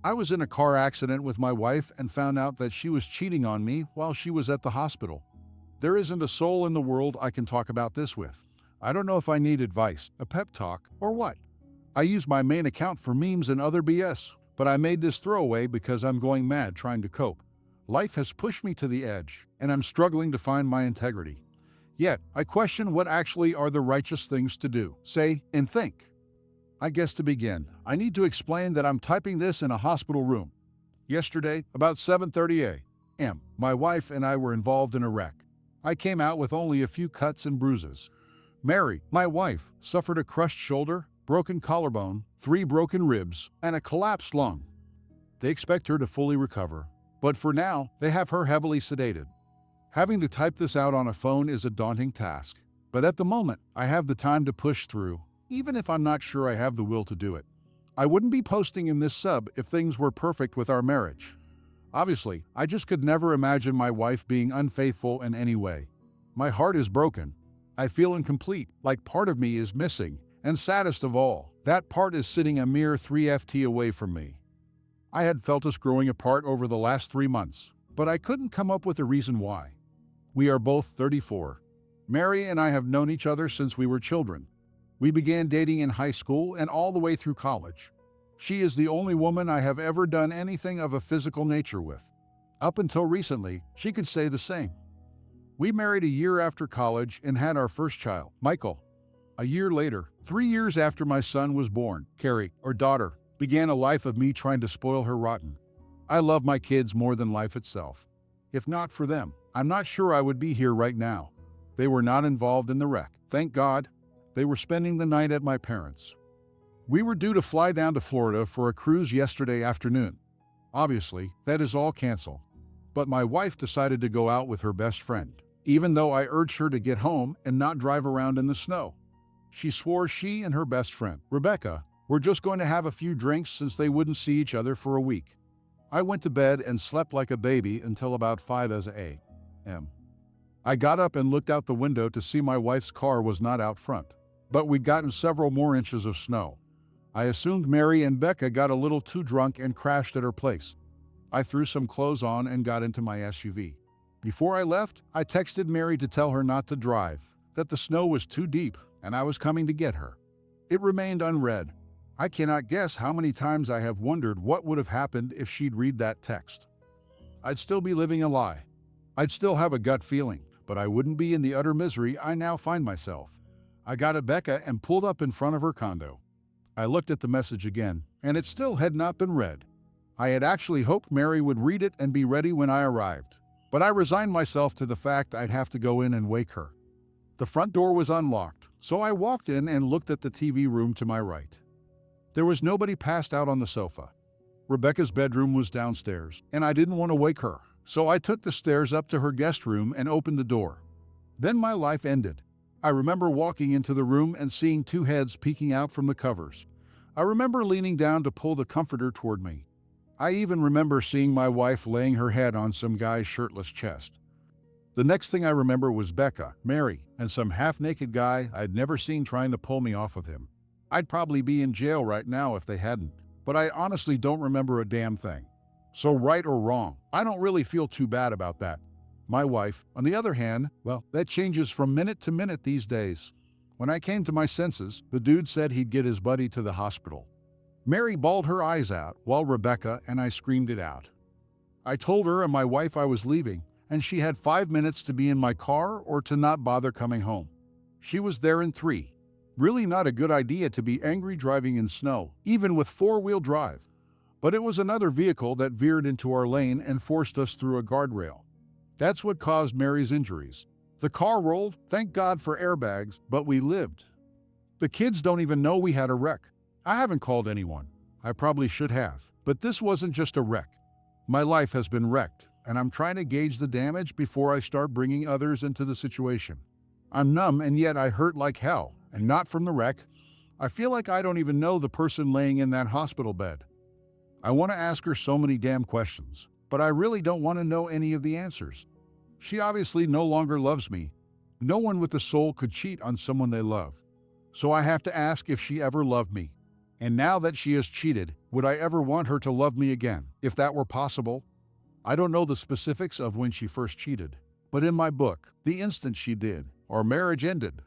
I was in a car accident with my wife and found out that she was cheating on me while she was at the hospital. There isn't a soul in the world I can talk about this with. I don't know if I need advice, a pep talk, or what. I use my main account for memes and other BS, but I made this throwaway because I'm going mad trying to cope. Life has pushed me to the edge, and I'm struggling to find my integrity. Yet, I question what actually are the righteous things to do, say, and think. I guess to begin, I need to explain that I'm typing this in a hospital room. Yesterday, about 7:30 a.m., my wife and I were involved in a wreck. I came out with only a few cuts and bruises. Mary, my wife, suffered a crushed shoulder, broken collarbone, 3 broken ribs, and a collapsed lung. They expect her to fully recover, but for now, they have her heavily sedated. Having to type this out on a phone is a daunting task, but at the moment, I have the time to push through, even if I'm not sure I have the will to do it. I wouldn't be posting in this sub if things were perfect with our marriage. Obviously, I just could never imagine my wife being unfaithful in any way. My heart is broken. I feel incomplete, like part of me is missing, and saddest of all, that part is sitting a mere 3 FT away from me. I had felt us growing apart over the last 3 months, but I couldn't come up with a reason why. We are both 34. Mary and I have known each other since we were children. We began dating in high school and all the way through college. She is the only woman I have ever done anything of a physical nature with. Up until recently, she could say the same. We married a year after college and had our first child, Michael. A year later, 3 years after my son was born, Carrie, our daughter, began a life of me trying to spoil her rotten. I love my kids more than life itself. If not for them, I'm not sure I would be here right now. They were not involved in the wreck, thank God. They were spending the night at my parents'. We were due to fly down to Florida for a cruise yesterday afternoon. Obviously, that is all canceled. But my wife decided to go out with her best friend, even though I urged her to get home and not drive around in the snow. She swore she and her best friend, Rebecca, were just going to have a few drinks since they wouldn't see each other for a week. I went to bed and slept like a baby until about 5 a.m. I got up and looked out the window to see my wife's car was not out front, but we'd gotten several more inches of snow. I assumed Mary and Becca got a little too drunk and crashed at her place. I threw some clothes on and got into my SUV. Before I left, I texted Mary to tell her not to drive, that the snow was too deep and I was coming to get her. It remained unread. I cannot guess how many times I have wondered what would have happened if she'd read that text. I'd still be living a lie. I'd still have a gut feeling, but I wouldn't be in the utter misery I now find myself. I got at Becca and pulled up in front of her condo. I looked at the message again, and it still had not been read. I had actually hoped Mary would read it and be ready when I arrived, but I resigned myself to the fact I'd have to go in and wake her. The front door was unlocked, so I walked in and looked at the TV room to my right. There was nobody passed out on the sofa. Rebecca's bedroom was downstairs, and I didn't want to wake her, so I took the stairs up to her guest room and opened the door. Then my life ended. I remember walking into the room and seeing 2 heads peeking out from the covers. I remember leaning down to pull the comforter toward me. I even remember seeing my wife laying her head on some guy's shirtless chest. The next thing I remember was Becca, Mary, and some half-naked guy I'd never seen trying to pull me off of him. I'd probably be in jail right now if they hadn't, but I honestly don't remember a damn thing. So right or wrong, I don't really feel too bad about that. My wife, on the other hand, well, that changes from minute to minute these days. When I came to my senses, the dude said he'd get his buddy to the hospital. Mary bawled her eyes out while Rebecca and I screamed it out. I told her and my wife I was leaving, and she had 5 minutes to be in my car or to not bother coming home. She was there in 3. Really not a good idea to be angry driving in snow, even with 4-wheel drive. But it was another vehicle that veered into our lane and forced us through a guardrail. That's what caused Mary's injuries. The car rolled, thank God for airbags, but we lived. The kids don't even know we had a wreck. I haven't called anyone. I probably should have, but this wasn't just a wreck. My life has been wrecked, and I'm trying to gauge the damage before I start bringing others into the situation. I'm numb and yet I hurt like hell, and not from the wreck. I feel like I don't even know the person laying in that hospital bed. I want to ask her so many damn questions, but I really don't want to know any of the answers. She obviously no longer loves me. No one with a soul could cheat on someone they love. So I have to ask if she ever loved me. And now that she has cheated, would I ever want her to love me again, if that were possible? I don't know the specifics of when she first cheated, but in my book, the instant she did, our marriage ended.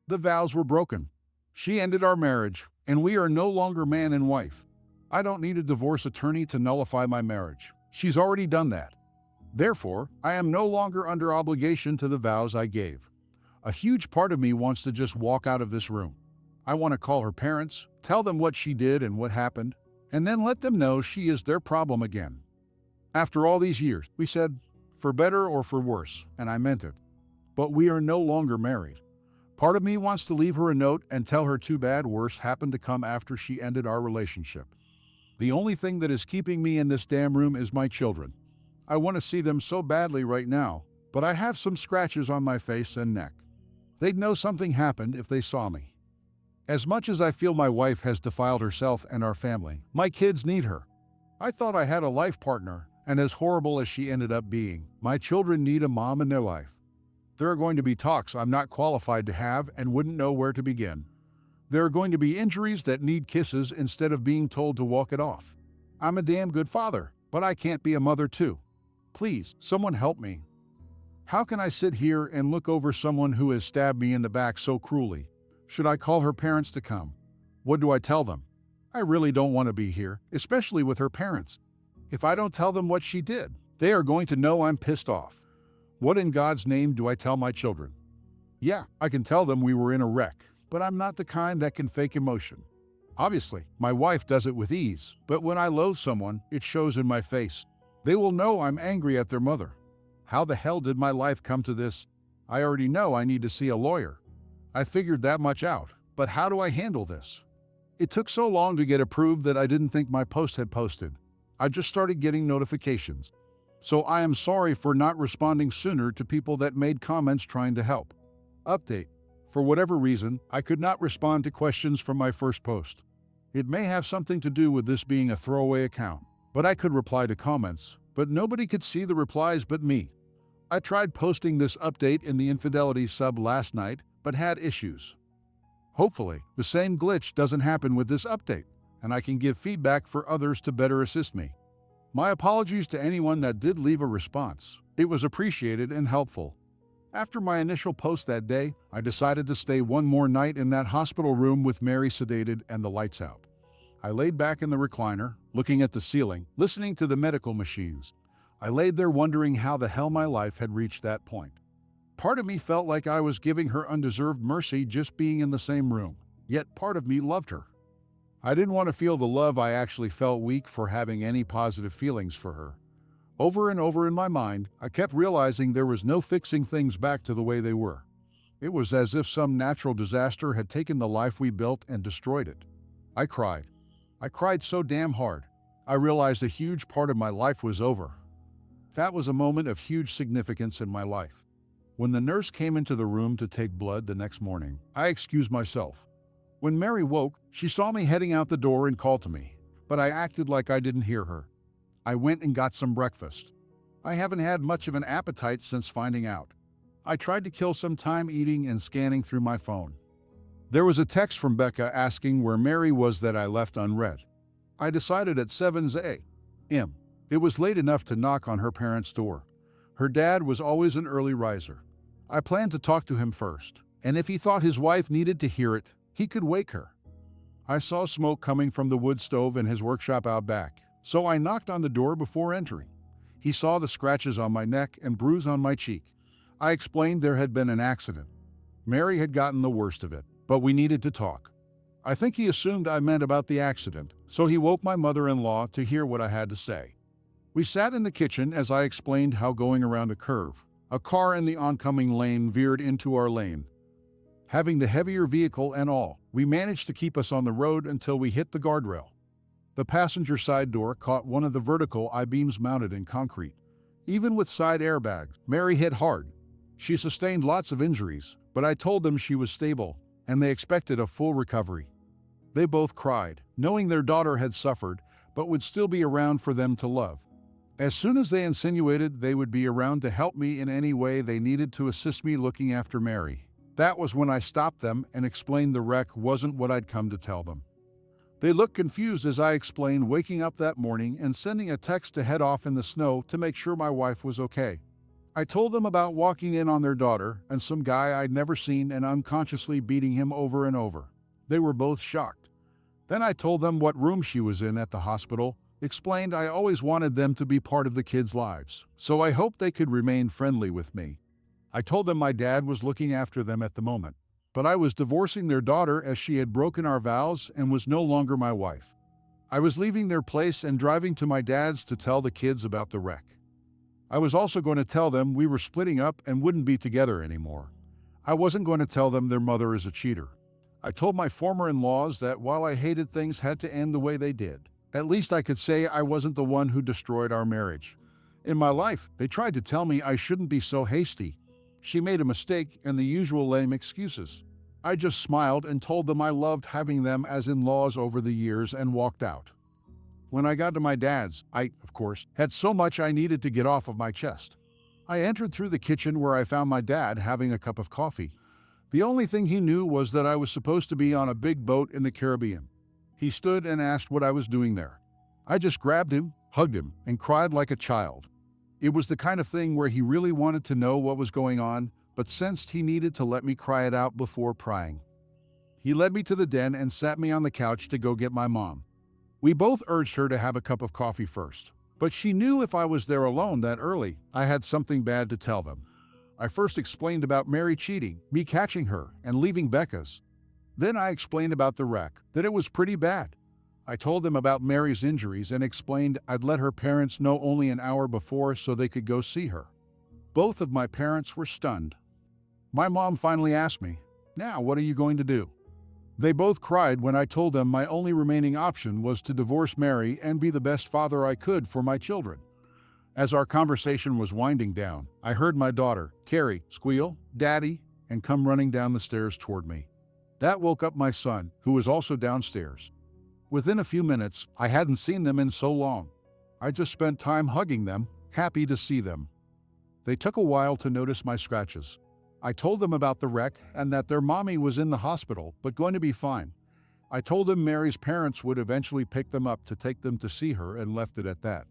The vows were broken. She ended our marriage, and we are no longer man and wife. I don't need a divorce attorney to nullify my marriage. She's already done that. Therefore, I am no longer under obligation to the vows I gave. A huge part of me wants to just walk out of this room. I want to call her parents, tell them what she did and what happened, and then let them know she is their problem again. After all these years, we said, for better or for worse, and I meant it. But we are no longer married. Part of me wants to leave her a note and tell her too bad worse happened to come after she ended our relationship. The only thing that is keeping me in this damn room is my children. I want to see them so badly right now, but I have some scratches on my face and neck. They'd know something happened if they saw me. As much as I feel my wife has defiled herself and our family, my kids need her. I thought I had a life partner, and as horrible as she ended up being, my children need a mom in their life. There are going to be talks I'm not qualified to have and wouldn't know where to begin. There are going to be injuries that need kisses instead of being told to walk it off. I'm a damn good father, but I can't be a mother too. Please, someone help me. How can I sit here and look over someone who has stabbed me in the back so cruelly? Should I call her parents to come? What do I tell them? I really don't want to be here, especially with her parents. If I don't tell them what she did, they are going to know I'm pissed off. What in God's name do I tell my children? Yeah, I can tell them we were in a wreck, but I'm not the kind that can fake emotion. Obviously, my wife does it with ease, but when I loathe someone, it shows in my face. They will know I'm angry at their mother. How the hell did my life come to this? I already know I need to see a lawyer. I figured that much out, but how do I handle this? It took so long to get approved that I didn't think my post had posted. I just started getting notifications. So I am sorry for not responding sooner to people that made comments trying to help. Update. For whatever reason, I could not respond to questions from my first post. It may have something to do with this being a throwaway account, but I could reply to comments, but nobody could see the replies but me. I tried posting this update in the Infidelity sub last night, but had issues. Hopefully, the same glitch doesn't happen with this update, and I can give feedback for others to better assist me. My apologies to anyone that did leave a response. It was appreciated and helpful. After my initial post that day, I decided to stay one more night in that hospital room with Mary sedated and the lights out. I laid back in the recliner, looking at the ceiling, listening to the medical machines. I laid there wondering how the hell my life had reached that point. Part of me felt like I was giving her undeserved mercy just being in the same room, yet part of me loved her. I didn't want to feel the love I actually felt weak for having any positive feelings for her. Over and over in my mind, I kept realizing there was no fixing things back to the way they were. It was as if some natural disaster had taken the life we built and destroyed it. I cried. I cried so damn hard. I realized a huge part of my life was over. That was a moment of huge significance in my life. When the nurse came into the room to take blood the next morning, I excused myself. When Mary woke, she saw me heading out the door and called to me, but I acted like I didn't hear her. I went and got some breakfast. I haven't had much of an appetite since finding out. I tried to kill some time eating and scanning through my phone. There was a text from Becca asking where Mary was that I left unread. I decided at 7 a.m. It was late enough to knock on her parents' door. Her dad was always an early riser. I planned to talk to him first, and if he thought his wife needed to hear it, he could wake her. I saw smoke coming from the wood stove in his workshop out back, so I knocked on the door before entering. He saw the scratches on my neck and bruise on my cheek. I explained there had been an accident. Mary had gotten the worst of it, but we needed to talk. I think he assumed I meant about the accident, so he woke my mother-in-law to hear what I had to say. We sat in the kitchen as I explained how going around a curve, a car in the oncoming lane veered into our lane. Having the heavier vehicle and all, we managed to keep us on the road until we hit the guardrail. The passenger side door caught one of the vertical I-beams mounted in concrete. Even with side airbags, Mary hit hard. She sustained lots of injuries, but I told them she was stable, and they expected a full recovery. They both cried, knowing their daughter had suffered, but would still be around for them to love. As soon as they insinuated they would be around to help me in any way they needed to assist me looking after Mary, that was when I stopped them and explained the wreck wasn't what I'd come to tell them. They looked confused as I explained waking up that morning and sending a text to head off in the snow to make sure my wife was okay. I told them about walking in on their daughter and some guy I'd never seen and unconsciously beating him over and over. They were both shocked. Then I told them what room she was in at the hospital, explained I always wanted them to be part of the kids' lives, so I hoped they could remain friendly with me. I told them my dad was looking after them at the moment, but I was divorcing their daughter as she had broken our vows and was no longer my wife. I was leaving their place and driving to my dad's to tell the kids about the wreck. I was also going to tell them we were splitting up and wouldn't be together anymore. I wasn't going to tell them their mother is a cheater. I told my former in-laws that while I hated things had to end the way they did, at least I could say I wasn't the one who destroyed our marriage. In my life, they tried to tell me I shouldn't be so hasty. She made a mistake and the usual lame excuses. I just smiled and told them I loved having them as in-laws over the years and walked out. When I got to my dad's, I, of course, had so much I needed to get off of my chest. I entered through the kitchen where I found my dad having a cup of coffee. The only thing he knew was that I was supposed to be on a big boat in the Caribbean. He stood and asked what I was doing there. I just grabbed him, hugged him, and cried like a child. It was the kind of thing where he really wanted to know what was going on, but sensed he needed to let me cry it out before prying. He led me to the den and sat me on the couch to go get my mom. We both urged her to have a cup of coffee first, but she knew if I was there alone that early, I had something bad to tell them. I first explained about Mary cheating, me catching her, and leaving Becca's. Then I explained about the wreck, that it was pretty bad. I told them about Mary's injuries and explained I'd let her parents know only an hour before so they could go see her. Both of my parents were stunned. My mom finally asked me, "Now what are you going to do?" They both cried when I told them my only remaining option was to divorce Mary and be the best father I could for my children. As our conversation was winding down, I heard my daughter, Carrie, squeal, "Daddy," and come running down the stairs toward me. That woke up my son, who was also downstairs. Within a few minutes, I hadn't seen them in so long. I just spent time hugging them, happy to see them. They took a while to notice my scratches. I told them about the wreck and that their mommy was in the hospital, but going to be fine. I told them Mary's parents would eventually pick them up to take them to see her and left it at that.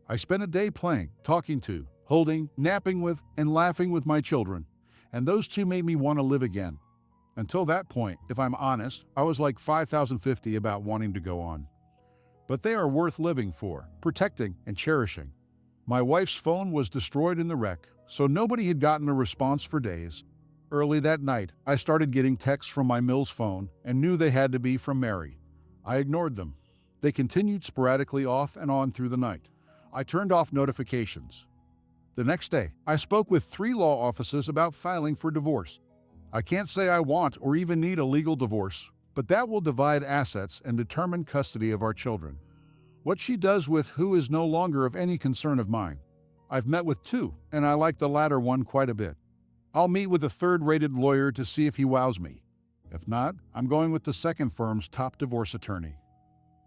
I spent a day playing, talking to, holding, napping with, and laughing with my children, and those two made me want to live again. Until that point, if I'm honest, I was like 5050 about wanting to go on. But they are worth living for, protecting, and cherishing. My wife's phone was destroyed in the wreck, so nobody had gotten a response for days. Early that night, I started getting texts from my Mills phone and knew they had to be from Mary. I ignored them. They continued sporadically off and on through the night. I turned off notifications. The next day, I spoke with 3 law offices about filing for divorce. I can't say I want or even need a legal divorce, but that will divide assets and determine custody of our children. What she does with who is no longer of any concern of mine. I've met with 2, and I like the latter one quite a bit. I'll meet with a 3rd-rated lawyer to see if he wows me. If not, I'm going with the second firm's top divorce attorney.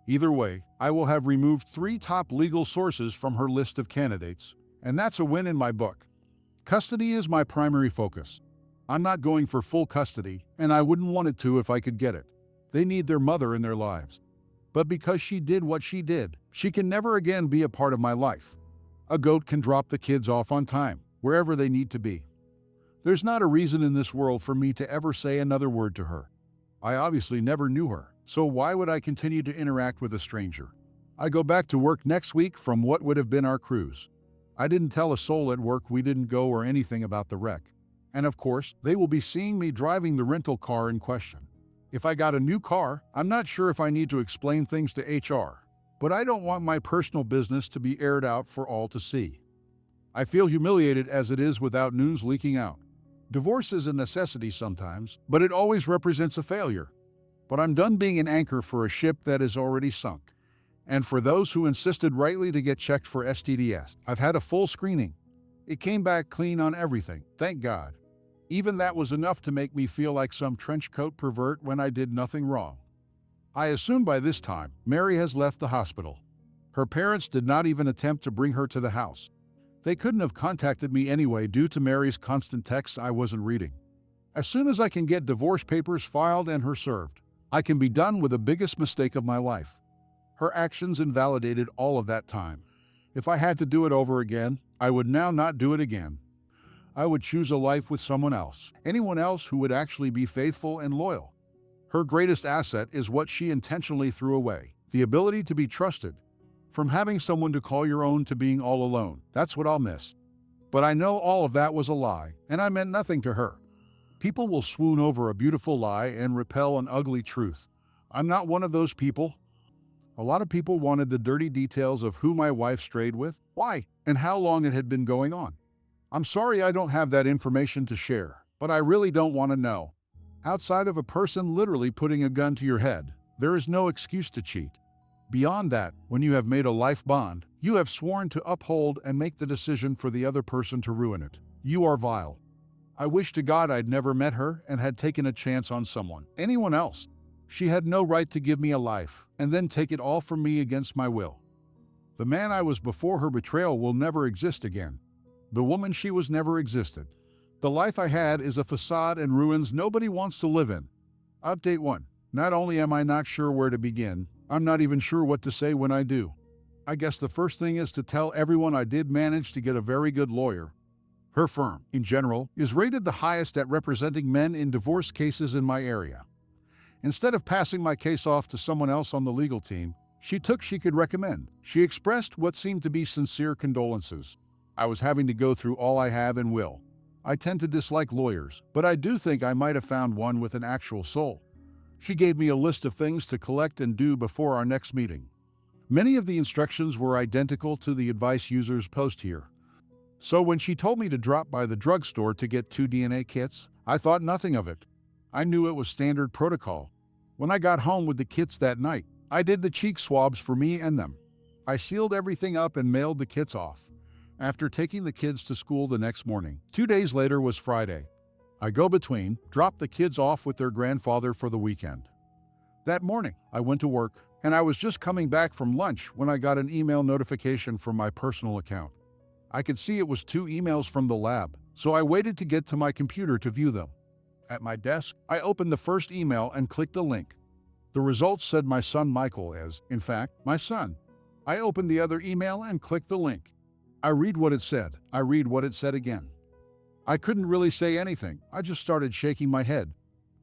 Either way, I will have removed 3 top legal sources from her list of candidates, and that's a win in my book. Custody is my primary focus. I'm not going for full custody, and I wouldn't want it to if I could get it. They need their mother in their lives. But because she did what she did, she can never again be a part of my life. A goat can drop the kids off on time, wherever they need to be. There's not a reason in this world for me to ever say another word to her. I obviously never knew her, so why would I continue to interact with a stranger? I go back to work next week from what would have been our cruise. I didn't tell a soul at work we didn't go or anything about the wreck. And of course, they will be seeing me driving the rental car in question. If I got a new car, I'm not sure if I need to explain things to HR, but I don't want my personal business to be aired out for all to see. I feel humiliated as it is without news leaking out. Divorce is a necessity sometimes, but it always represents a failure. But I'm done being an anchor for a ship that is already sunk. And for those who insisted rightly to get checked for STDs, I've had a full screening. It came back clean on everything, thank God. Even that was enough to make me feel like some trenchcoat pervert when I did nothing wrong. I assume by this time, Mary has left the hospital. Her parents did not even attempt to bring her to the house. They couldn't have contacted me anyway due to Mary's constant texts I wasn't reading. As soon as I can get divorce papers filed and her served, I can be done with the biggest mistake of my life. Her actions invalidated all of that time. If I had to do it over again, I would now not do it again. I would choose a life with someone else, anyone else who would actually be faithful and loyal. Her greatest asset is what she intentionally threw away, the ability to be trusted. From having someone to call your own to being all alone, that's what I'll miss. But I know all of that was a lie, and I meant nothing to her. People will swoon over a beautiful lie and repel an ugly truth. I'm not one of those people. A lot of people wanted the dirty details of who my wife strayed with, why, and how long it had been going on. I'm sorry I don't have that information to share, but I really don't want to know. Outside of a person literally putting a gun to your head, there is no excuse to cheat. Beyond that, when you have made a life bond, you have sworn to uphold and make the decision for the other person to ruin it. You are vile. I wish to God I'd never met her and had taken a chance on someone, anyone else. She had no right to give me a life and then take it all from me against my will. The man I was before her betrayal will never exist again. The woman she was never existed. The life I had is a facade and ruins nobody wants to live in. Update 1. Not only am I not sure where to begin, I'm not even sure what to say when I do. I guess the first thing is to tell everyone I did manage to get a very good lawyer. Her firm, in general, is rated the highest at representing men in divorce cases in my area. Instead of passing my case off to someone else on the legal team, she could recommend. She expressed what seemed to be sincere condolences. I was having to go through all I have and will. I tend to dislike lawyers, but I do think I might have found one with an actual soul. She gave me a list of things to collect and do before our next meeting. Many of the instructions were identical to the advice users post here. So when she told me to drop by the drugstore to get 2 DNA kits, I thought nothing of it. I knew it was standard protocol. When I got home with the kits that night, I did the cheek swabs for me and them. I sealed everything up and mailed the kits off. After taking the kids to school the next morning, 2 days later was Friday. I go between, drop the kids off with their grandfather for the weekend. That morning, I went to work, and I was just coming back from lunch when I got an email notification from my personal account. I could see it was 2 emails from the lab, so I waited to get to my computer to view them. At my desk, I opened the first email and clicked the link. The results said my son Michael is, in fact, my son. I opened the other email and clicked the link. I read what it said. I read what it said again. I couldn't really say anything. I just started shaking my head.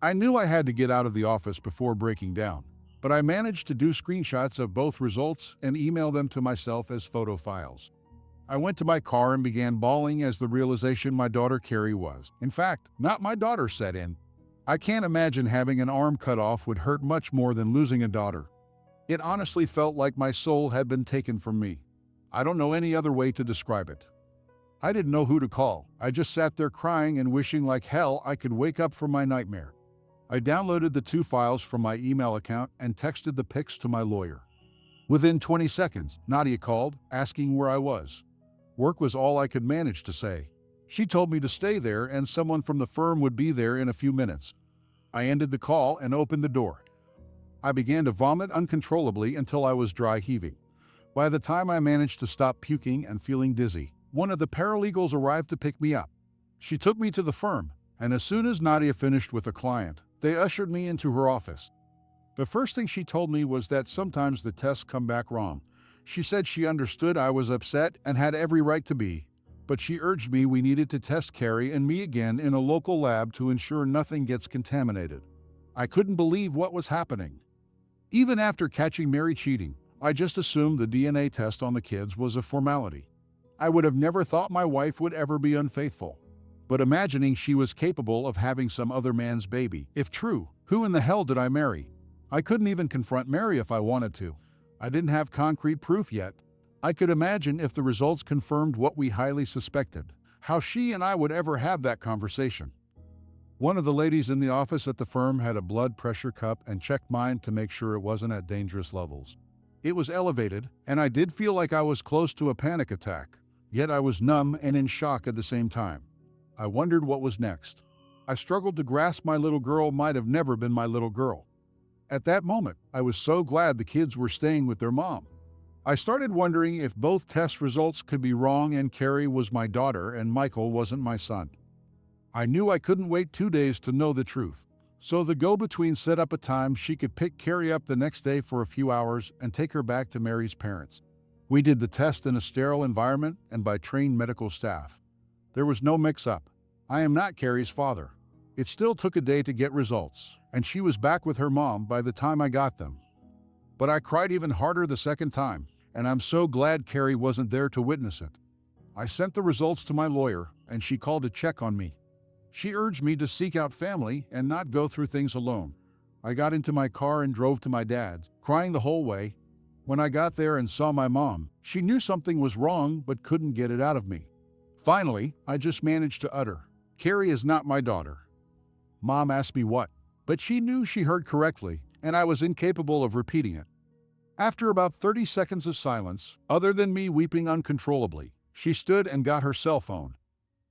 I knew I had to get out of the office before breaking down, but I managed to do screenshots of both results and email them to myself as photo files. I went to my car and began bawling as the realization my daughter Carrie was, in fact, not my daughter set in. I can't imagine having an arm cut off would hurt much more than losing a daughter. It honestly felt like my soul had been taken from me. I don't know any other way to describe it. I didn't know who to call. I just sat there crying and wishing like hell I could wake up from my nightmare. I downloaded the 2 files from my email account and texted the pics to my lawyer. Within 20 seconds, Nadia called, asking where I was. Work was all I could manage to say. She told me to stay there and someone from the firm would be there in a few minutes. I ended the call and opened the door. I began to vomit uncontrollably until I was dry heaving. By the time I managed to stop puking and feeling dizzy, one of the paralegals arrived to pick me up. She took me to the firm, and as soon as Nadia finished with a client, they ushered me into her office. The first thing she told me was that sometimes the tests come back wrong. She said she understood I was upset and had every right to be, but she urged me we needed to test Carrie and me again in a local lab to ensure nothing gets contaminated. I couldn't believe what was happening. Even after catching Mary cheating, I just assumed the DNA test on the kids was a formality. I would have never thought my wife would ever be unfaithful. But imagining she was capable of having some other man's baby, if true, who in the hell did I marry? I couldn't even confront Mary if I wanted to. I didn't have concrete proof yet. I could imagine if the results confirmed what we highly suspected, how she and I would ever have that conversation. One of the ladies in the office at the firm had a blood pressure cup and checked mine to make sure it wasn't at dangerous levels. It was elevated, and I did feel like I was close to a panic attack, yet I was numb and in shock at the same time. I wondered what was next. I struggled to grasp my little girl might have never been my little girl. At that moment, I was so glad the kids were staying with their mom. I started wondering if both test results could be wrong and Carrie was my daughter and Michael wasn't my son. I knew I couldn't wait 2 days to know the truth, So the go-between set up a time she could pick Carrie up the next day for a few hours and take her back to Mary's parents. We did the test in a sterile environment and by trained medical staff. There was no mix-up. I am not Carrie's father. It still took a day to get results, and she was back with her mom by the time I got them. But I cried even harder the second time, and I'm so glad Carrie wasn't there to witness it. I sent the results to my lawyer, and she called to check on me. She urged me to seek out family and not go through things alone. I got into my car and drove to my dad's, crying the whole way. When I got there and saw my mom, she knew something was wrong but couldn't get it out of me. Finally, I just managed to utter, "Carrie is not my daughter." Mom asked me what, but she knew she heard correctly, and I was incapable of repeating it. After about 30 seconds of silence, other than me weeping uncontrollably, she stood and got her cell phone.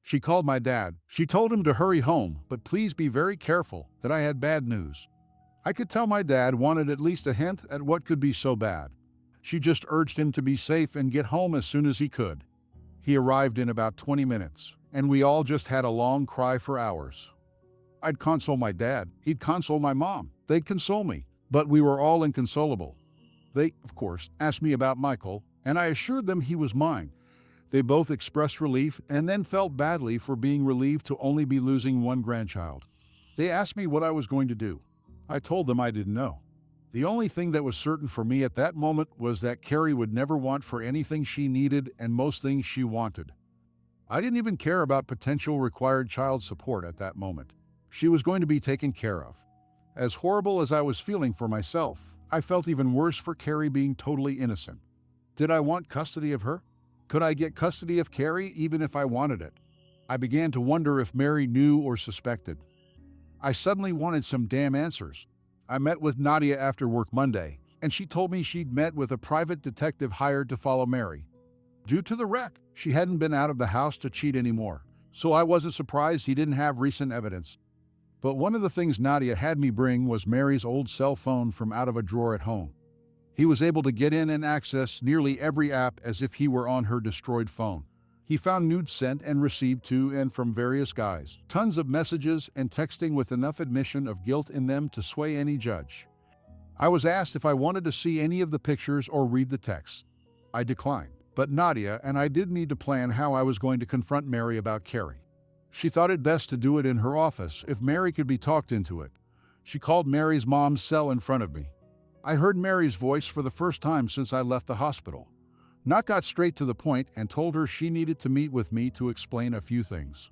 She called my dad. She told him to hurry home, but please be very careful, that I had bad news. I could tell my dad wanted at least a hint at what could be so bad. She just urged him to be safe and get home as soon as he could. He arrived in about 20 minutes, and we all just had a long cry for hours. I'd console my dad, he'd console my mom, they'd console me, but we were all inconsolable. They, of course, asked me about Michael, and I assured them he was mine. They both expressed relief and then felt badly for being relieved to only be losing one grandchild. They asked me what I was going to do. I told them I didn't know. The only thing that was certain for me at that moment was that Carrie would never want for anything she needed and most things she wanted. I didn't even care about potential required child support at that moment. She was going to be taken care of. As horrible as I was feeling for myself, I felt even worse for Carrie being totally innocent. Did I want custody of her? Could I get custody of Carrie even if I wanted it? I began to wonder if Mary knew or suspected. I suddenly wanted some damn answers. I met with Nadia after work Monday, and she told me she'd met with a private detective hired to follow Mary. Due to the wreck, she hadn't been out of the house to cheat anymore, so I wasn't surprised he didn't have recent evidence. But one of the things Nadia had me bring was Mary's old cell phone from out of a drawer at home. He was able to get in and access nearly every app as if he were on her destroyed phone. He found nudes sent and received to and from various guys, tons of messages and texting with enough admission of guilt in them to sway any judge. I was asked if I wanted to see any of the pictures or read the text. I declined, but Nadia and I did need to plan how I was going to confront Mary about Carrie. She thought it best to do it in her office if Mary could be talked into it. She called Mary's mom's cell in front of me. I heard Mary's voice for the first time since I left the hospital. Not got straight to the point and told her she needed to meet with me to explain a few things.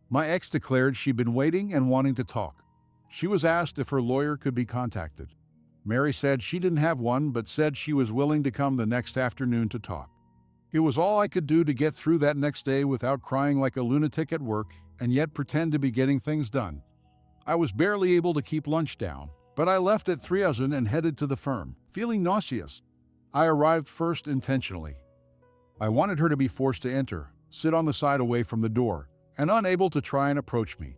My ex declared she'd been waiting and wanting to talk. She was asked if her lawyer could be contacted. Mary said she didn't have one but said she was willing to come the next afternoon to talk. It was all I could do to get through that next day without crying like a lunatic at work and yet pretend to be getting things done. I was barely able to keep lunch down, but I left at 3:00 and headed to the firm, feeling nauseous. I arrived first intentionally. I wanted her to be forced to enter, sit on the side away from the door, and unable to try and approach me.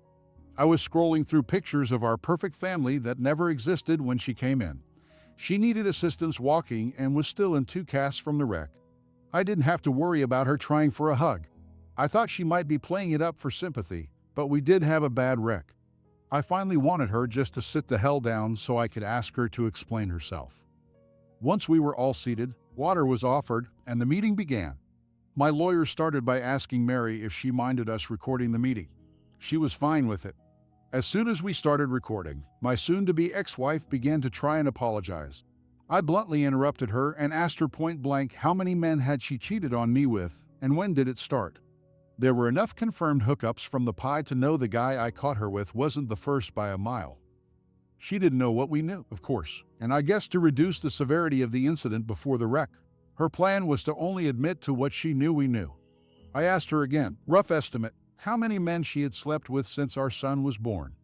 I was scrolling through pictures of our perfect family that never existed when she came in. She needed assistance walking and was still in 2 casts from the wreck. I didn't have to worry about her trying for a hug. I thought she might be playing it up for sympathy, but we did have a bad wreck. I finally wanted her just to sit the hell down so I could ask her to explain herself. Once we were all seated, water was offered, and the meeting began. My lawyer started by asking Mary if she minded us recording the meeting. She was fine with it. As soon as we started recording, my soon-to-be ex-wife began to try and apologize. I bluntly interrupted her and asked her point-blank how many men had she cheated on me with, and when did it start. There were enough confirmed hookups from the pie to know the guy I caught her with wasn't the first by a mile. She didn't know what we knew, of course, and I guess to reduce the severity of the incident before the wreck, her plan was to only admit to what she knew we knew. I asked her again, rough estimate, how many men she had slept with since our son was born.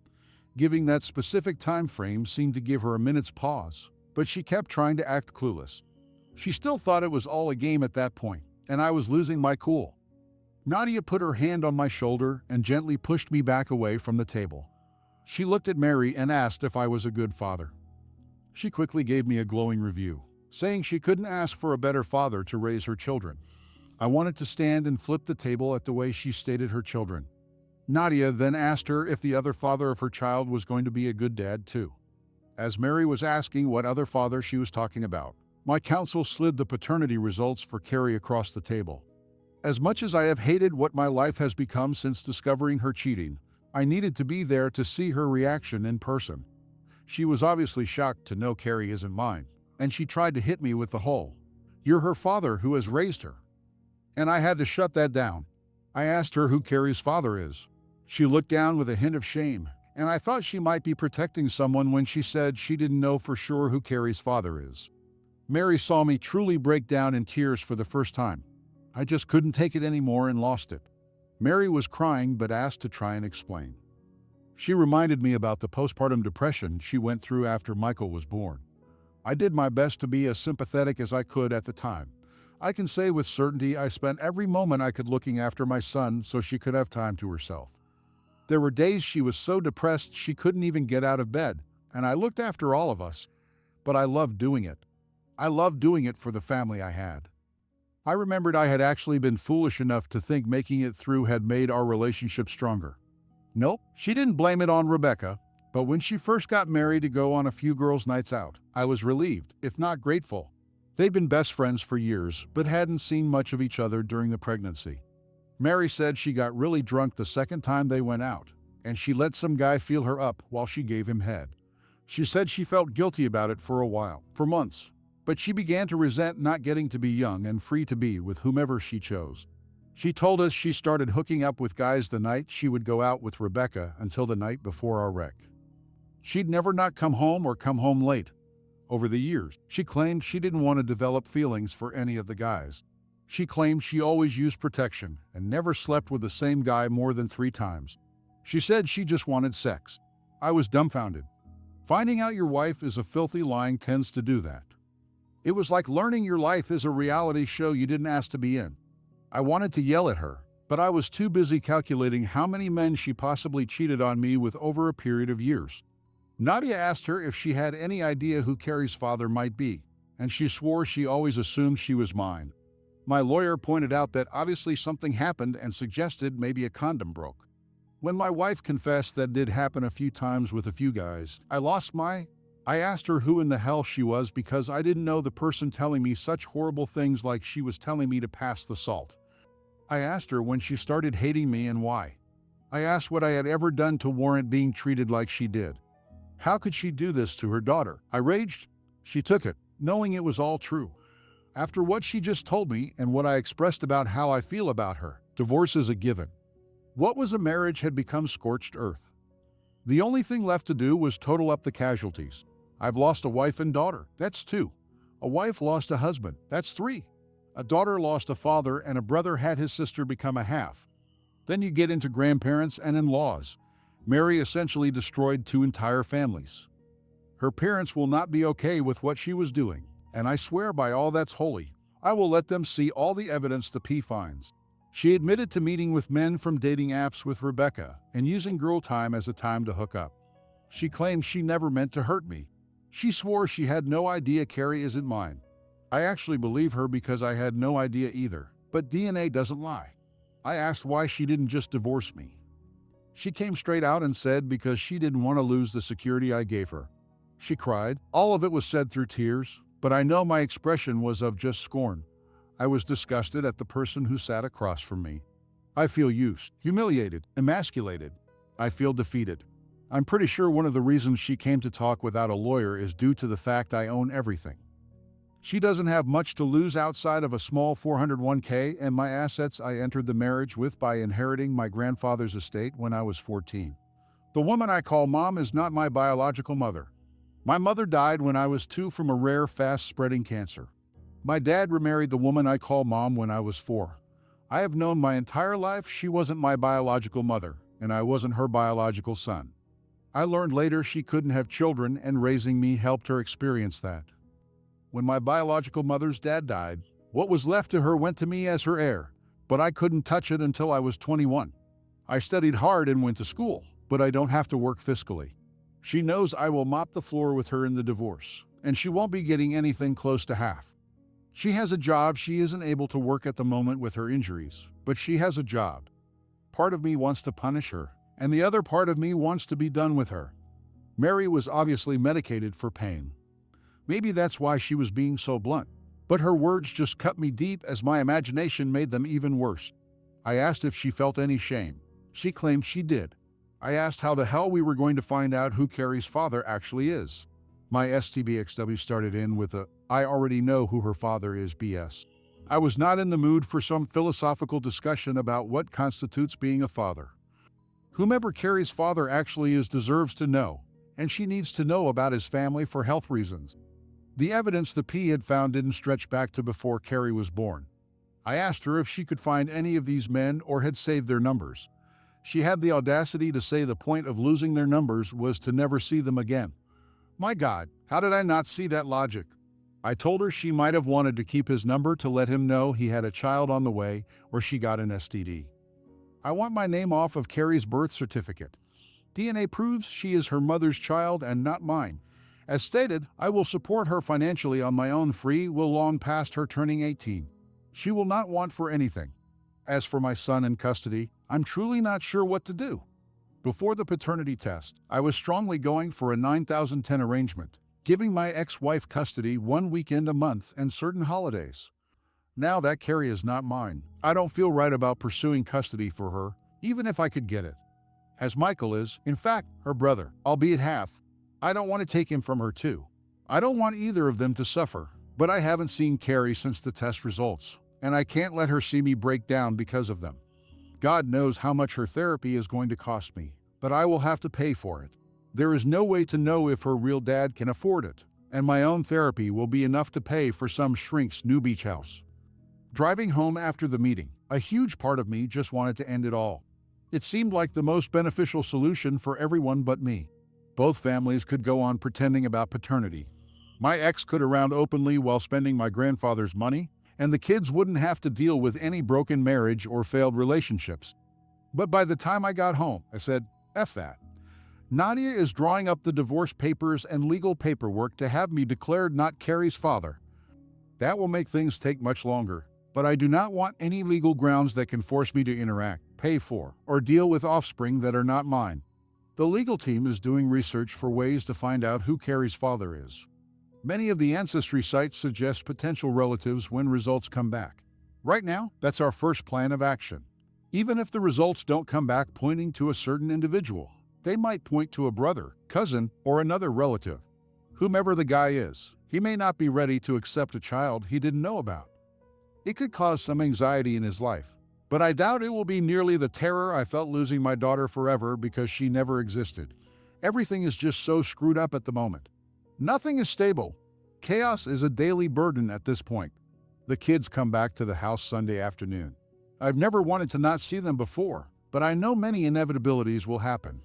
Giving that specific time frame seemed to give her a minute's pause, but she kept trying to act clueless. She still thought it was all a game at that point, and I was losing my cool. Nadia put her hand on my shoulder and gently pushed me back away from the table. She looked at Mary and asked if I was a good father. She quickly gave me a glowing review, saying she couldn't ask for a better father to raise her children. I wanted to stand and flip the table at the way she stated her children. Nadia then asked her if the other father of her child was going to be a good dad too. As Mary was asking what other father she was talking about, my counsel slid the paternity results for Carrie across the table. As much as I have hated what my life has become since discovering her cheating, I needed to be there to see her reaction in person. She was obviously shocked to know Carrie isn't mine, and she tried to hit me with the whole, "You're her father who has raised her." And I had to shut that down. I asked her who Carrie's father is. She looked down with a hint of shame, and I thought she might be protecting someone when she said she didn't know for sure who Carrie's father is. Mary saw me truly break down in tears for the first time. I just couldn't take it anymore and lost it. Mary was crying but asked to try and explain. She reminded me about the postpartum depression she went through after Michael was born. I did my best to be as sympathetic as I could at the time. I can say with certainty I spent every moment I could looking after my son so she could have time to herself. There were days she was so depressed she couldn't even get out of bed, and I looked after all of us. But I loved doing it. I loved doing it for the family I had. I remembered I had actually been foolish enough to think making it through had made our relationship stronger. Nope, she didn't blame it on Rebecca, but when she first got married to go on a few girls' nights out, I was relieved, if not grateful. They'd been best friends for years, but hadn't seen much of each other during the pregnancy. Mary said she got really drunk the second time they went out, and she let some guy feel her up while she gave him head. She said she felt guilty about it for a while, for months, but she began to resent not getting to be young and free to be with whomever she chose. She told us she started hooking up with guys the night she would go out with Rebecca until the night before our wreck. She'd never not come home or come home late. Over the years, she claimed she didn't want to develop feelings for any of the guys. She claimed she always used protection and never slept with the same guy more than 3 times. She said she just wanted sex. I was dumbfounded. Finding out your wife is a filthy lying tends to do that. It was like learning your life is a reality show you didn't ask to be in. I wanted to yell at her, but I was too busy calculating how many men she possibly cheated on me with over a period of years. Nadia asked her if she had any idea who Carrie's father might be, and she swore she always assumed she was mine. My lawyer pointed out that obviously something happened and suggested maybe a condom broke. When my wife confessed that did happen a few times with a few guys, I asked her who in the hell she was because I didn't know the person telling me such horrible things like she was telling me to pass the salt. I asked her when she started hating me and why. I asked what I had ever done to warrant being treated like she did. How could she do this to her daughter? I raged. She took it, knowing it was all true. After what she just told me and what I expressed about how I feel about her, divorce is a given. What was a marriage had become scorched earth. The only thing left to do was total up the casualties. I've lost a wife and daughter. That's 2. A wife lost a husband. That's 3. A daughter lost a father, and a brother had his sister become a half. Then you get into grandparents and in-laws. Mary essentially destroyed 2 entire families. Her parents will not be okay with what she was doing, and I swear by all that's holy, I will let them see all the evidence the P finds. She admitted to meeting with men from dating apps with Rebecca and using girl time as a time to hook up. She claimed she never meant to hurt me. She swore she had no idea Carrie isn't mine. I actually believe her because I had no idea either, but DNA doesn't lie. I asked why she didn't just divorce me. She came straight out and said because she didn't want to lose the security I gave her. She cried. All of it was said through tears, but I know my expression was of just scorn. I was disgusted at the person who sat across from me. I feel used, humiliated, emasculated. I feel defeated. I'm pretty sure one of the reasons she came to talk without a lawyer is due to the fact I own everything. She doesn't have much to lose outside of a small 401k and my assets I entered the marriage with by inheriting my grandfather's estate when I was 14. The woman I call mom is not my biological mother. My mother died when I was 2 from a rare, fast-spreading cancer. My dad remarried the woman I call mom when I was 4. I have known my entire life she wasn't my biological mother, and I wasn't her biological son. I learned later she couldn't have children, and raising me helped her experience that. When my biological mother's dad died, what was left to her went to me as her heir, but I couldn't touch it until I was 21. I studied hard and went to school, but I don't have to work fiscally. She knows I will mop the floor with her in the divorce, and she won't be getting anything close to half. She has a job she isn't able to work at the moment with her injuries, but she has a job. part of me wants to punish her, and the other part of me wants to be done with her. Mary was obviously medicated for pain. Maybe that's why she was being so blunt. But her words just cut me deep as my imagination made them even worse. I asked if she felt any shame. She claimed she did. I asked how the hell we were going to find out who Carrie's father actually is. My STBXW started in with a, "I already know who her father is" BS. I was not in the mood for some philosophical discussion about what constitutes being a father. Whomever Carrie's father actually is deserves to know, and she needs to know about his family for health reasons. The evidence the P had found didn't stretch back to before Carrie was born. I asked her if she could find any of these men or had saved their numbers. She had the audacity to say the point of losing their numbers was to never see them again. My God, how did I not see that logic? I told her she might have wanted to keep his number to let him know he had a child on the way or she got an STD. I want my name off of Carrie's birth certificate. DNA proves she is her mother's child and not mine. As stated, I will support her financially on my own free will long past her turning 18. She will not want for anything. As for my son in custody, I'm truly not sure what to do. Before the paternity test, I was strongly going for a 9010 arrangement, giving my ex-wife custody 1 weekend a month and certain holidays. Now that Carrie is not mine, I don't feel right about pursuing custody for her, even if I could get it. As Michael is, in fact, her brother, albeit half, I don't want to take him from her too. I don't want either of them to suffer, but I haven't seen Carrie since the test results, and I can't let her see me break down because of them. God knows how much her therapy is going to cost me, but I will have to pay for it. There is no way to know if her real dad can afford it, and my own therapy will be enough to pay for some shrink's new beach house. Driving home after the meeting, a huge part of me just wanted to end it all. It seemed like the most beneficial solution for everyone but me. Both families could go on pretending about paternity. My ex could around openly while spending my grandfather's money, and the kids wouldn't have to deal with any broken marriage or failed relationships. But by the time I got home, I said, F that. Nadia is drawing up the divorce papers and legal paperwork to have me declared not Carrie's father. That will make things take much longer, but I do not want any legal grounds that can force me to interact, pay for, or deal with offspring that are not mine. The legal team is doing research for ways to find out who Carrie's father is. Many of the ancestry sites suggest potential relatives when results come back. Right now, that's our first plan of action. Even if the results don't come back pointing to a certain individual, they might point to a brother, cousin, or another relative. Whomever the guy is, he may not be ready to accept a child he didn't know about. It could cause some anxiety in his life, but I doubt it will be nearly the terror I felt losing my daughter forever because she never existed. Everything is just so screwed up at the moment. Nothing is stable. Chaos is a daily burden at this point. The kids come back to the house Sunday afternoon. I've never wanted to not see them before, but I know many inevitabilities will happen.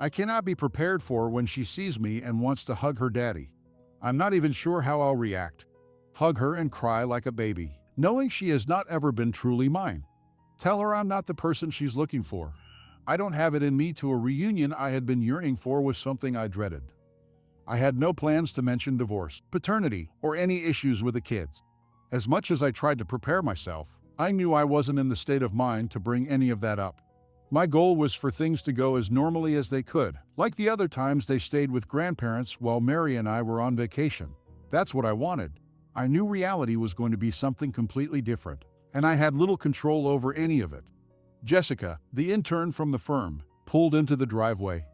I cannot be prepared for when she sees me and wants to hug her daddy. I'm not even sure how I'll react. Hug her and cry like a baby, knowing she has not ever been truly mine. Tell her I'm not the person she's looking for. I don't have it in me to a reunion I had been yearning for was something I dreaded. I had no plans to mention divorce, paternity, or any issues with the kids. As much as I tried to prepare myself, I knew I wasn't in the state of mind to bring any of that up. My goal was for things to go as normally as they could, like the other times they stayed with grandparents while Mary and I were on vacation. That's what I wanted. I knew reality was going to be something completely different, and I had little control over any of it. Jessica, the intern from the firm, pulled into the driveway.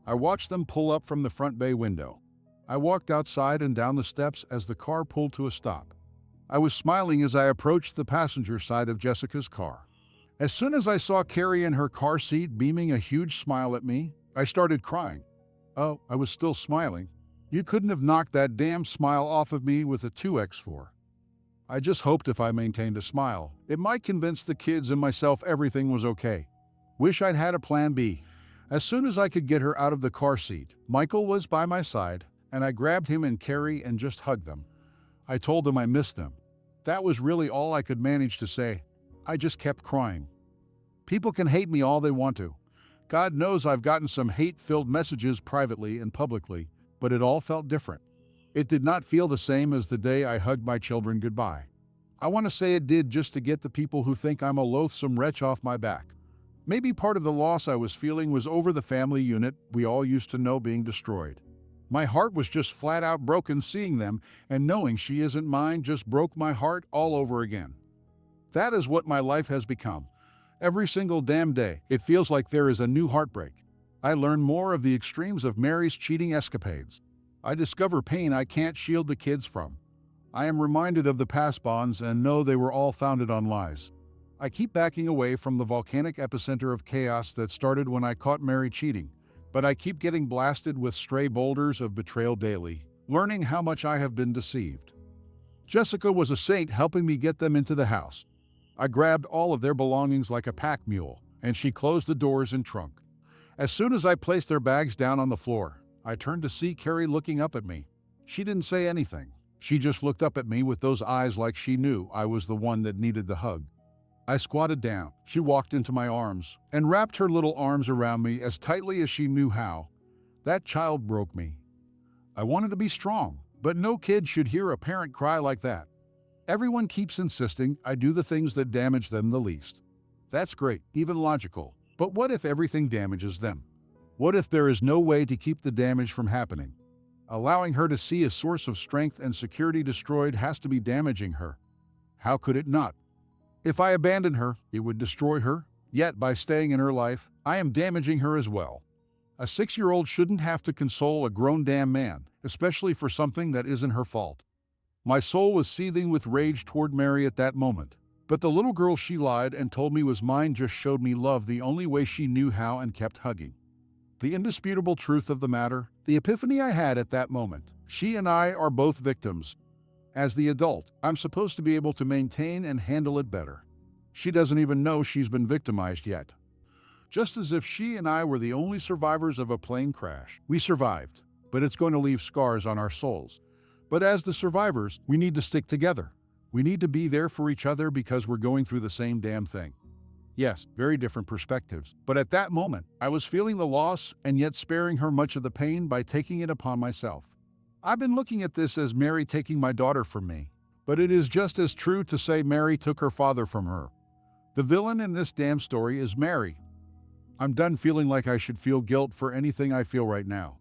I watched them pull up from the front bay window. I walked outside and down the steps as the car pulled to a stop. I was smiling as I approached the passenger side of Jessica's car. As soon as I saw Carrie in her car seat beaming a huge smile at me, I started crying. Oh, I was still smiling. You couldn't have knocked that damn smile off of me with a 2x4. I just hoped if I maintained a smile, it might convince the kids and myself everything was okay. Wish I'd had a plan B. As soon as I could get her out of the car seat, Michael was by my side, and I grabbed him and Carrie and just hugged them. I told them I missed them. That was really all I could manage to say. I just kept crying. People can hate me all they want to. God knows I've gotten some hate-filled messages privately and publicly, but it all felt different. It did not feel the same as the day I hugged my children goodbye. I want to say it did just to get the people who think I'm a loathsome wretch off my back. Maybe part of the loss I was feeling was over the family unit we all used to know being destroyed. My heart was just flat out broken seeing them, and knowing she isn't mine just broke my heart all over again. That is what my life has become. Every single damn day, it feels like there is a new heartbreak. I learn more of the extremes of Mary's cheating escapades. I discover pain I can't shield the kids from. I am reminded of the past bonds and know they were all founded on lies. I keep backing away from the volcanic epicenter of chaos that started when I caught Mary cheating, but I keep getting blasted with stray boulders of betrayal daily, learning how much I have been deceived. Jessica was a saint helping me get them into the house. I grabbed all of their belongings like a pack mule, and she closed the doors and trunk. As soon as I placed their bags down on the floor, I turned to see Carrie looking up at me. She didn't say anything. She just looked up at me with those eyes like she knew I was the one that needed the hug. I squatted down. She walked into my arms and wrapped her little arms around me as tightly as she knew how. That child broke me. I wanted to be strong, but no kid should hear a parent cry like that. Everyone keeps insisting I do the things that damage them the least. That's great, even logical. But what if everything damages them? What if there is no way to keep the damage from happening? Allowing her to see a source of strength and security destroyed has to be damaging her. How could it not? If I abandon her, it would destroy her. Yet, by staying in her life, I am damaging her as well. A 6-year-old shouldn't have to console a grown damn man, especially for something that isn't her fault. My soul was seething with rage toward Mary at that moment. But the little girl she lied and told me was mine just showed me love the only way she knew how and kept hugging. The indisputable truth of the matter, the epiphany I had at that moment, she and I are both victims. As the adult, I'm supposed to be able to maintain and handle it better. She doesn't even know she's been victimized yet. Just as if she and I were the only survivors of a plane crash. We survived, but it's going to leave scars on our souls. But as the survivors, we need to stick together. We need to be there for each other because we're going through the same damn thing. Yes, very different perspectives. But at that moment, I was feeling the loss and yet sparing her much of the pain by taking it upon myself. I've been looking at this as Mary taking my daughter from me. But it is just as true to say Mary took her father from her. The villain in this damn story is Mary. I'm done feeling like I should feel guilt for anything I feel right now.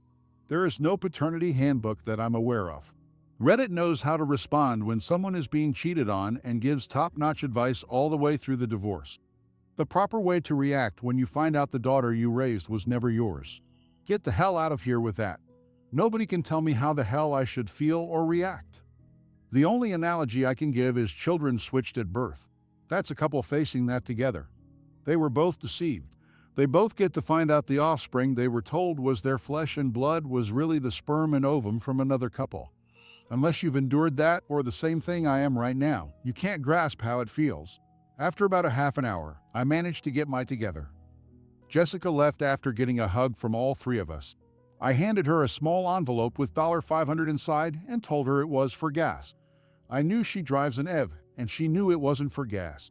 There is no paternity handbook that I'm aware of. Reddit knows how to respond when someone is being cheated on and gives top-notch advice all the way through the divorce. The proper way to react when you find out the daughter you raised was never yours. Get the hell out of here with that. Nobody can tell me how the hell I should feel or react. The only analogy I can give is children switched at birth. That's a couple facing that together. They were both deceived. They both get to find out the offspring they were told was their flesh and blood was really the sperm and ovum from another couple. Unless you've endured that or the same thing I am right now, you can't grasp how it feels. After about a half an hour, I managed to get my together. Jessica left after getting a hug from all three of us. I handed her a small envelope with $500 inside and told her it was for gas. I knew she drives an EV, and she knew it wasn't for gas.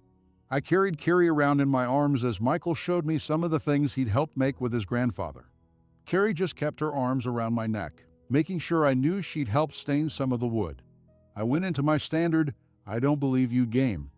I carried Carrie around in my arms as Michael showed me some of the things he'd helped make with his grandfather. Carrie just kept her arms around my neck, making sure I knew she'd helped stain some of the wood. I went into my standard, "I don't believe you" game.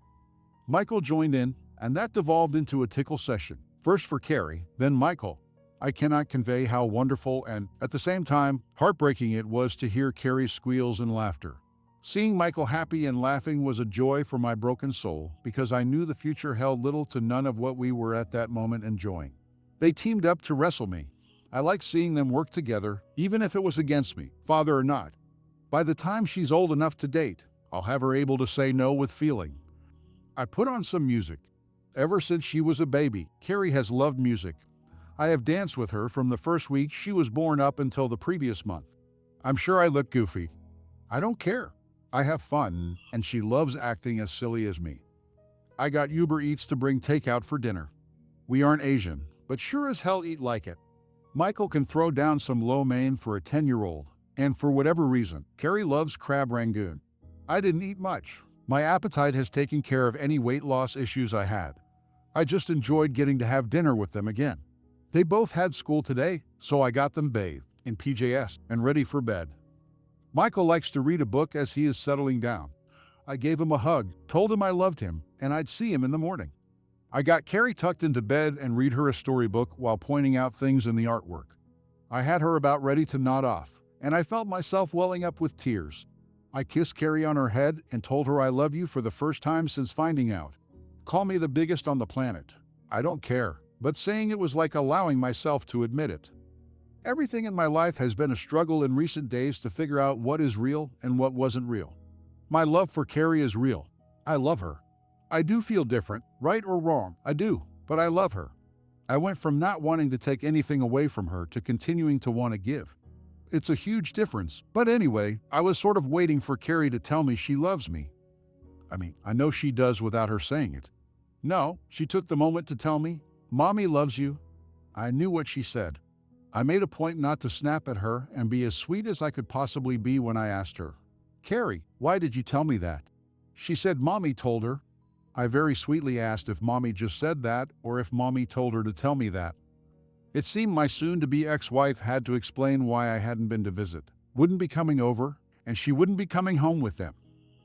Michael joined in, and that devolved into a tickle session. First for Carrie, then Michael. I cannot convey how wonderful and, at the same time, heartbreaking it was to hear Carrie's squeals and laughter. Seeing Michael happy and laughing was a joy for my broken soul because I knew the future held little to none of what we were at that moment enjoying. They teamed up to wrestle me. I like seeing them work together, even if it was against me, father or not. By the time she's old enough to date, I'll have her able to say no with feeling. I put on some music. Ever since she was a baby, Carrie has loved music. I have danced with her from the first week she was born up until the previous month. I'm sure I look goofy. I don't care. I have fun, and she loves acting as silly as me. I got Uber Eats to bring takeout for dinner. We aren't Asian, but sure as hell eat like it. Michael can throw down some lo mein for a 10-year-old, and for whatever reason, Carrie loves crab rangoon. I didn't eat much. My appetite has taken care of any weight loss issues I had. I just enjoyed getting to have dinner with them again. They both had school today, so I got them bathed, in PJs, and ready for bed. Michael likes to read a book as he is settling down. I gave him a hug, told him I loved him, and I'd see him in the morning. I got Carrie tucked into bed and read her a storybook while pointing out things in the artwork. I had her about ready to nod off, and I felt myself welling up with tears. I kissed Carrie on her head and told her I love you for the first time since finding out. Call me the biggest on the planet. I don't care, but saying it was like allowing myself to admit it. Everything in my life has been a struggle in recent days to figure out what is real and what wasn't real. My love for Carrie is real. I love her. I do feel different, right or wrong, I do, but I love her. I went from not wanting to take anything away from her to continuing to want to give. It's a huge difference, but anyway, I was sort of waiting for Carrie to tell me she loves me. I know she does without her saying it. No, she took the moment to tell me, "Mommy loves you." I knew what she said. I made a point not to snap at her and be as sweet as I could possibly be when I asked her, "Carrie, why did you tell me that?" She said Mommy told her. I very sweetly asked if Mommy just said that or if Mommy told her to tell me that. It seemed my soon-to-be ex-wife had to explain why I hadn't been to visit, wouldn't be coming over, and she wouldn't be coming home with them.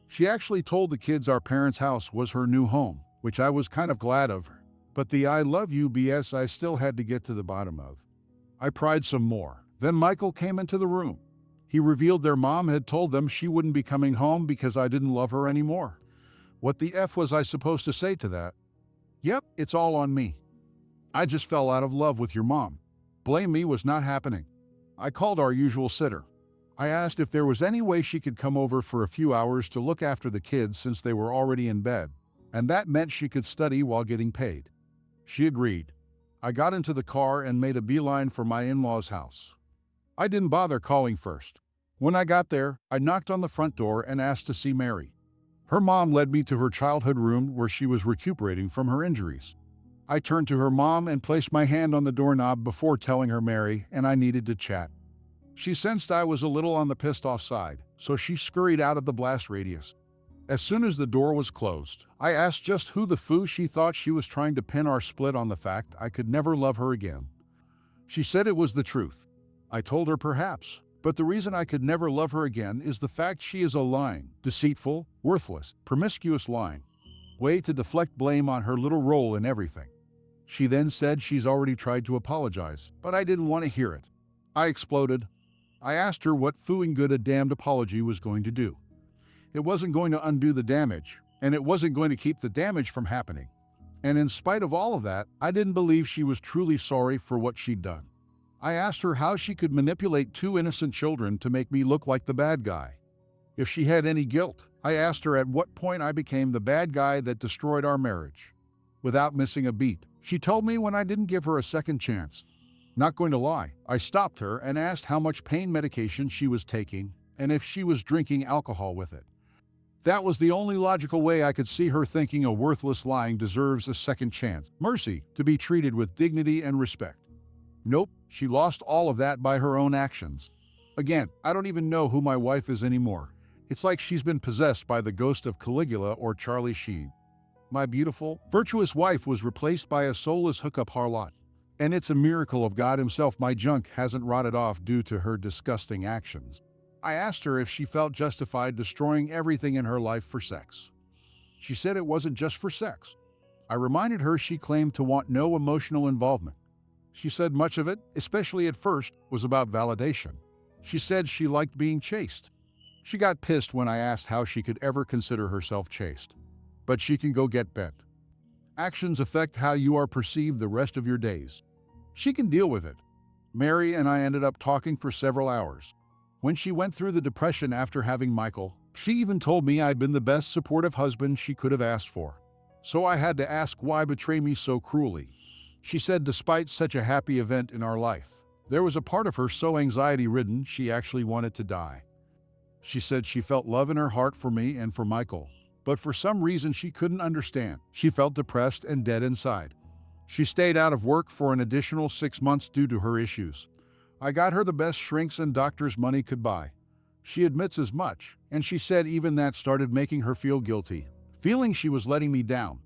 She actually told the kids our parents' house was her new home, which I was kind of glad of, but the "I love you" BS I still had to get to the bottom of. I pried some more. Then Michael came into the room. He revealed their mom had told them she wouldn't be coming home because I didn't love her anymore. What the F was I supposed to say to that? Yep, it's all on me. I just fell out of love with your mom. Blame me was not happening. I called our usual sitter. I asked if there was any way she could come over for a few hours to look after the kids since they were already in bed, and that meant she could study while getting paid. She agreed. I got into the car and made a beeline for my in-laws' house. I didn't bother calling first. When I got there, I knocked on the front door and asked to see Mary. Her mom led me to her childhood room where she was recuperating from her injuries. I turned to her mom and placed my hand on the doorknob before telling her Mary and I needed to chat. She sensed I was a little on the pissed off side, so she scurried out of the blast radius. As soon as the door was closed, I asked just who the foo she thought she was trying to pin our split on the fact I could never love her again. She said it was the truth. I told her perhaps, but the reason I could never love her again is the fact she is a lying, deceitful, worthless, promiscuous lying way to deflect blame on her little role in everything. She then said she's already tried to apologize, but I didn't want to hear it. I exploded. I asked her what fooing good a damned apology was going to do. It wasn't going to undo the damage, and it wasn't going to keep the damage from happening. And in spite of all of that, I didn't believe she was truly sorry for what she'd done. I asked her how she could manipulate two innocent children to make me look like the bad guy. If she had any guilt, I asked her at what point I became the bad guy that destroyed our marriage. Without missing a beat, she told me when I didn't give her a second chance. Not going to lie, I stopped her and asked how much pain medication she was taking and if she was drinking alcohol with it. That was the only logical way I could see her thinking a worthless lying deserves a second chance, mercy, to be treated with dignity and respect. Nope, she lost all of that by her own actions. Again, I don't even know who my wife is anymore. It's like she's been possessed by the ghost of Caligula or Charlie Sheen. My beautiful, virtuous wife was replaced by a soulless hookup harlot. And it's a miracle of God himself my junk hasn't rotted off due to her disgusting actions. I asked her if she felt justified destroying everything in her life for sex. She said it wasn't just for sex. I reminded her she claimed to want no emotional involvement. She said much of it, especially at first, was about validation. She said she liked being chased. She got pissed when I asked how she could ever consider herself chaste. But she can go get bent. Actions affect how you are perceived the rest of your days. She can deal with it. Mary and I ended up talking for several hours. When she went through the depression after having Michael, she even told me I'd been the best supportive husband she could have asked for. So I had to ask why betray me so cruelly. She said despite such a happy event in our life, there was a part of her so anxiety-ridden she actually wanted to die. She said she felt love in her heart for me and for Michael, but for some reason she couldn't understand. She felt depressed and dead inside. She stayed out of work for an additional 6 months due to her issues. I got her the best shrinks and doctors money could buy. She admits as much, and she said even that started making her feel guilty, feeling she was letting me down.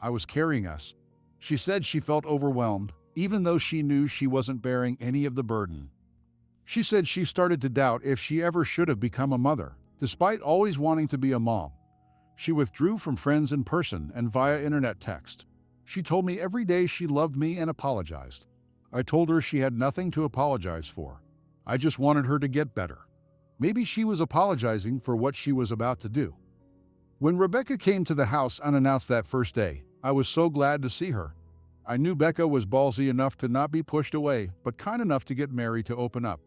I was carrying us. She said she felt overwhelmed, even though she knew she wasn't bearing any of the burden. She said she started to doubt if she ever should have become a mother, despite always wanting to be a mom. She withdrew from friends in person and via internet text. She told me every day she loved me and apologized. I told her she had nothing to apologize for. I just wanted her to get better. Maybe she was apologizing for what she was about to do. When Rebecca came to the house unannounced that first day, I was so glad to see her. I knew Becca was ballsy enough to not be pushed away, but kind enough to get Mary to open up.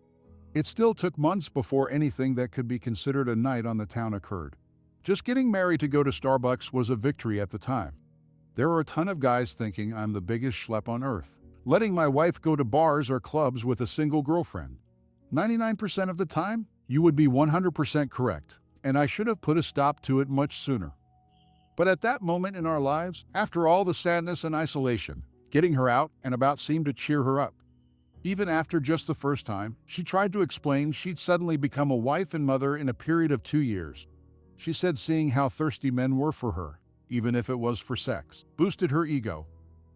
It still took months before anything that could be considered a night on the town occurred. Just getting Mary to go to Starbucks was a victory at the time. There were a ton of guys thinking I'm the biggest schlep on earth, letting my wife go to bars or clubs with a single girlfriend. 99% of the time, you would be 100% correct, and I should have put a stop to it much sooner. But at that moment in our lives, after all the sadness and isolation, getting her out and about seemed to cheer her up. Even after just the first time, she tried to explain she'd suddenly become a wife and mother in a period of 2 years. She said seeing how thirsty men were for her, even if it was for sex, boosted her ego.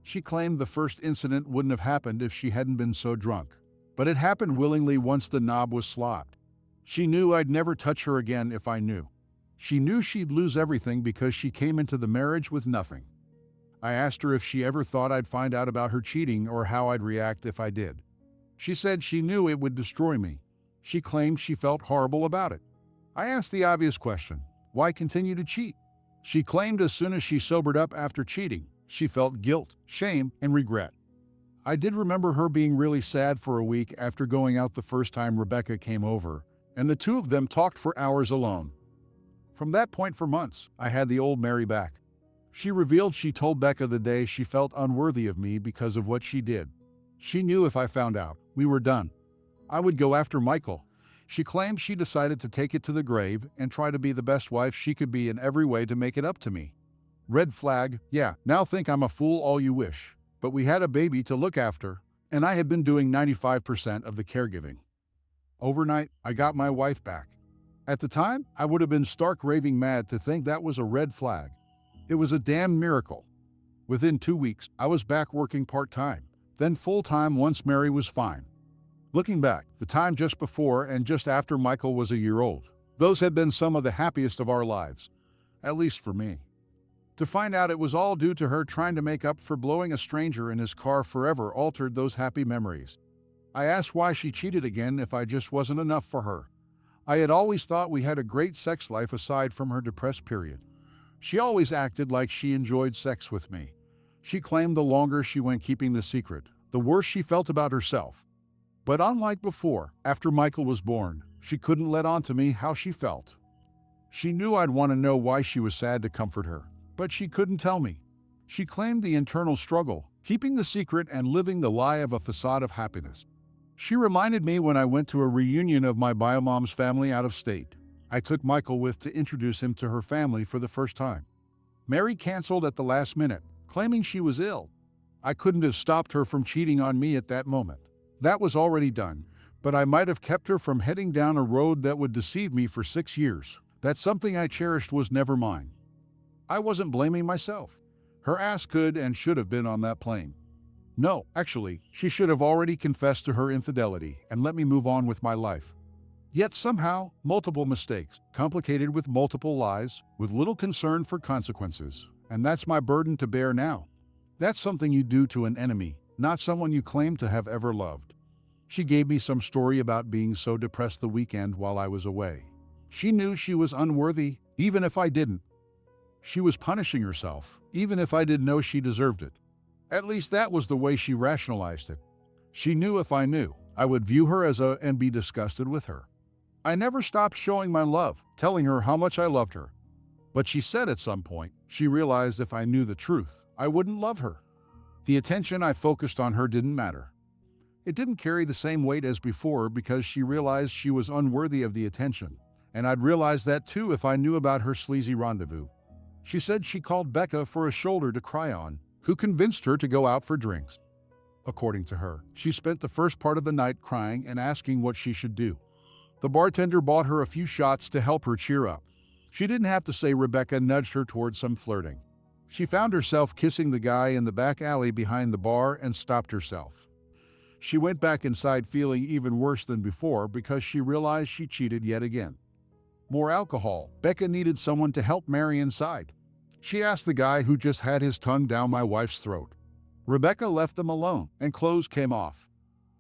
She claimed the first incident wouldn't have happened if she hadn't been so drunk, but it happened willingly once the knob was slopped. She knew I'd never touch her again if I knew. She knew she'd lose everything because she came into the marriage with nothing. I asked her if she ever thought I'd find out about her cheating or how I'd react if I did. She said she knew it would destroy me. She claimed she felt horrible about it. I asked the obvious question, why continue to cheat? She claimed as soon as she sobered up after cheating, she felt guilt, shame, and regret. I did remember her being really sad for a week after going out the first time Rebecca came over, and the two of them talked for hours alone. From that point for months, I had the old Mary back. She revealed she told Becca the day she felt unworthy of me because of what she did. She knew if I found out, we were done. I would go after Michael. She claimed she decided to take it to the grave and try to be the best wife she could be in every way to make it up to me. Red flag, yeah, now think I'm a fool all you wish. But we had a baby to look after, and I had been doing 95% of the caregiving. Overnight, I got my wife back. At the time, I would have been stark raving mad to think that was a red flag. It was a damn miracle. Within 2 weeks, I was back working part-time, then full-time once Mary was fine. Looking back, the time just before and just after Michael was a year old, those had been some of the happiest of our lives, at least for me. To find out it was all due to her trying to make up for blowing a stranger in his car forever altered those happy memories. I asked why she cheated again if I just wasn't enough for her. I had always thought we had a great sex life aside from her depressed period. She always acted like she enjoyed sex with me. She claimed the longer she went keeping the secret, the worse she felt about herself. But unlike before, after Michael was born, she couldn't let on to me how she felt. She knew I'd want to know why she was sad to comfort her, but she couldn't tell me. She claimed the internal struggle, keeping the secret and living the lie of a facade of happiness. She reminded me when I went to a reunion of my biomom's family out of state. I took Michael with to introduce him to her family for the first time. Mary canceled at the last minute, claiming she was ill. I couldn't have stopped her from cheating on me at that moment. That was already done, but I might have kept her from heading down a road that would deceive me for 6 years. That something I cherished was never mine. I wasn't blaming myself. Her ass could and should have been on that plane. No, actually, she should have already confessed to her infidelity and let me move on with my life. Yet somehow, multiple mistakes, complicated with multiple lies, with little concern for consequences. And that's my burden to bear now. That's something you do to an enemy, not someone you claim to have ever loved. She gave me some story about being so depressed the weekend while I was away. She knew she was unworthy, even if I didn't. She was punishing herself, even if I didn't know she deserved it. At least that was the way she rationalized it. She knew if I knew, I would view her as and be disgusted with her. I never stopped showing my love, telling her how much I loved her. But she said at some point, she realized if I knew the truth, I wouldn't love her. The attention I focused on her didn't matter. It didn't carry the same weight as before because she realized she was unworthy of the attention, and I'd realize that too if I knew about her sleazy rendezvous. She said she called Becca for a shoulder to cry on, who convinced her to go out for drinks. According to her, she spent the first part of the night crying and asking what she should do. The bartender bought her a few shots to help her cheer up. She didn't have to say Rebecca nudged her towards some flirting. She found herself kissing the guy in the back alley behind the bar and stopped herself. She went back inside feeling even worse than before because she realized she cheated yet again. More alcohol. Becca needed someone to help Mary inside. She asked the guy who just had his tongue down my wife's throat. Rebecca left them alone, and clothes came off.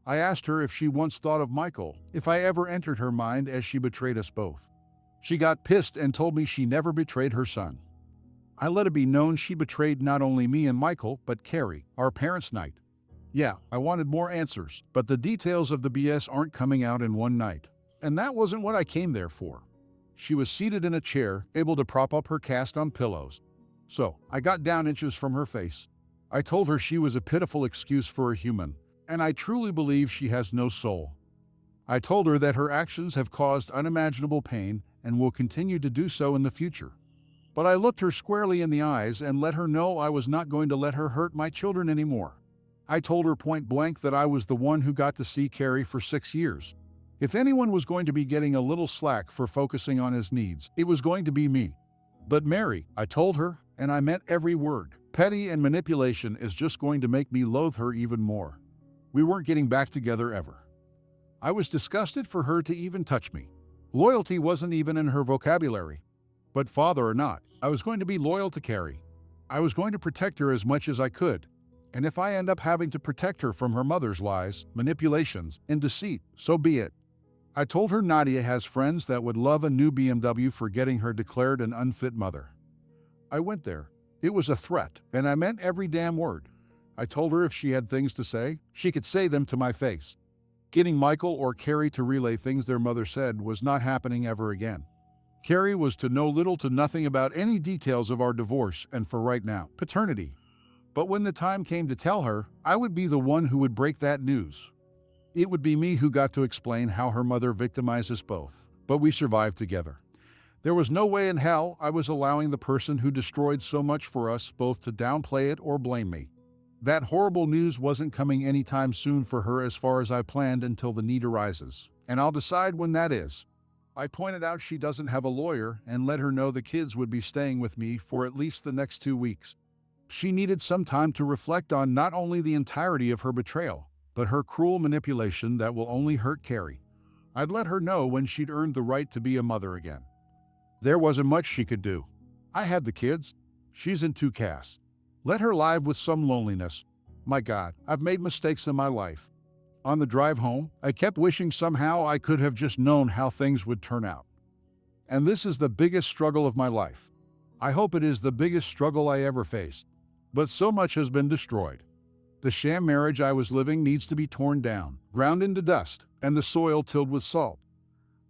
I asked her if she once thought of Michael, if I ever entered her mind as she betrayed us both. She got pissed and told me she never betrayed her son. I let it be known she betrayed not only me and Michael, but Carrie, our parents' night. Yeah, I wanted more answers, but the details of the BS aren't coming out in one night. And that wasn't what I came there for. She was seated in a chair, able to prop up her cast on pillows. So, I got down inches from her face. I told her she was a pitiful excuse for a human, and I truly believe she has no soul. I told her that her actions have caused unimaginable pain and will continue to do so in the future. But I looked her squarely in the eyes and let her know I was not going to let her hurt my children anymore. I told her point blank that I was the one who got to see Carrie for 6 years. If anyone was going to be getting a little slack for focusing on his needs, it was going to be me. But Mary, I told her, and I meant every word, petty and manipulation is just going to make me loathe her even more. We weren't getting back together ever. I was disgusted for her to even touch me. Loyalty wasn't even in her vocabulary. But father or not, I was going to be loyal to Carrie. I was going to protect her as much as I could. And if I end up having to protect her from her mother's lies, manipulations, and deceit, so be it. I told her Nadia has friends that would love a new BMW for getting her declared an unfit mother. I went there. It was a threat, and I meant every damn word. I told her if she had things to say, she could say them to my face. Getting Michael or Carrie to relay things their mother said was not happening ever again. Carrie was to know little to nothing about any details of our divorce and, for right now, paternity. But when the time came to tell her, I would be the one who would break that news. It would be me who got to explain how her mother victimized us both. But we survived together. There was no way in hell I was allowing the person who destroyed so much for us both to downplay it or blame me. That horrible news wasn't coming anytime soon for her as far as I planned until the need arises. And I'll decide when that is. I pointed out she doesn't have a lawyer and let her know the kids would be staying with me for at least the next 2 weeks. She needed some time to reflect on not only the entirety of her betrayal, but her cruel manipulation that will only hurt Carrie. I'd let her know when she'd earned the right to be a mother again. There wasn't much she could do. I had the kids. She's in 2 casts. Let her live with some loneliness. My God, I've made mistakes in my life. On the drive home, I kept wishing somehow I could have just known how things would turn out. And this is the biggest struggle of my life. I hope it is the biggest struggle I ever faced. But so much has been destroyed. The sham marriage I was living needs to be torn down, ground into dust, and the soil tilled with salt.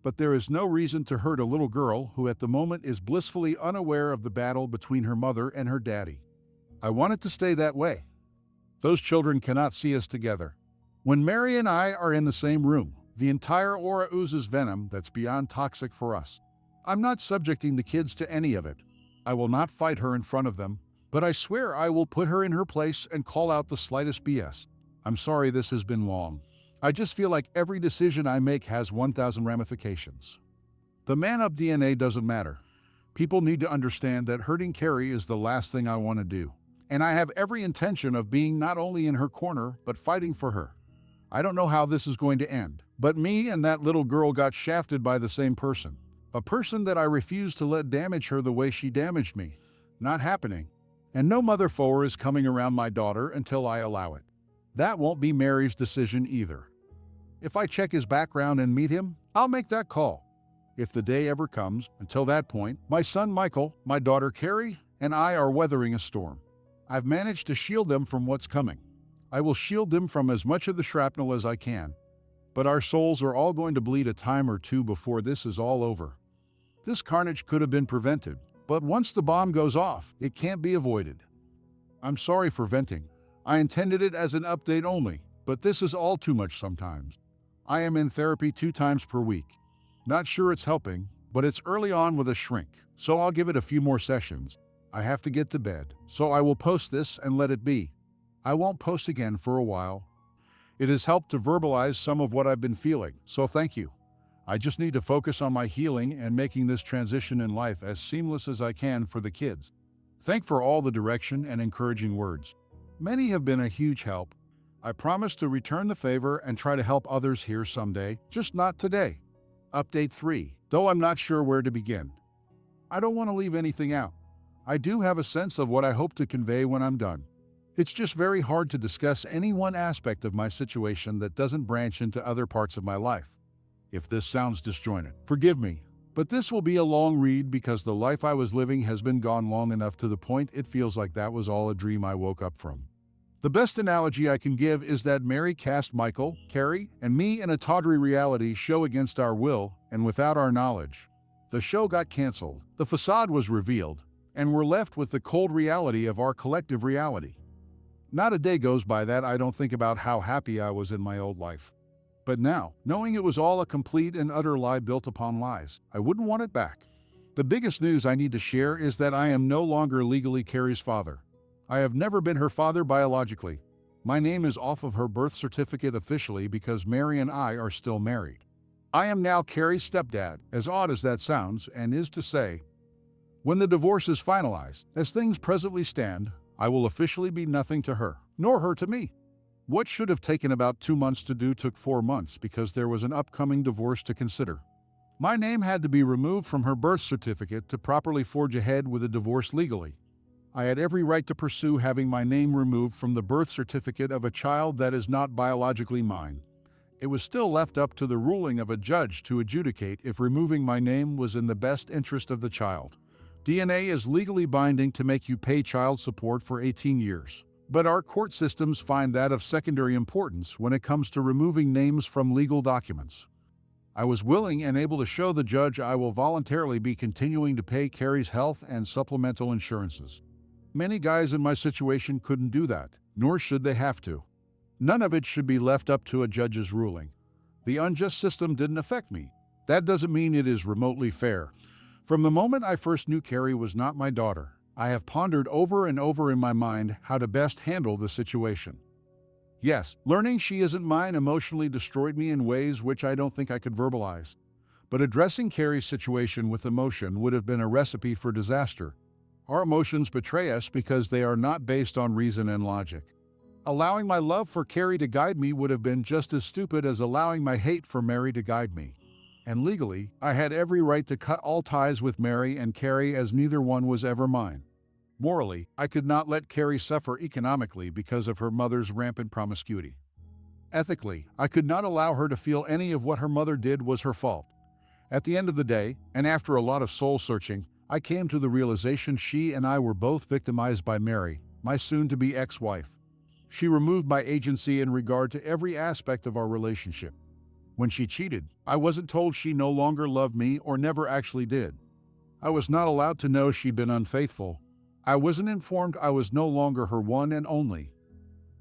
But there is no reason to hurt a little girl who at the moment is blissfully unaware of the battle between her mother and her daddy. I want it to stay that way. Those children cannot see us together. When Mary and I are in the same room, the entire aura oozes venom that's beyond toxic for us. I'm not subjecting the kids to any of it. I will not fight her in front of them, but I swear I will put her in her place and call out the slightest BS. I'm sorry this has been long. I just feel like every decision I make has 1,000 ramifications. The man-up DNA doesn't matter. People need to understand that hurting Carrie is the last thing I want to do. And I have every intention of being not only in her corner, but fighting for her. I don't know how this is going to end, but me and that little girl got shafted by the same person. A person that I refuse to let damage her the way she damaged me. Not happening. And no mother foe is coming around my daughter until I allow it. That won't be Mary's decision either. If I check his background and meet him, I'll make that call. If the day ever comes, until that point, my son Michael, my daughter Carrie, and I are weathering a storm. I've managed to shield them from what's coming. I will shield them from as much of the shrapnel as I can. But our souls are all going to bleed a time or two before this is all over. This carnage could have been prevented, but once the bomb goes off, it can't be avoided. I'm sorry for venting. I intended it as an update only, but this is all too much sometimes. I am in therapy 2 times per week. Not sure it's helping, but it's early on with a shrink, so I'll give it a few more sessions. I have to get to bed, so I will post this and let it be. I won't post again for a while. It has helped to verbalize some of what I've been feeling, so thank you. I just need to focus on my healing and making this transition in life as seamless as I can for the kids. Thank for all the direction and encouraging words. Many have been a huge help. I promise to return the favor and try to help others here someday, just not today. Update 3, though I'm not sure where to begin. I don't want to leave anything out. I do have a sense of what I hope to convey when I'm done. It's just very hard to discuss any one aspect of my situation that doesn't branch into other parts of my life. If this sounds disjointed, forgive me, but this will be a long read because the life I was living has been gone long enough to the point it feels like that was all a dream I woke up from. The best analogy I can give is that Mary cast Michael, Carrie, and me in a tawdry reality show against our will and without our knowledge. The show got canceled, the facade was revealed, and we're left with the cold reality of our collective reality. Not a day goes by that I don't think about how happy I was in my old life. But now, knowing it was all a complete and utter lie built upon lies, I wouldn't want it back. The biggest news I need to share is that I am no longer legally Carrie's father. I have never been her father biologically. My name is off of her birth certificate officially because Mary and I are still married. I am now Carrie's stepdad, as odd as that sounds, and is to say, when the divorce is finalized, as things presently stand, I will officially be nothing to her, nor her to me. What should have taken about 2 months to do took 4 months because there was an upcoming divorce to consider. My name had to be removed from her birth certificate to properly forge ahead with a divorce legally. I had every right to pursue having my name removed from the birth certificate of a child that is not biologically mine. It was still left up to the ruling of a judge to adjudicate if removing my name was in the best interest of the child. DNA is legally binding to make you pay child support for 18 years. But our court systems find that of secondary importance when it comes to removing names from legal documents. I was willing and able to show the judge I will voluntarily be continuing to pay Carrie's health and supplemental insurances. Many guys in my situation couldn't do that, nor should they have to. None of it should be left up to a judge's ruling. The unjust system didn't affect me. That doesn't mean it is remotely fair. From the moment I first knew Carrie was not my daughter, I have pondered over and over in my mind how to best handle the situation. Yes, learning she isn't mine emotionally destroyed me in ways which I don't think I could verbalize. But addressing Carrie's situation with emotion would have been a recipe for disaster. Our emotions betray us because they are not based on reason and logic. Allowing my love for Carrie to guide me would have been just as stupid as allowing my hate for Mary to guide me. And legally, I had every right to cut all ties with Mary and Carrie as neither one was ever mine. Morally, I could not let Carrie suffer economically because of her mother's rampant promiscuity. Ethically, I could not allow her to feel any of what her mother did was her fault. At the end of the day, and after a lot of soul-searching, I came to the realization she and I were both victimized by Mary, my soon-to-be ex-wife. She removed my agency in regard to every aspect of our relationship. When she cheated, I wasn't told she no longer loved me or never actually did. I was not allowed to know she'd been unfaithful. I wasn't informed I was no longer her one and only.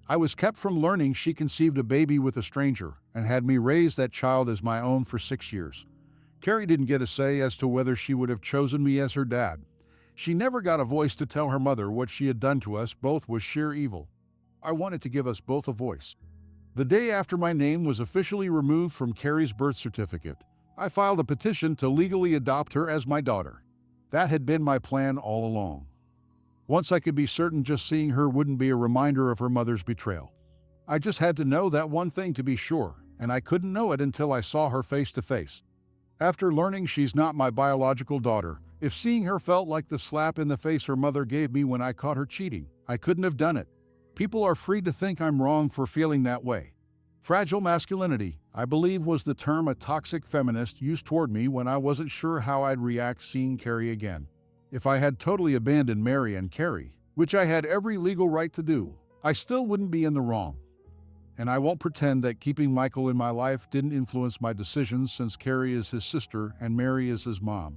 I was kept from learning she conceived a baby with a stranger and had me raise that child as my own for 6 years. Carrie didn't get a say as to whether she would have chosen me as her dad. She never got a voice to tell her mother what she had done to us both was sheer evil. I wanted to give us both a voice. The day after my name was officially removed from Carrie's birth certificate, I filed a petition to legally adopt her as my daughter. That had been my plan all along. Once I could be certain just seeing her wouldn't be a reminder of her mother's betrayal. I just had to know that one thing to be sure, and I couldn't know it until I saw her face to face. After learning she's not my biological daughter, if seeing her felt like the slap in the face her mother gave me when I caught her cheating, I couldn't have done it. People are free to think I'm wrong for feeling that way. Fragile masculinity, I believe, was the term a toxic feminist used toward me when I wasn't sure how I'd react seeing Carrie again. If I had totally abandoned Mary and Carrie, which I had every legal right to do, I still wouldn't be in the wrong. And I won't pretend that keeping Michael in my life didn't influence my decisions since Carrie is his sister and Mary is his mom.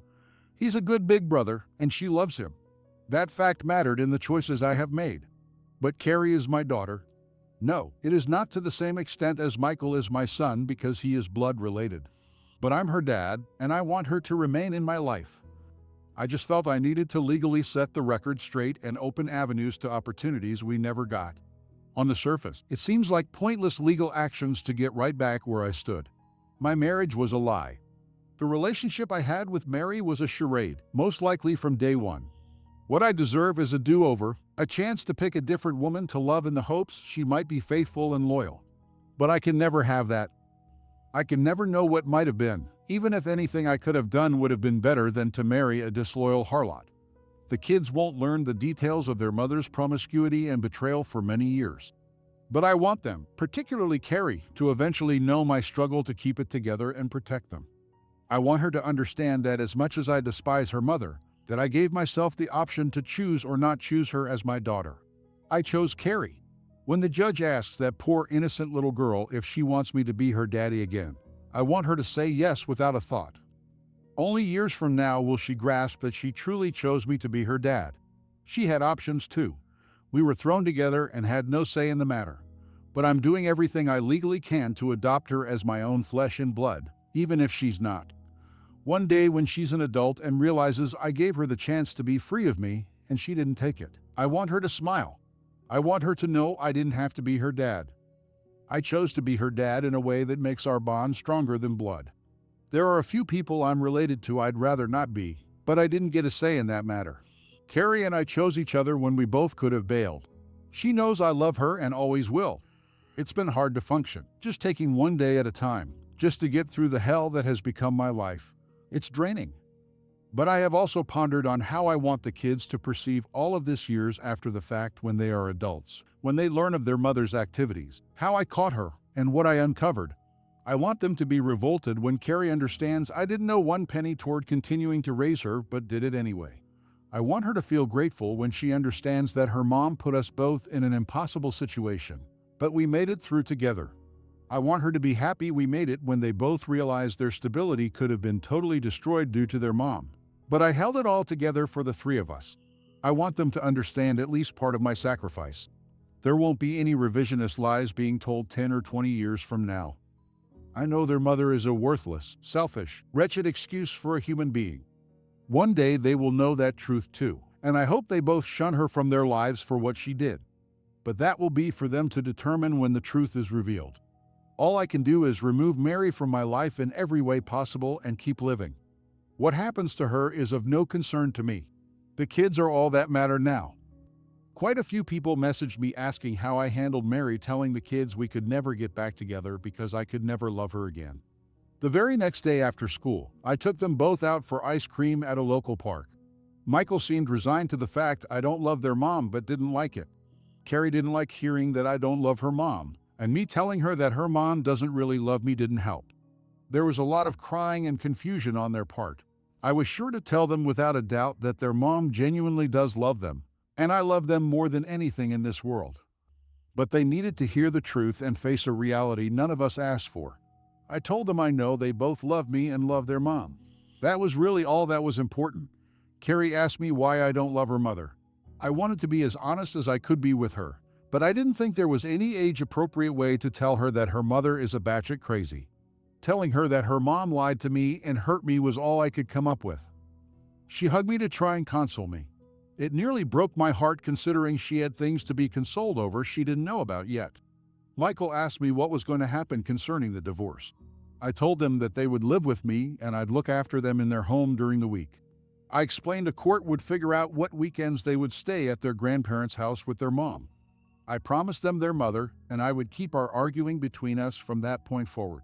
He's a good big brother, and she loves him. That fact mattered in the choices I have made. But Carrie is my daughter. No, it is not to the same extent as Michael is my son because he is blood related. But I'm her dad, and I want her to remain in my life. I just felt I needed to legally set the record straight and open avenues to opportunities we never got. On the surface, it seems like pointless legal actions to get right back where I stood. My marriage was a lie. The relationship I had with Mary was a charade, most likely from day one. What I deserve is a do-over, a chance to pick a different woman to love in the hopes she might be faithful and loyal. But I can never have that. I can never know what might have been, even if anything I could have done would have been better than to marry a disloyal harlot. The kids won't learn the details of their mother's promiscuity and betrayal for many years. But I want them, particularly Carrie, to eventually know my struggle to keep it together and protect them. I want her to understand that as much as I despise her mother, that I gave myself the option to choose or not choose her as my daughter. I chose Carrie. When the judge asks that poor innocent little girl if she wants me to be her daddy again, I want her to say yes without a thought. Only years from now will she grasp that she truly chose me to be her dad. She had options too. We were thrown together and had no say in the matter. But I'm doing everything I legally can to adopt her as my own flesh and blood, even if she's not. One day when she's an adult and realizes I gave her the chance to be free of me and she didn't take it, I want her to smile. I want her to know I didn't have to be her dad. I chose to be her dad in a way that makes our bond stronger than blood. There are a few people I'm related to I'd rather not be, but I didn't get a say in that matter. Carrie and I chose each other when we both could have bailed. She knows I love her and always will. It's been hard to function, just taking one day at a time, just to get through the hell that has become my life. It's draining. But I have also pondered on how I want the kids to perceive all of this years after the fact when they are adults, when they learn of their mother's activities, how I caught her, and what I uncovered. I want them to be revolted when Carrie understands I didn't know one penny toward continuing to raise her, but did it anyway. I want her to feel grateful when she understands that her mom put us both in an impossible situation, but we made it through together. I want her to be happy we made it when they both realized their stability could have been totally destroyed due to their mom. But I held it all together for the three of us. I want them to understand at least part of my sacrifice. There won't be any revisionist lies being told 10 or 20 years from now. I know their mother is a worthless, selfish, wretched excuse for a human being. One day they will know that truth too, and I hope they both shun her from their lives for what she did. But that will be for them to determine when the truth is revealed. All I can do is remove Mary from my life in every way possible and keep living. What happens to her is of no concern to me. The kids are all that matter now. Quite a few people messaged me asking how I handled Mary telling the kids we could never get back together because I could never love her again. The very next day after school, I took them both out for ice cream at a local park. Michael seemed resigned to the fact I don't love their mom but didn't like it. Carrie didn't like hearing that I don't love her mom, and me telling her that her mom doesn't really love me didn't help. There was a lot of crying and confusion on their part. I was sure to tell them without a doubt that their mom genuinely does love them, and I love them more than anything in this world. But they needed to hear the truth and face a reality none of us asked for. I told them I know they both love me and love their mom. That was really all that was important. Carrie asked me why I don't love her mother. I wanted to be as honest as I could be with her, but I didn't think there was any age-appropriate way to tell her that her mother is a batshit crazy. Telling her that her mom lied to me and hurt me was all I could come up with. She hugged me to try and console me. It nearly broke my heart considering she had things to be consoled over she didn't know about yet. Michael asked me what was going to happen concerning the divorce. I told them that they would live with me and I'd look after them in their home during the week. I explained a court would figure out what weekends they would stay at their grandparents' house with their mom. I promised them their mother, and I would keep our arguing between us from that point forward.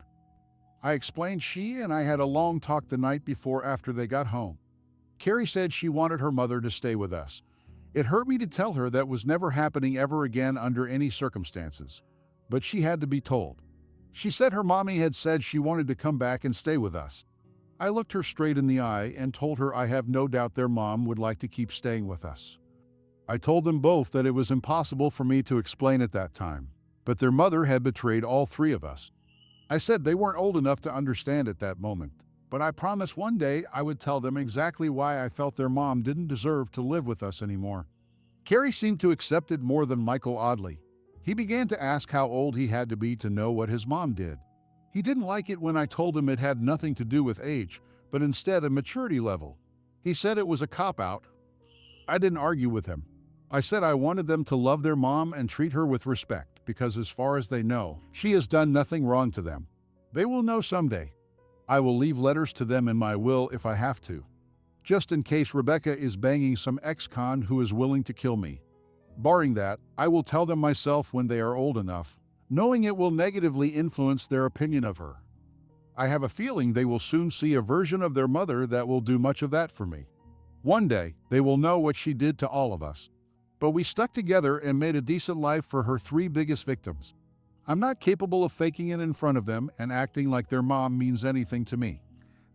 I explained she and I had a long talk the night before after they got home. Carrie said she wanted her mother to stay with us. It hurt me to tell her that was never happening ever again under any circumstances. But she had to be told. She said her mommy had said she wanted to come back and stay with us. I looked her straight in the eye and told her I have no doubt their mom would like to keep staying with us. I told them both that it was impossible for me to explain at that time, but their mother had betrayed all three of us. I said they weren't old enough to understand at that moment, but I promised one day I would tell them exactly why I felt their mom didn't deserve to live with us anymore. Carrie seemed to accept it more than Michael, oddly. He began to ask how old he had to be to know what his mom did. He didn't like it when I told him it had nothing to do with age, but instead a maturity level. He said it was a cop-out. I didn't argue with him. I said I wanted them to love their mom and treat her with respect, because as far as they know, she has done nothing wrong to them. They will know someday. I will leave letters to them in my will if I have to, just in case Rebecca is banging some ex-con who is willing to kill me. Barring that, I will tell them myself when they are old enough, knowing it will negatively influence their opinion of her. I have a feeling they will soon see a version of their mother that will do much of that for me. One day, they will know what she did to all of us. But we stuck together and made a decent life for her three biggest victims. I'm not capable of faking it in front of them and acting like their mom means anything to me.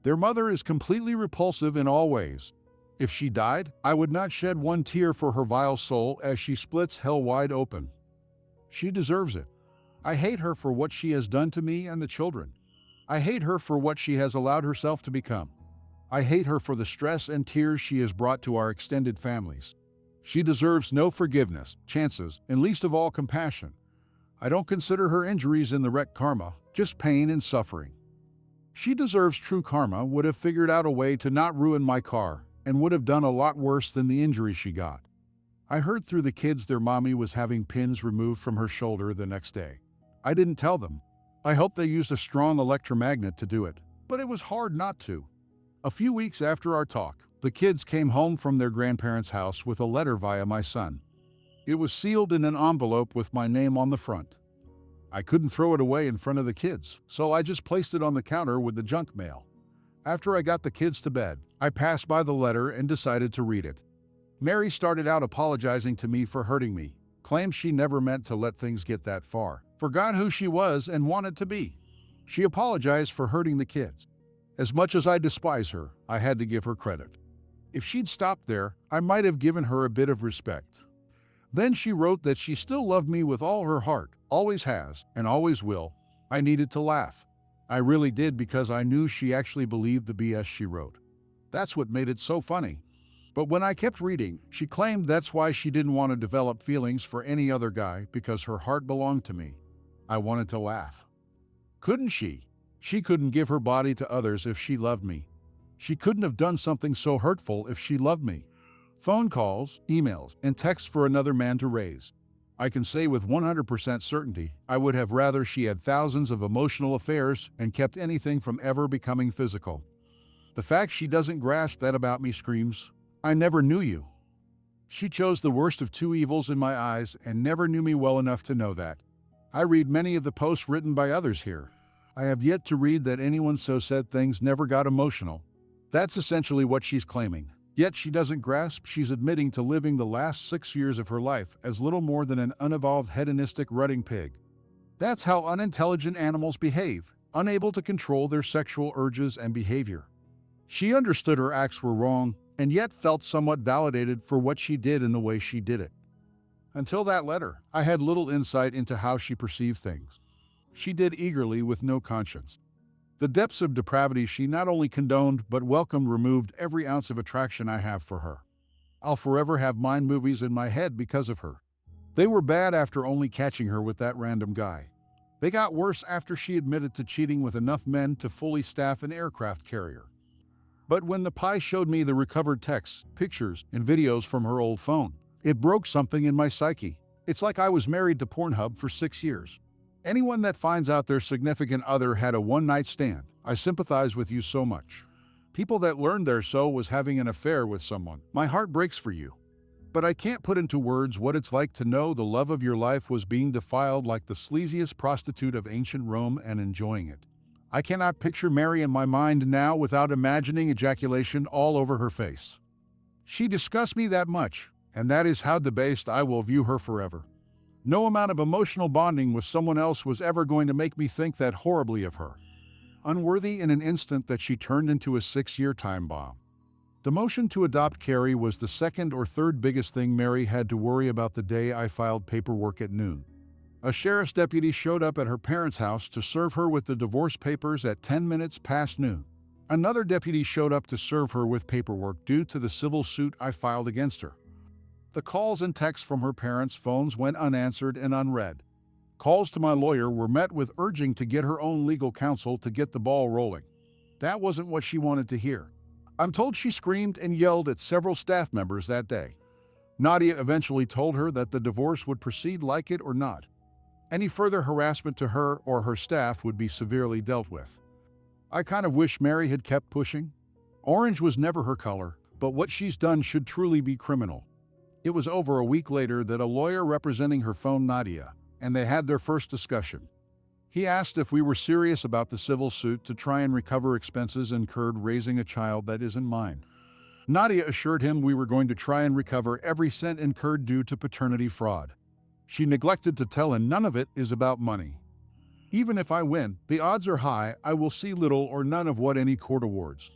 Their mother is completely repulsive in all ways. If she died, I would not shed one tear for her vile soul as she splits hell wide open. She deserves it. I hate her for what she has done to me and the children. I hate her for what she has allowed herself to become. I hate her for the stress and tears she has brought to our extended families. She deserves no forgiveness, chances, and least of all compassion. I don't consider her injuries in the wreck karma, just pain and suffering. She deserves true karma, would have figured out a way to not ruin my car, and would have done a lot worse than the injury she got. I heard through the kids their mommy was having pins removed from her shoulder the next day. I didn't tell them. I hoped they used a strong electromagnet to do it, but it was hard not to. A few weeks after our talk, the kids came home from their grandparents' house with a letter via my son. It was sealed in an envelope with my name on the front. I couldn't throw it away in front of the kids, so I just placed it on the counter with the junk mail. After I got the kids to bed, I passed by the letter and decided to read it. Mary started out apologizing to me for hurting me, claimed she never meant to let things get that far, forgot who she was and wanted to be. She apologized for hurting the kids. As much as I despise her, I had to give her credit. If she'd stopped there, I might have given her a bit of respect. Then she wrote that she still loved me with all her heart, always has, and always will. I needed to laugh. I really did, because I knew she actually believed the BS she wrote. That's what made it so funny. But when I kept reading, she claimed that's why she didn't want to develop feelings for any other guy, because her heart belonged to me. I wanted to laugh. Couldn't she? She couldn't give her body to others if she loved me. She couldn't have done something so hurtful if she loved me. Phone calls, emails, and texts for another man to raise. I can say with 100% certainty, I would have rather she had thousands of emotional affairs and kept anything from ever becoming physical. The fact she doesn't grasp that about me screams, I never knew you. She chose the worst of two evils in my eyes and never knew me well enough to know that. I read many of the posts written by others here. I have yet to read that anyone so said things never got emotional. That's essentially what she's claiming. Yet she doesn't grasp she's admitting to living the last 6 years of her life as little more than an unevolved hedonistic rutting pig. That's how unintelligent animals behave, unable to control their sexual urges and behavior. She understood her acts were wrong, and yet felt somewhat validated for what she did in the way she did it. Until that letter, I had little insight into how she perceived things. She did eagerly with no conscience. The depths of depravity she not only condoned but welcomed removed every ounce of attraction I have for her. I'll forever have mind movies in my head because of her. They were bad after only catching her with that random guy. They got worse after she admitted to cheating with enough men to fully staff an aircraft carrier. But when the pie showed me the recovered texts, pictures, and videos from her old phone, it broke something in my psyche. It's like I was married to Pornhub for 6 years. Anyone that finds out their significant other had a one-night stand, I sympathize with you so much. People that learned their so was having an affair with someone, my heart breaks for you. But I can't put into words what it's like to know the love of your life was being defiled like the sleaziest prostitute of ancient Rome and enjoying it. I cannot picture Mary in my mind now without imagining ejaculation all over her face. She disgusts me that much, and that is how debased I will view her forever. No amount of emotional bonding with someone else was ever going to make me think that horribly of her. Unworthy in an instant that she turned into a 6-year time bomb. The motion to adopt Carrie was the second or third biggest thing Mary had to worry about the day I filed paperwork at noon. A sheriff's deputy showed up at her parents' house to serve her with the divorce papers at 10 minutes past noon. Another deputy showed up to serve her with paperwork due to the civil suit I filed against her. The calls and texts from her parents' phones went unanswered and unread. Calls to my lawyer were met with urging to get her own legal counsel to get the ball rolling. That wasn't what she wanted to hear. I'm told she screamed and yelled at several staff members that day. Nadia eventually told her that the divorce would proceed like it or not. Any further harassment to her or her staff would be severely dealt with. I kind of wish Mary had kept pushing. Orange was never her color, but what she's done should truly be criminal. It was over a week later that a lawyer representing her phoned Nadia, and they had their first discussion. He asked if we were serious about the civil suit to try and recover expenses incurred raising a child that isn't mine. Nadia assured him we were going to try and recover every cent incurred due to paternity fraud. She neglected to tell him none of it is about money. Even if I win, the odds are high I will see little or none of what any court awards.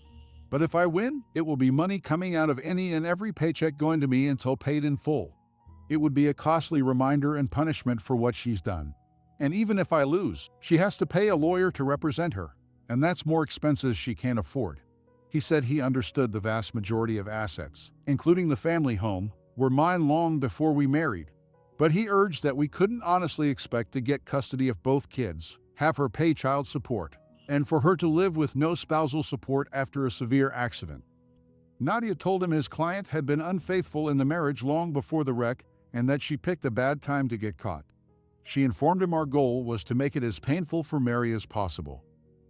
But if I win, it will be money coming out of any and every paycheck going to me until paid in full. It would be a costly reminder and punishment for what she's done. And even if I lose, she has to pay a lawyer to represent her, and that's more expenses she can't afford. He said he understood the vast majority of assets, including the family home, were mine long before we married. But he urged that we couldn't honestly expect to get custody of both kids, have her pay child support, and for her to live with no spousal support after a severe accident. Nadia told him his client had been unfaithful in the marriage long before the wreck and that she picked a bad time to get caught. She informed him our goal was to make it as painful for Mary as possible.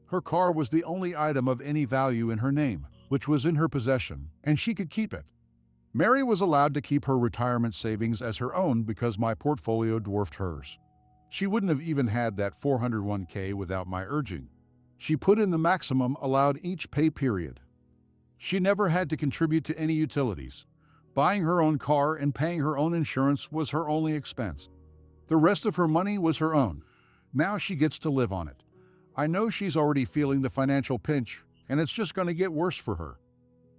Her car was the only item of any value in her name, which was in her possession, and she could keep it. Mary was allowed to keep her retirement savings as her own because my portfolio dwarfed hers. She wouldn't have even had that 401k without my urging. She put in the maximum allowed each pay period. She never had to contribute to any utilities. Buying her own car and paying her own insurance was her only expense. The rest of her money was her own. Now she gets to live on it. I know she's already feeling the financial pinch, and it's just going to get worse for her.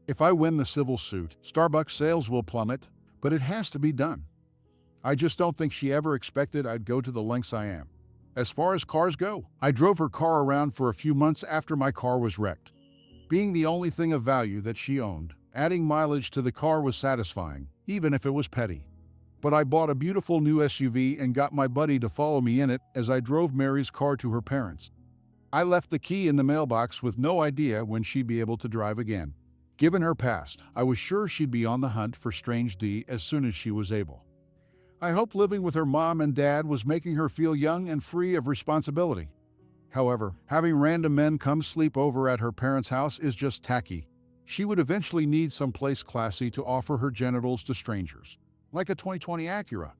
If I win the civil suit, Starbucks sales will plummet, but it has to be done. I just don't think she ever expected I'd go to the lengths I am. As far as cars go, I drove her car around for a few months after my car was wrecked. Being the only thing of value that she owned, adding mileage to the car was satisfying, even if it was petty. But I bought a beautiful new SUV and got my buddy to follow me in it as I drove Mary's car to her parents. I left the key in the mailbox with no idea when she'd be able to drive again. Given her past, I was sure she'd be on the hunt for Strange D as soon as she was able. I hoped living with her mom and dad was making her feel young and free of responsibility. However, having random men come sleep over at her parents' house is just tacky. She would eventually need someplace classy to offer her genitals to strangers, like a 2020 Acura.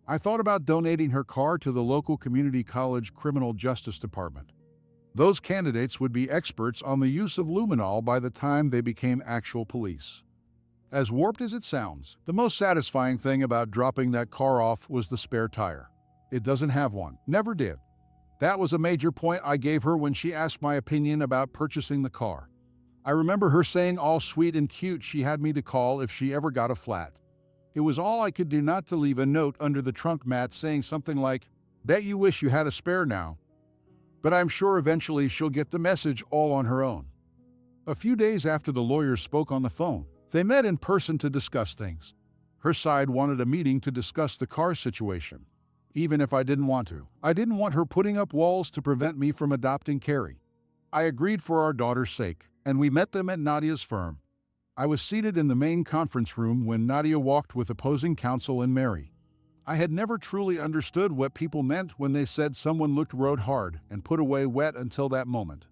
I thought about donating her car to the local community college criminal justice department. Those candidates would be experts on the use of luminol by the time they became actual police. As warped as it sounds, the most satisfying thing about dropping that car off was the spare tire. It doesn't have one, never did. That was a major point I gave her when she asked my opinion about purchasing the car. I remember her saying all sweet and cute she had me to call if she ever got a flat. It was all I could do not to leave a note under the trunk mat saying something like, "Bet you wish you had a spare now." But I'm sure eventually she'll get the message all on her own. A few days after the lawyers spoke on the phone, they met in person to discuss things. Her side wanted a meeting to discuss the car situation. Even if I didn't want to, I didn't want her putting up walls to prevent me from adopting Carrie. I agreed for our daughter's sake, and we met them at Nadia's firm. I was seated in the main conference room when Nadia walked with opposing counsel and Mary. I had never truly understood what people meant when they said someone looked rode hard and put away wet until that moment.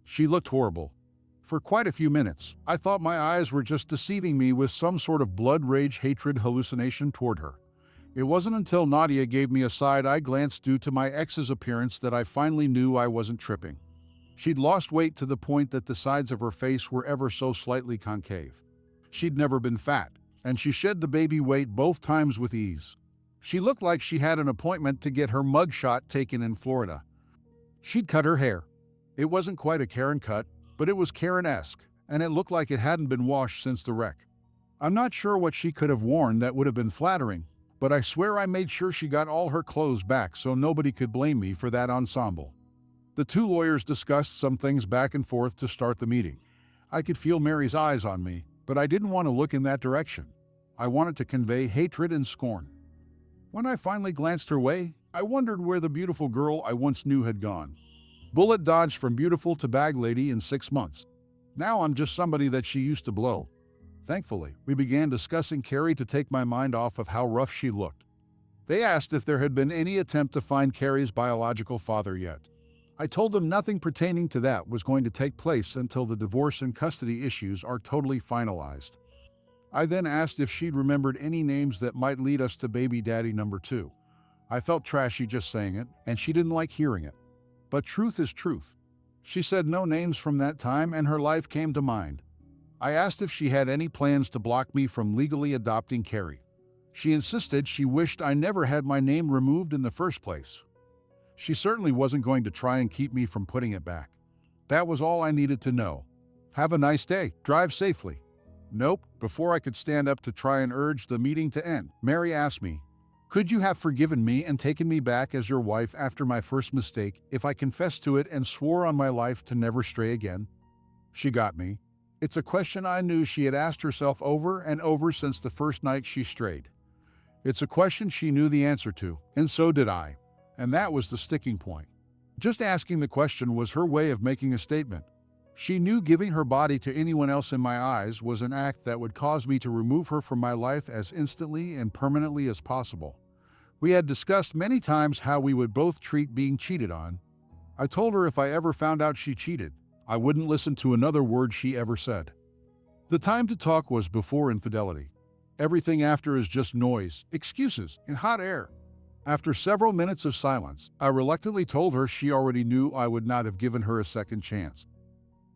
She looked horrible. For quite a few minutes, I thought my eyes were just deceiving me with some sort of blood rage hatred hallucination toward her. It wasn't until Nadia gave me a side-eye glance due to my ex's appearance that I finally knew I wasn't tripping. She'd lost weight to the point that the sides of her face were ever so slightly concave. She'd never been fat, and she shed the baby weight both times with ease. She looked like she had an appointment to get her mugshot taken in Florida. She'd cut her hair. It wasn't quite a Karen cut, but it was Karen-esque, and it looked like it hadn't been washed since the wreck. I'm not sure what she could have worn that would have been flattering, but I swear I made sure she got all her clothes back so nobody could blame me for that ensemble. The two lawyers discussed some things back and forth to start the meeting. I could feel Mary's eyes on me, but I didn't want to look in that direction. I wanted to convey hatred and scorn. When I finally glanced her way, I wondered where the beautiful girl I once knew had gone. Bullet dodged from beautiful to bag lady in 6 months. Now I'm just somebody that she used to blow. Thankfully, we began discussing Carrie to take my mind off of how rough she looked. They asked if there had been any attempt to find Carrie's biological father yet. I told them nothing pertaining to that was going to take place until the divorce and custody issues are totally finalized. I then asked if she'd remembered any names that might lead us to baby daddy number 2. I felt trashy just saying it, and she didn't like hearing it. But truth is truth. She said no names from that time and her life came to mind. I asked if she had any plans to block me from legally adopting Carrie. She insisted she wished I never had my name removed in the first place. She certainly wasn't going to try and keep me from putting it back. That was all I needed to know. Have a nice day. Drive safely. Nope. Before I could stand up to try and urge the meeting to end, Mary asked me, "Could you have forgiven me and taken me back as your wife after my first mistake if I confessed to it and swore on my life to never stray again?" She got me. It's a question I knew she had asked herself over and over since the first night she strayed. It's a question she knew the answer to, and so did I. And that was the sticking point. Just asking the question was her way of making a statement. She knew giving her body to anyone else in my eyes was an act that would cause me to remove her from my life as instantly and permanently as possible. We had discussed many times how we would both treat being cheated on. I told her if I ever found out she cheated, I wouldn't listen to another word she ever said. The time to talk was before infidelity. Everything after is just noise, excuses, and hot air. After several minutes of silence, I reluctantly told her she already knew I would not have given her a second chance.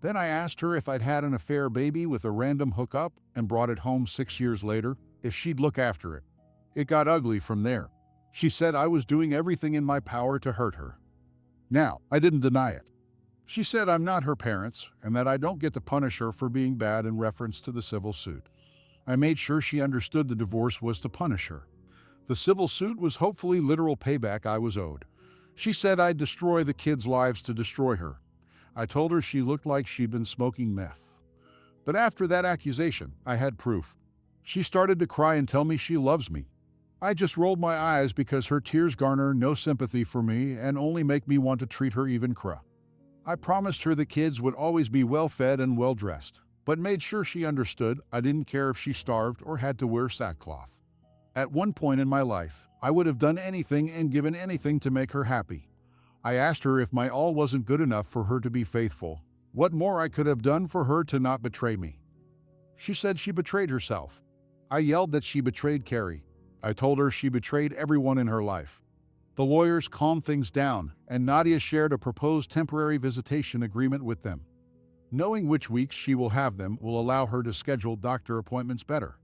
Then I asked her if I'd had an affair baby with a random hookup and brought it home 6 years later, if she'd look after it. It got ugly from there. She said I was doing everything in my power to hurt her. Now, I didn't deny it. She said I'm not her parents and that I don't get to punish her for being bad in reference to the civil suit. I made sure she understood the divorce was to punish her. The civil suit was hopefully literal payback I was owed. She said I'd destroy the kids' lives to destroy her. I told her she looked like she'd been smoking meth. But after that accusation, I had proof. She started to cry and tell me she loves me. I just rolled my eyes because her tears garner no sympathy for me and only make me want to treat her even cruel. I promised her the kids would always be well-fed and well-dressed, but made sure she understood I didn't care if she starved or had to wear sackcloth. At one point in my life, I would have done anything and given anything to make her happy. I asked her if my all wasn't good enough for her to be faithful, what more I could have done for her to not betray me. She said she betrayed herself. I yelled that she betrayed Carrie. I told her she betrayed everyone in her life. The lawyers calmed things down, and Nadia shared a proposed temporary visitation agreement with them. Knowing which weeks she will have them will allow her to schedule doctor appointments better.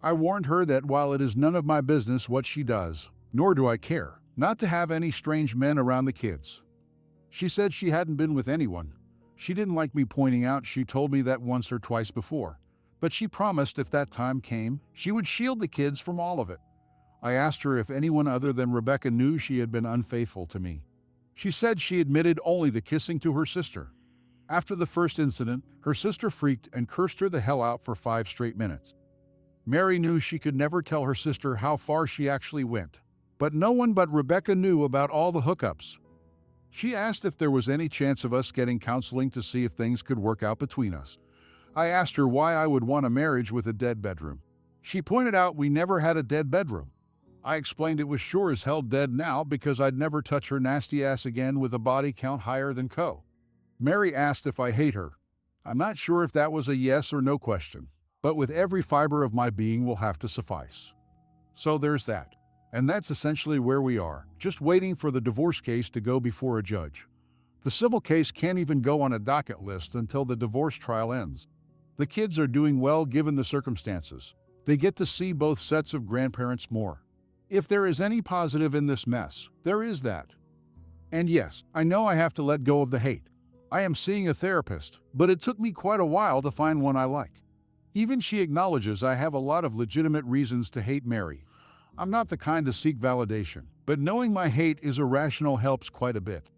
I warned her that while it is none of my business what she does, nor do I care, not to have any strange men around the kids. She said she hadn't been with anyone. She didn't like me pointing out she told me that once or twice before, but she promised if that time came, she would shield the kids from all of it. I asked her if anyone other than Rebecca knew she had been unfaithful to me. She said she admitted only the kissing to her sister. After the first incident, her sister freaked and cursed her the hell out for 5 straight minutes. Mary knew she could never tell her sister how far she actually went, but no one but Rebecca knew about all the hookups. She asked if there was any chance of us getting counseling to see if things could work out between us. I asked her why I would want a marriage with a dead bedroom. She pointed out we never had a dead bedroom. I explained it was sure as hell dead now because I'd never touch her nasty ass again with a body count higher than Co. Mary asked if I hate her. I'm not sure if that was a yes or no question, but with every fiber of my being will have to suffice. So there's that. And that's essentially where we are, just waiting for the divorce case to go before a judge. The civil case can't even go on a docket list until the divorce trial ends. The kids are doing well given the circumstances. They get to see both sets of grandparents more. If there is any positive in this mess, there is that. And yes, I know I have to let go of the hate. I am seeing a therapist, but it took me quite a while to find one I like. Even she acknowledges I have a lot of legitimate reasons to hate Mary. I'm not the kind to seek validation, but knowing my hate is irrational helps quite a bit.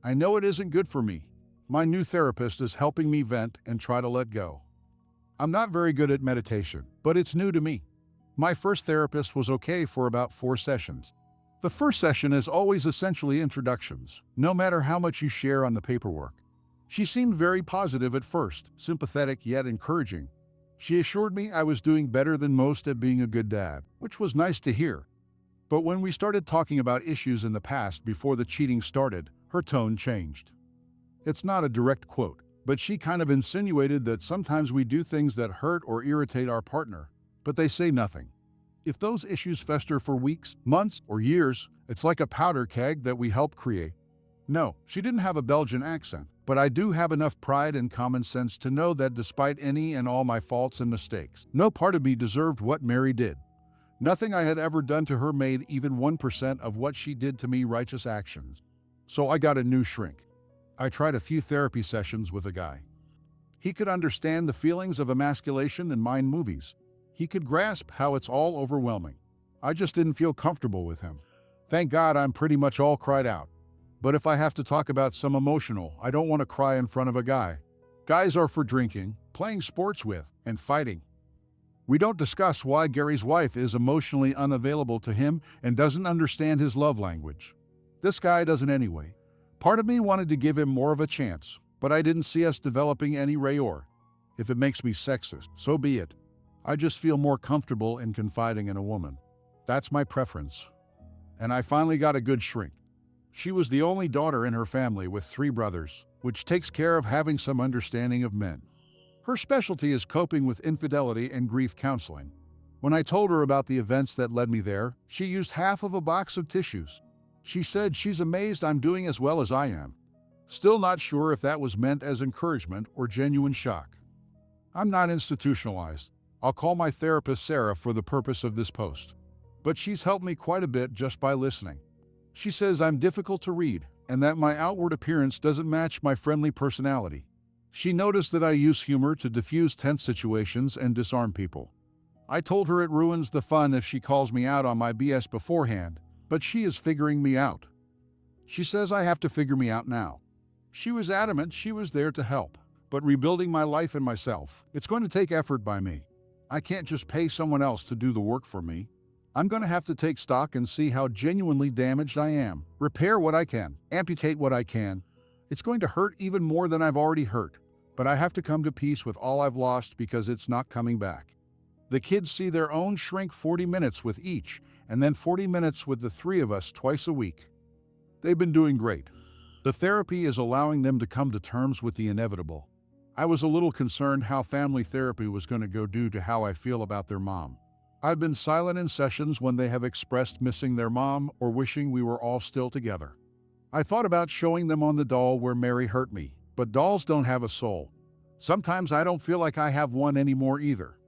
I know it isn't good for me. My new therapist is helping me vent and try to let go. I'm not very good at meditation, but it's new to me. My first therapist was okay for about 4 sessions. The first session is always essentially introductions, no matter how much you share on the paperwork. She seemed very positive at first, sympathetic yet encouraging. She assured me I was doing better than most at being a good dad, which was nice to hear. But when we started talking about issues in the past before the cheating started, her tone changed. It's not a direct quote, but she kind of insinuated that sometimes we do things that hurt or irritate our partner, but they say nothing. If those issues fester for weeks, months, or years, it's like a powder keg that we help create. No, she didn't have a Belgian accent, But I do have enough pride and common sense to know that despite any and all my faults and mistakes, no part of me deserved what Mary did. Nothing I had ever done to her made even 1% of what she did to me righteous actions. So I got a new shrink. I tried a few therapy sessions with a guy. He could understand the feelings of emasculation in mind movies. He could grasp how it's all overwhelming. I just didn't feel comfortable with him. Thank God I'm pretty much all cried out. But if I have to talk about some emotional, I don't want to cry in front of a guy. Guys are for drinking, playing sports with, and fighting. We don't discuss why Gary's wife is emotionally unavailable to him and doesn't understand his love language. This guy doesn't anyway. Part of me wanted to give him more of a chance, but I didn't see us developing any rapport. If it makes me sexist, so be it. I just feel more comfortable in confiding in a woman. That's my preference. And I finally got a good shrink. She was the only daughter in her family with 3 brothers, which takes care of having some understanding of men. Her specialty is coping with infidelity and grief counseling. When I told her about the events that led me there, she used half of a box of tissues. She said she's amazed I'm doing as well as I am. Still not sure if that was meant as encouragement or genuine shock. I'm not institutionalized. I'll call my therapist Sarah for the purpose of this post. But she's helped me quite a bit just by listening. She says I'm difficult to read and that my outward appearance doesn't match my friendly personality. She noticed that I use humor to diffuse tense situations and disarm people. I told her it ruins the fun if she calls me out on my BS beforehand, but she is figuring me out. She says I have to figure me out now. She was adamant she was there to help, but rebuilding my life and myself, it's going to take effort by me. I can't just pay someone else to do the work for me. I'm going to have to take stock and see how genuinely damaged I am, repair what I can, amputate what I can. It's going to hurt even more than I've already hurt, but I have to come to peace with all I've lost because it's not coming back. The kids see their own shrink 40 minutes with each, and then 40 minutes with the 3 of us twice a week. They've been doing great. The therapy is allowing them to come to terms with the inevitable. I was a little concerned how family therapy was going to go due to how I feel about their mom. I've been silent in sessions when they have expressed missing their mom or wishing we were all still together. I thought about showing them on the doll where Mary hurt me, but dolls don't have a soul. Sometimes I don't feel like I have one anymore either.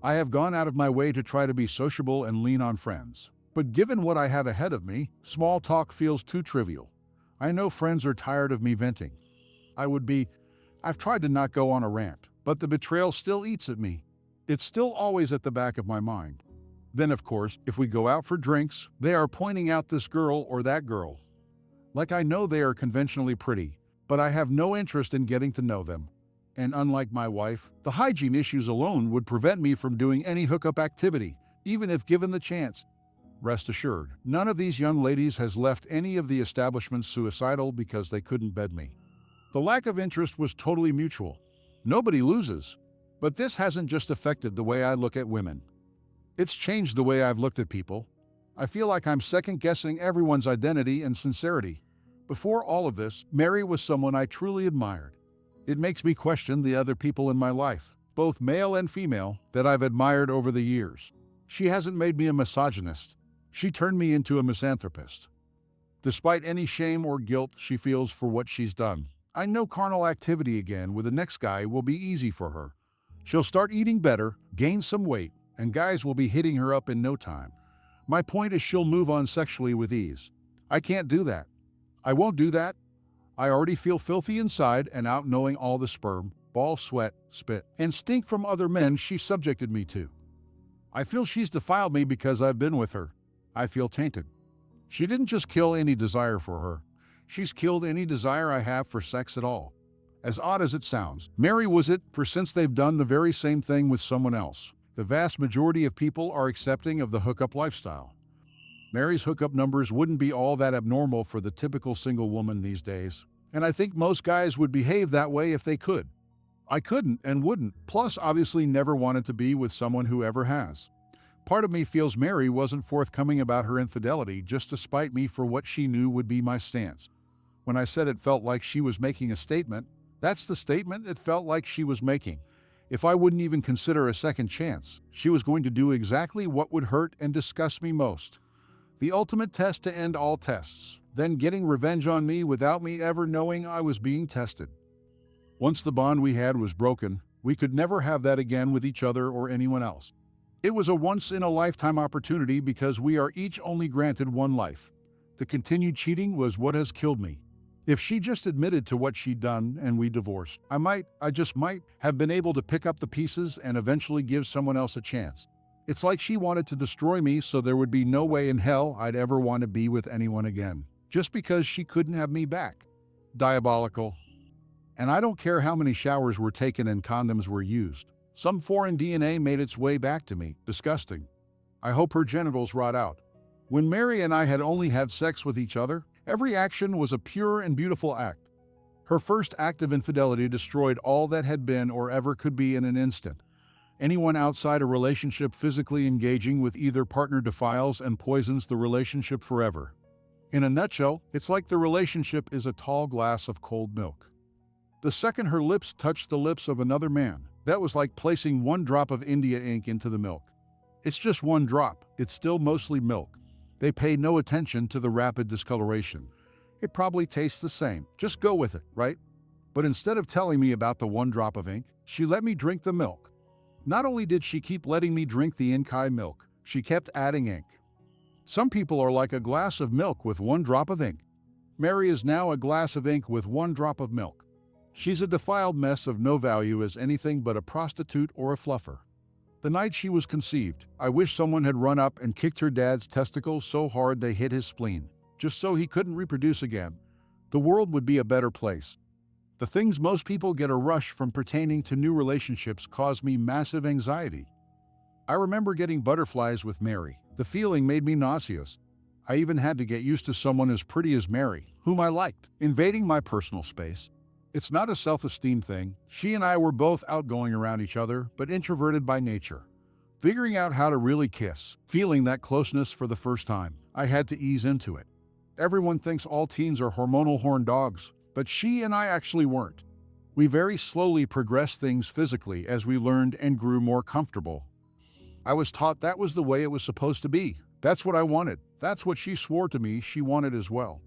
I have gone out of my way to try to be sociable and lean on friends. But given what I have ahead of me, small talk feels too trivial. I know friends are tired of me venting. I've tried to not go on a rant, but the betrayal still eats at me. It's still always at the back of my mind. Then, of course, if we go out for drinks, they are pointing out this girl or that girl. Like I know they are conventionally pretty, but I have no interest in getting to know them. And unlike my wife, the hygiene issues alone would prevent me from doing any hookup activity, even if given the chance. Rest assured, none of these young ladies has left any of the establishments suicidal because they couldn't bed me. The lack of interest was totally mutual. Nobody loses. But this hasn't just affected the way I look at women. It's changed the way I've looked at people. I feel like I'm second-guessing everyone's identity and sincerity. Before all of this, Mary was someone I truly admired. It makes me question the other people in my life, both male and female, that I've admired over the years. She hasn't made me a misogynist. She turned me into a misanthropist. Despite any shame or guilt she feels for what she's done, I know carnal activity again with the next guy will be easy for her. She'll start eating better, gain some weight, and guys will be hitting her up in no time. My point is she'll move on sexually with ease. I can't do that. I won't do that. I already feel filthy inside and out knowing all the sperm, ball sweat, spit, and stink from other men she subjected me to. I feel she's defiled me because I've been with her. I feel tainted. She didn't just kill any desire for her. She's killed any desire I have for sex at all. As odd as it sounds, Mary was it, for since they've done the very same thing with someone else, the vast majority of people are accepting of the hookup lifestyle. Mary's hookup numbers wouldn't be all that abnormal for the typical single woman these days, and I think most guys would behave that way if they could. I couldn't and wouldn't, plus obviously never wanted to be with someone who ever has. Part of me feels Mary wasn't forthcoming about her infidelity just to spite me for what she knew would be my stance. When I said it felt like she was making a statement, that's the statement it felt like she was making. If I wouldn't even consider a second chance, she was going to do exactly what would hurt and disgust me most. The ultimate test to end all tests. then getting revenge on me without me ever knowing I was being tested. Once the bond we had was broken, we could never have that again with each other or anyone else. It was a once-in-a-lifetime opportunity because we are each only granted one life. The continued cheating was what has killed me. If she just admitted to what she'd done and we divorced, I just might, have been able to pick up the pieces and eventually give someone else a chance. It's like she wanted to destroy me so there would be no way in hell I'd ever want to be with anyone again, just because she couldn't have me back. Diabolical. And I don't care how many showers were taken and condoms were used. Some foreign DNA made its way back to me. Disgusting. I hope her genitals rot out. When Mary and I had only had sex with each other, every action was a pure and beautiful act. Her first act of infidelity destroyed all that had been or ever could be in an instant. Anyone outside a relationship physically engaging with either partner defiles and poisons the relationship forever. In a nutshell, it's like the relationship is a tall glass of cold milk. The second her lips touched the lips of another man, that was like placing one drop of India ink into the milk. It's just one drop, it's still mostly milk. They pay no attention to the rapid discoloration. It probably tastes the same, just go with it, right? But instead of telling me about the one drop of ink, she let me drink the milk. Not only did she keep letting me drink the ink-high milk, she kept adding ink. Some people are like a glass of milk with one drop of ink. Mary is now a glass of ink with one drop of milk. She's a defiled mess of no value as anything but a prostitute or a fluffer. The night she was conceived, I wish someone had run up and kicked her dad's testicles so hard they hit his spleen, just so he couldn't reproduce again. The world would be a better place. The things most people get a rush from pertaining to new relationships cause me massive anxiety. I remember getting butterflies with Mary. The feeling made me nauseous. I even had to get used to someone as pretty as Mary, whom I liked, invading my personal space. It's not a self-esteem thing. She and I were both outgoing around each other, but introverted by nature. Figuring out how to really kiss, feeling that closeness for the first time, I had to ease into it. Everyone thinks all teens are hormonal horn dogs, but she and I actually weren't. We very slowly progressed things physically as we learned and grew more comfortable. I was taught that was the way it was supposed to be. That's what I wanted. That's what she swore to me she wanted as well.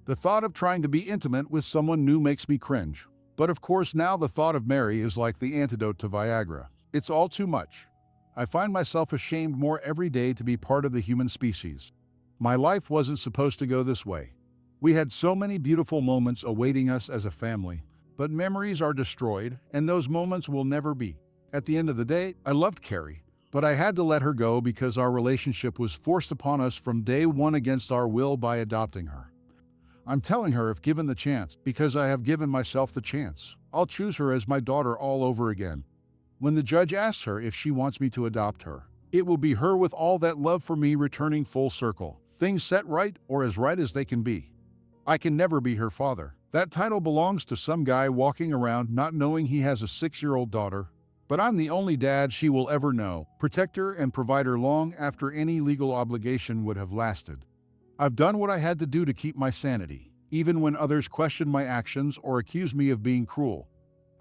The thought of trying to be intimate with someone new makes me cringe. But of course now the thought of Mary is like the antidote to Viagra. It's all too much. I find myself ashamed more every day to be part of the human species. My life wasn't supposed to go this way. We had so many beautiful moments awaiting us as a family, but memories are destroyed, and those moments will never be. At the end of the day, I loved Carrie, but I had to let her go because our relationship was forced upon us from day one against our will by adopting her. I'm telling her if given the chance, because I have given myself the chance, I'll choose her as my daughter all over again. When the judge asks her if she wants me to adopt her, it will be her with all that love for me returning full circle, things set right or as right as they can be. I can never be her father. That title belongs to some guy walking around not knowing he has a 6-year-old daughter. But I'm the only dad she will ever know, protect her and provide her long after any legal obligation would have lasted. I've done what I had to do to keep my sanity, even when others question my actions or accuse me of being cruel.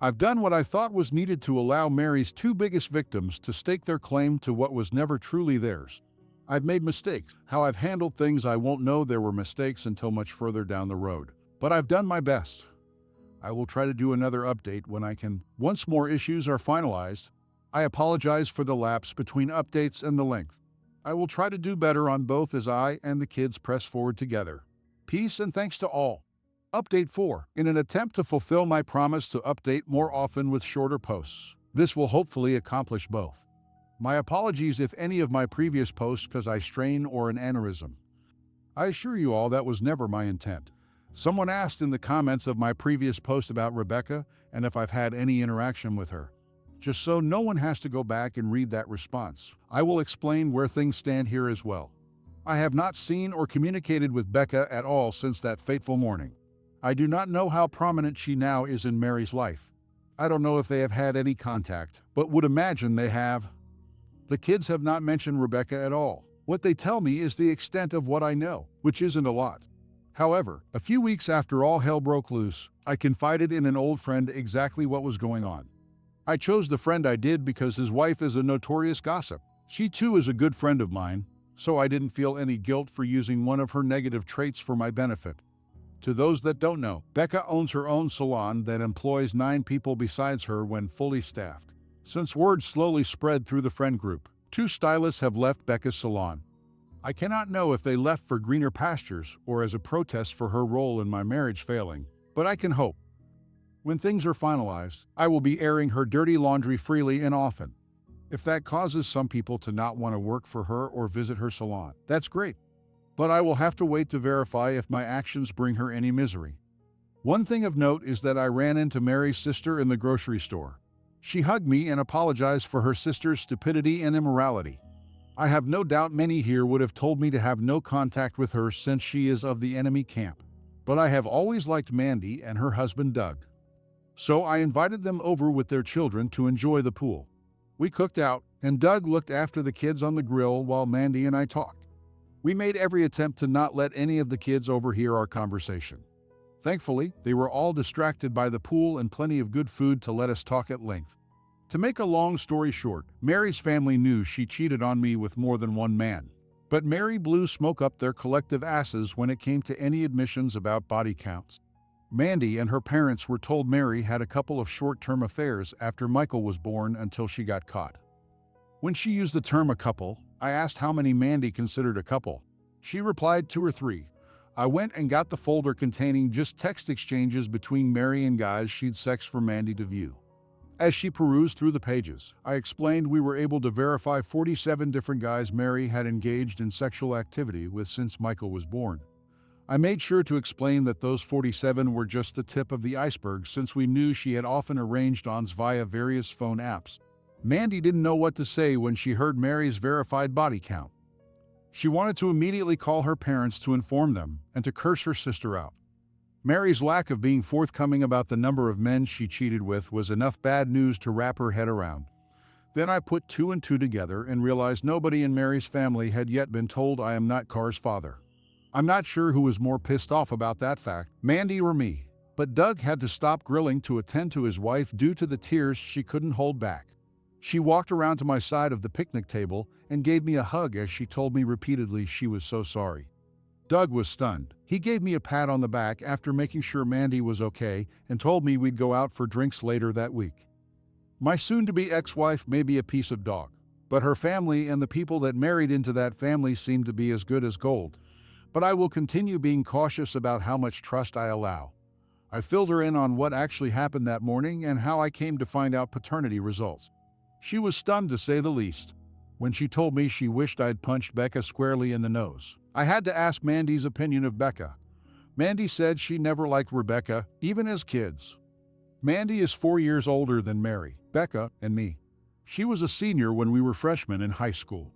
I've done what I thought was needed to allow Mary's 2 biggest victims to stake their claim to what was never truly theirs. I've made mistakes. How I've handled things I won't know there were mistakes until much further down the road. But I've done my best. I will try to do another update when I can. Once more issues are finalized, I apologize for the lapse between updates and the length. I will try to do better on both as I and the kids press forward together. Peace and thanks to all. Update 4. In an attempt to fulfill my promise to update more often with shorter posts, this will hopefully accomplish both. My apologies if any of my previous posts cause I strain or an aneurysm. I assure you all that was never my intent. Someone asked in the comments of my previous post about Rebecca and if I've had any interaction with her. Just so no one has to go back and read that response, I will explain where things stand here as well. I have not seen or communicated with Becca at all since that fateful morning. I do not know how prominent she now is in Mary's life. I don't know if they have had any contact, but would imagine they have. The kids have not mentioned Rebecca at all. What they tell me is the extent of what I know, which isn't a lot. However, a few weeks after all hell broke loose, I confided in an old friend exactly what was going on. I chose the friend I did because his wife is a notorious gossip. She too is a good friend of mine, so I didn't feel any guilt for using one of her negative traits for my benefit. To those that don't know, Becca owns her own salon that employs 9 people besides her when fully staffed. Since word slowly spread through the friend group, 2 stylists have left Becca's salon. I cannot know if they left for greener pastures or as a protest for her role in my marriage failing, but I can hope. When things are finalized, I will be airing her dirty laundry freely and often. If that causes some people to not want to work for her or visit her salon, that's great. But I will have to wait to verify if my actions bring her any misery. One thing of note is that I ran into Mary's sister in the grocery store. She hugged me and apologized for her sister's stupidity and immorality. I have no doubt many here would have told me to have no contact with her since she is of the enemy camp. But I have always liked Mandy and her husband Doug. So I invited them over with their children to enjoy the pool. We cooked out, and Doug looked after the kids on the grill while Mandy and I talked. We made every attempt to not let any of the kids overhear our conversation. Thankfully, they were all distracted by the pool and plenty of good food to let us talk at length. To make a long story short, Mary's family knew she cheated on me with more than one man. But Mary blew smoke up their collective asses when it came to any admissions about body counts. Mandy and her parents were told Mary had a couple of short-term affairs after Michael was born until she got caught. When she used the term a couple, I asked how many Mandy considered a couple. She replied 2 or 3. I went and got the folder containing just text exchanges between Mary and guys she'd sexed for Mandy to view. As she perused through the pages, I explained we were able to verify 47 different guys Mary had engaged in sexual activity with since Michael was born. I made sure to explain that those 47 were just the tip of the iceberg since we knew she had often arranged ons via various phone apps. Mandy didn't know what to say when she heard Mary's verified body count. She wanted to immediately call her parents to inform them and to curse her sister out. Mary's lack of being forthcoming about the number of men she cheated with was enough bad news to wrap her head around. Then I put 2 and 2 together and realized nobody in Mary's family had yet been told I am not Car's father. I'm not sure who was more pissed off about that fact, Mandy or me, but Doug had to stop grilling to attend to his wife due to the tears she couldn't hold back. She walked around to my side of the picnic table and gave me a hug as she told me repeatedly she was so sorry. Doug was stunned. He gave me a pat on the back after making sure Mandy was okay and told me we'd go out for drinks later that week. My soon-to-be ex-wife may be a piece of dog, but her family and the people that married into that family seem to be as good as gold. But I will continue being cautious about how much trust I allow. I filled her in on what actually happened that morning and how I came to find out paternity results. She was stunned to say the least. When she told me she wished I'd punched Becca squarely in the nose, I had to ask Mandy's opinion of Becca. Mandy said she never liked Rebecca, even as kids. Mandy is 4 years older than Mary, Becca, and me. She was a senior when we were freshmen in high school.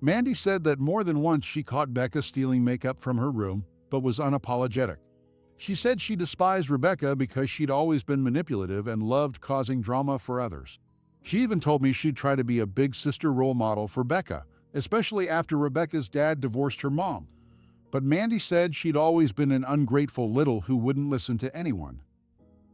Mandy said that more than once she caught Becca stealing makeup from her room, but was unapologetic. She said she despised Rebecca because she'd always been manipulative and loved causing drama for others. She even told me she'd try to be a big sister role model for Becca, especially after Rebecca's dad divorced her mom. But Mandy said she'd always been an ungrateful little who wouldn't listen to anyone.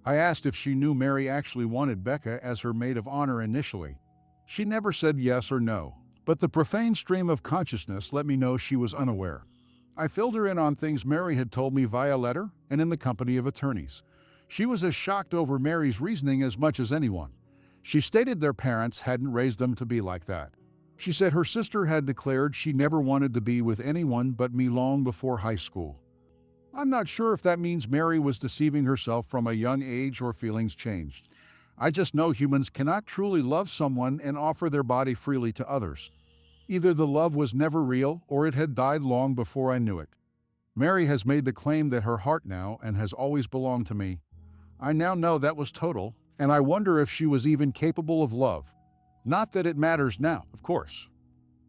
I asked if she knew Mary actually wanted Becca as her maid of honor initially. She never said yes or no, but the profane stream of consciousness let me know she was unaware. I filled her in on things Mary had told me via letter and in the company of attorneys. She was as shocked over Mary's reasoning as much as anyone. She stated their parents hadn't raised them to be like that. She said her sister had declared she never wanted to be with anyone but me long before high school. I'm not sure if that means Mary was deceiving herself from a young age or feelings changed. I just know humans cannot truly love someone and offer their body freely to others. Either the love was never real or it had died long before I knew it. Mary has made the claim that her heart now and has always belonged to me. I now know that was total, and I wonder if she was even capable of love. Not that it matters now, of course.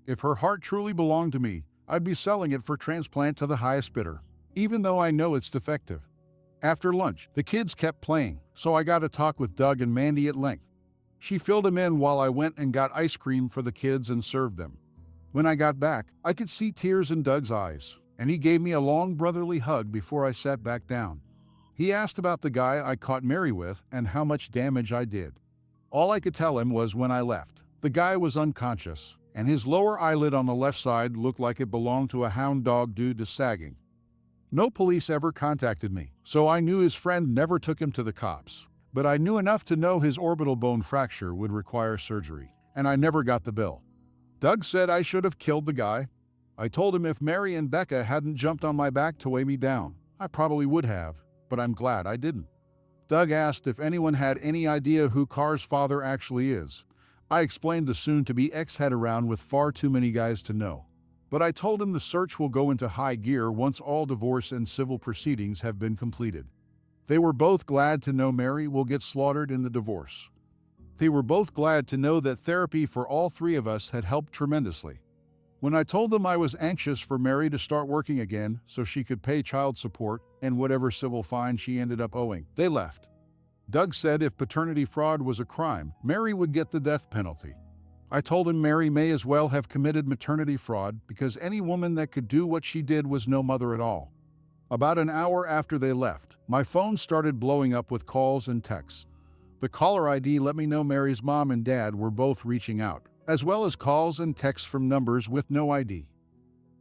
If her heart truly belonged to me, I'd be selling it for transplant to the highest bidder, even though I know it's defective. After lunch, the kids kept playing, so I got to talk with Doug and Mandy at length. She filled them in while I went and got ice cream for the kids and served them. When I got back, I could see tears in Doug's eyes, and he gave me a long brotherly hug before I sat back down. He asked about the guy I caught Mary with and how much damage I did. All I could tell him was when I left, the guy was unconscious, and his lower eyelid on the left side looked like it belonged to a hound dog due to sagging. No police ever contacted me, so I knew his friend never took him to the cops. But I knew enough to know his orbital bone fracture would require surgery, and I never got the bill. Doug said I should have killed the guy. I told him if Mary and Becca hadn't jumped on my back to weigh me down, I probably would have, but I'm glad I didn't. Doug asked if anyone had any idea who Carr's father actually is. I explained the soon-to-be ex had around with far too many guys to know. But I told him the search will go into high gear once all divorce and civil proceedings have been completed. They were both glad to know Mary will get slaughtered in the divorce. They were both glad to know that therapy for all three of us had helped tremendously. When I told them I was anxious for Mary to start working again so she could pay child support and whatever civil fine she ended up owing, they left. Doug said if paternity fraud was a crime, Mary would get the death penalty. I told him Mary may as well have committed maternity fraud because any woman that could do what she did was no mother at all. About an hour after they left, my phone started blowing up with calls and texts. The caller ID let me know Mary's mom and dad were both reaching out, as well as calls and texts from numbers with no ID.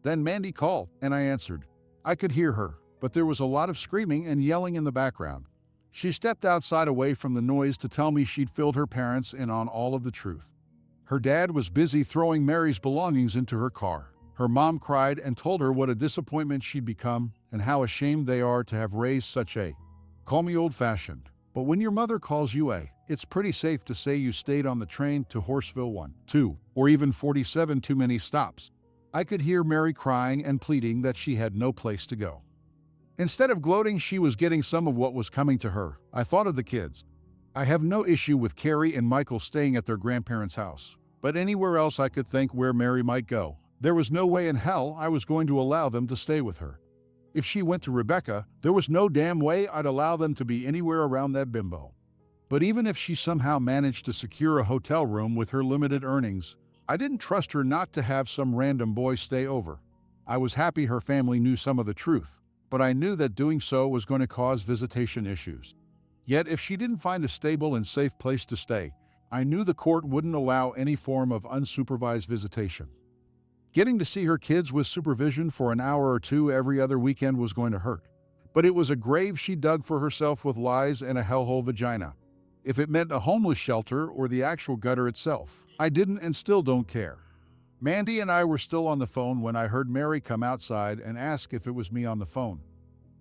Then Mandy called, and I answered. I could hear her, but there was a lot of screaming and yelling in the background. She stepped outside away from the noise to tell me she'd filled her parents in on all of the truth. Her dad was busy throwing Mary's belongings into her car. Her mom cried and told her what a disappointment she'd become and how ashamed they are to have raised such a, call me old-fashioned, but when your mother calls you a, it's pretty safe to say you stayed on the train to Horseville 1, 2, or even 47 too many stops. I could hear Mary crying and pleading that she had no place to go. Instead of gloating she was getting some of what was coming to her, I thought of the kids. I have no issue with Carrie and Michael staying at their grandparents' house, but anywhere else I could think where Mary might go, there was no way in hell I was going to allow them to stay with her. If she went to Rebecca, there was no damn way I'd allow them to be anywhere around that bimbo. But even if she somehow managed to secure a hotel room with her limited earnings, I didn't trust her not to have some random boy stay over. I was happy her family knew some of the truth, but I knew that doing so was going to cause visitation issues. Yet if she didn't find a stable and safe place to stay, I knew the court wouldn't allow any form of unsupervised visitation. Getting to see her kids with supervision for an hour or two every other weekend was going to hurt. But it was a grave she dug for herself with lies and a hellhole vagina. If it meant a homeless shelter or the actual gutter itself, I didn't and still don't care. Mandy and I were still on the phone when I heard Mary come outside and ask if it was me on the phone.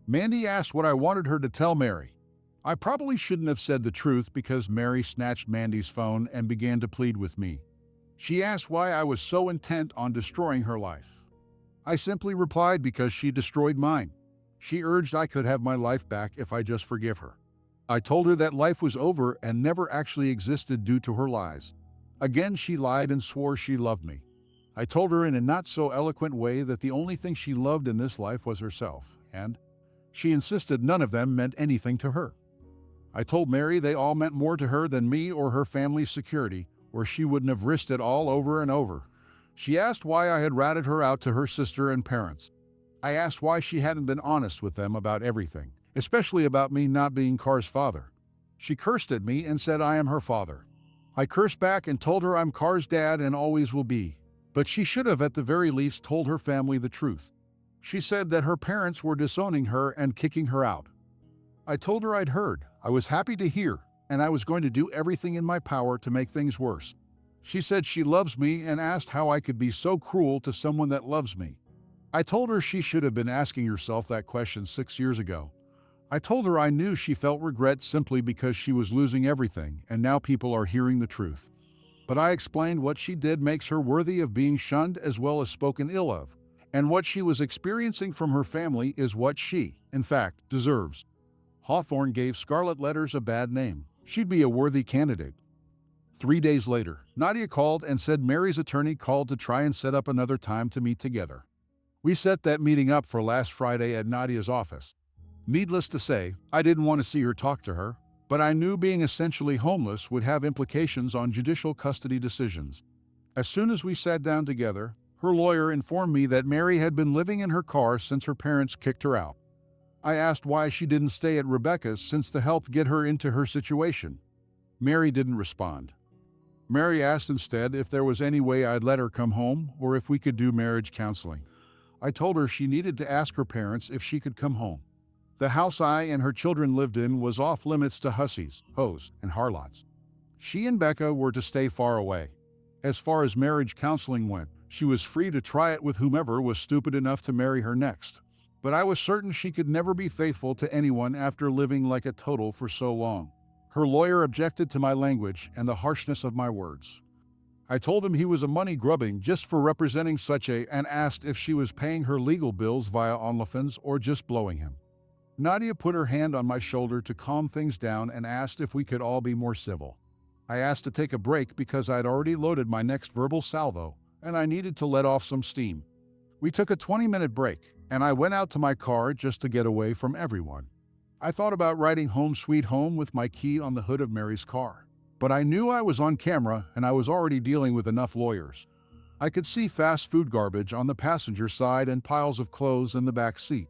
Mandy asked what I wanted her to tell Mary. I probably shouldn't have said the truth because Mary snatched Mandy's phone and began to plead with me. She asked why I was so intent on destroying her life. I simply replied because she destroyed mine. She urged I could have my life back if I just forgive her. I told her that life was over and never actually existed due to her lies. Again, she lied and swore she loved me. I told her in a not-so-eloquent way that the only thing she loved in this life was herself, and she insisted none of them meant anything to her. I told Mary they all meant more to her than me or her family's security, or she wouldn't have risked it all over and over. She asked why I had ratted her out to her sister and parents. I asked why she hadn't been honest with them about everything, especially about me not being Carr's father. She cursed at me and said I am her father. I cursed back and told her I'm Carr's dad and always will be, but she should have at the very least told her family the truth. She said that her parents were disowning her and kicking her out. I told her I'd heard, I was happy to hear, and I was going to do everything in my power to make things worse. She said she loves me and asked how I could be so cruel to someone that loves me. I told her she should have been asking herself that question 6 years ago. I told her I knew she felt regret simply because she was losing everything and now people are hearing the truth. But I explained what she did makes her worthy of being shunned as well as spoken ill of, and what she was experiencing from her family is what she, in fact, deserves. Hawthorne gave Scarlet Letters a bad name. She'd be a worthy candidate. 3 days later, Nadia called and said Mary's attorney called to try and set up another time to meet together. We set that meeting up for last Friday at Nadia's office. Needless to say, I didn't want to see her talk to her, but I knew being essentially homeless would have implications on judicial custody decisions. As soon as we sat down together, her lawyer informed me that Mary had been living in her car since her parents kicked her out. I asked why she didn't stay at Rebecca's since to help get her into her situation. Mary didn't respond. Mary asked instead if there was any way I'd let her come home or if we could do marriage counseling. I told her she needed to ask her parents if she could come home. The house I and her children lived in was off limits to hussies, hoes, and harlots. She and Becca were to stay far away. As far as marriage counseling went, she was free to try it with whomever was stupid enough to marry her next. But I was certain she could never be faithful to anyone after living like a total for so long. Her lawyer objected to my language and the harshness of my words. I told him he was a money-grubbing just for representing and asked if she was paying her legal bills via OnlyFans or just blowing him. Nadia put her hand on my shoulder to calm things down and asked if we could all be more civil. I asked to take a break because I'd already loaded my next verbal salvo, and I needed to let off some steam. We took a 20-minute break, and I went out to my car just to get away from everyone. I thought about writing "Home Sweet Home" with my key on the hood of Mary's car. But I knew I was on camera and I was already dealing with enough lawyers. I could see fast food garbage on the passenger side and piles of clothes in the back seat.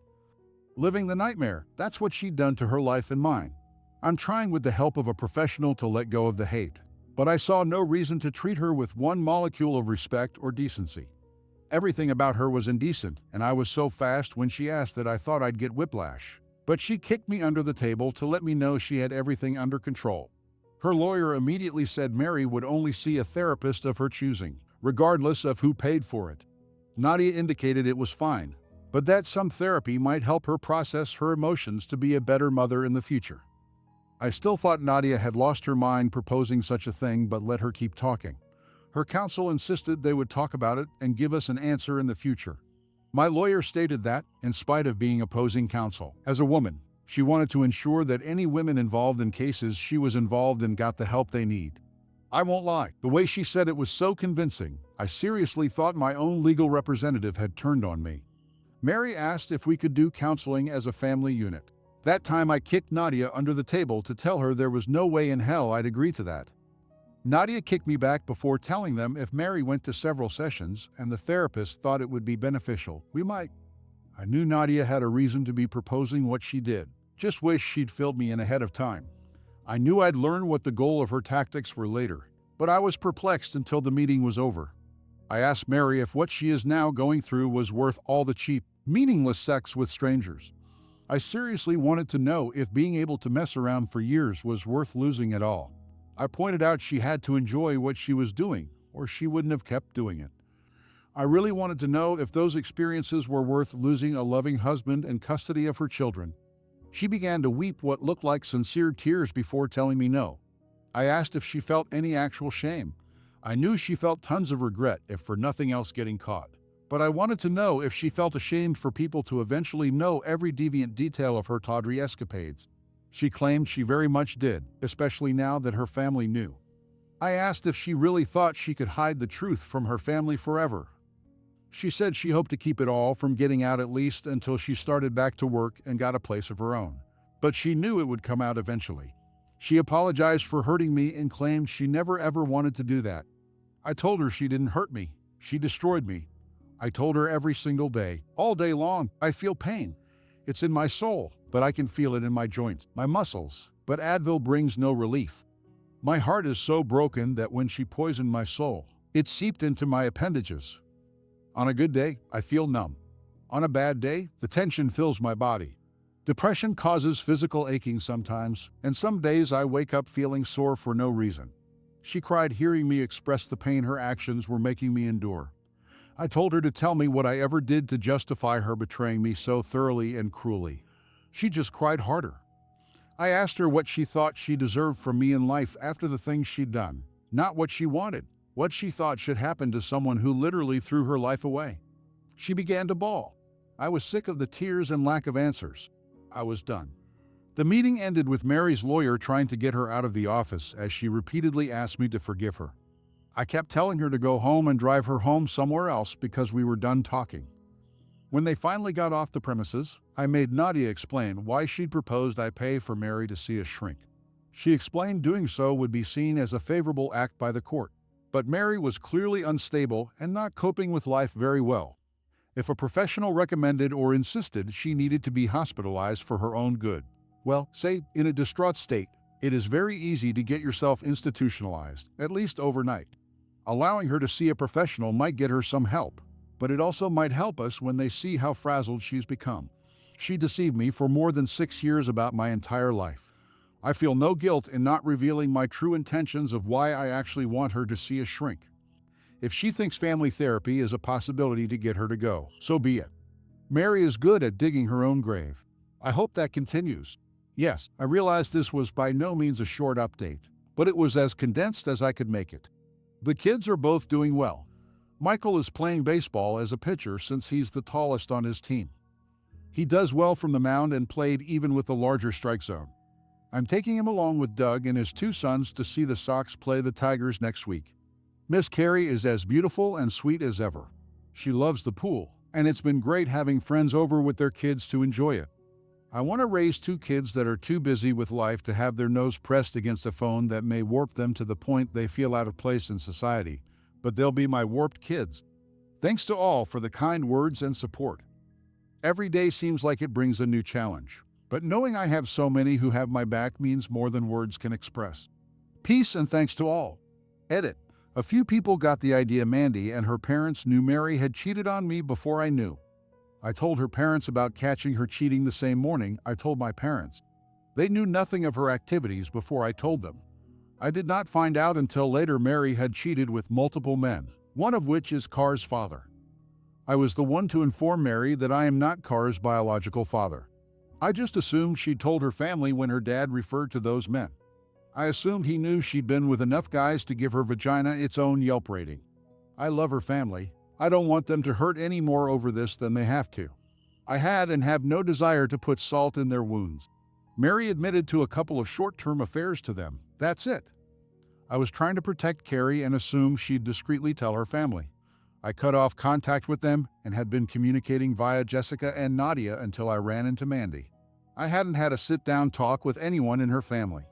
Living the nightmare, that's what she'd done to her life and mine. I'm trying with the help of a professional to let go of the hate, but I saw no reason to treat her with one molecule of respect or decency. Everything about her was indecent, and I was so fast when she asked that I thought I'd get whiplash. But she kicked me under the table to let me know she had everything under control. Her lawyer immediately said Mary would only see a therapist of her choosing, regardless of who paid for it. Nadia indicated it was fine, but that some therapy might help her process her emotions to be a better mother in the future. I still thought Nadia had lost her mind proposing such a thing, but let her keep talking. Her counsel insisted they would talk about it and give us an answer in the future. My lawyer stated that, in spite of being opposing counsel, as a woman, she wanted to ensure that any women involved in cases she was involved in got the help they need. I won't lie, the way she said it was so convincing, I seriously thought my own legal representative had turned on me. Mary asked if we could do counseling as a family unit. That time I kicked Nadia under the table to tell her there was no way in hell I'd agree to that. Nadia kicked me back before telling them if Mary went to several sessions and the therapist thought it would be beneficial, we might. I knew Nadia had a reason to be proposing what she did. Just wish she'd filled me in ahead of time. I knew I'd learn what the goal of her tactics were later, but I was perplexed until the meeting was over. I asked Mary if what she is now going through was worth all the cheap, meaningless sex with strangers. I seriously wanted to know if being able to mess around for years was worth losing at all. I pointed out she had to enjoy what she was doing, or she wouldn't have kept doing it. I really wanted to know if those experiences were worth losing a loving husband and custody of her children. She began to weep what looked like sincere tears before telling me no. I asked if she felt any actual shame. I knew she felt tons of regret, if for nothing else getting caught. But I wanted to know if she felt ashamed for people to eventually know every deviant detail of her tawdry escapades. She claimed she very much did, especially now that her family knew. I asked if she really thought she could hide the truth from her family forever. She said she hoped to keep it all from getting out at least until she started back to work and got a place of her own. But she knew it would come out eventually. She apologized for hurting me and claimed she never ever wanted to do that. I told her she didn't hurt me. She destroyed me. I told her every single day, all day long, I feel pain. It's in my soul, but I can feel it in my joints, my muscles, but Advil brings no relief. My heart is so broken that when she poisoned my soul, it seeped into my appendages. On a good day, I feel numb. On a bad day, the tension fills my body. Depression causes physical aching sometimes, and some days I wake up feeling sore for no reason. She cried hearing me express the pain her actions were making me endure. I told her to tell me what I ever did to justify her betraying me so thoroughly and cruelly. She just cried harder. I asked her what she thought she deserved from me in life after the things she'd done, not what she wanted, what she thought should happen to someone who literally threw her life away. She began to bawl. I was sick of the tears and lack of answers. I was done. The meeting ended with Mary's lawyer trying to get her out of the office as she repeatedly asked me to forgive her. I kept telling her to go home and drive her home somewhere else because we were done talking. When they finally got off the premises, I made Nadia explain why she'd proposed I pay for Mary to see a shrink. She explained doing so would be seen as a favorable act by the court, but Mary was clearly unstable and not coping with life very well. If a professional recommended or insisted she needed to be hospitalized for her own good, well, say, in a distraught state, It is very easy to get yourself institutionalized, at least overnight. Allowing her to see a professional might get her some help, but it also might help us when they see how frazzled she's become. She deceived me for more than 6 years about my entire life. I feel no guilt in not revealing my true intentions of why I actually want her to see a shrink. If she thinks family therapy is a possibility to get her to go, so be it. Mary is good at digging her own grave. I hope that continues. Yes, I realize this was by no means a short update, but it was as condensed as I could make it. The kids are both doing well. Michael is playing baseball as a pitcher since he's the tallest on his team. He does well from the mound and played even with the larger strike zone. I'm taking him along with Doug and his 2 sons to see the Sox play the Tigers next week. Miss Carrie is as beautiful and sweet as ever. She loves the pool, and it's been great having friends over with their kids to enjoy it. I want to raise 2 kids that are too busy with life to have their nose pressed against a phone that may warp them to the point they feel out of place in society, but they'll be my warped kids. Thanks to all for the kind words and support. Every day seems like it brings a new challenge, but knowing I have so many who have my back means more than words can express. Peace and thanks to all. Edit. A few people got the idea Mandy and her parents knew Mary had cheated on me before I knew. I told her parents about catching her cheating the same morning I told my parents. They knew nothing of her activities before I told them. I did not find out until later Mary had cheated with multiple men, one of which is Car's father. I was the one to inform Mary that I am not Car's biological father. I just assumed she'd told her family when her dad referred to those men. I assumed he knew she'd been with enough guys to give her vagina its own Yelp rating. I love her family. I don't want them to hurt any more over this than they have to. I had and have no desire to put salt in their wounds. Mary admitted to a couple of short-term affairs to them. That's it. I was trying to protect Carrie and assumed she'd discreetly tell her family. I cut off contact with them and had been communicating via Jessica and Nadia until I ran into Mandy. I hadn't had a sit-down talk with anyone in her family.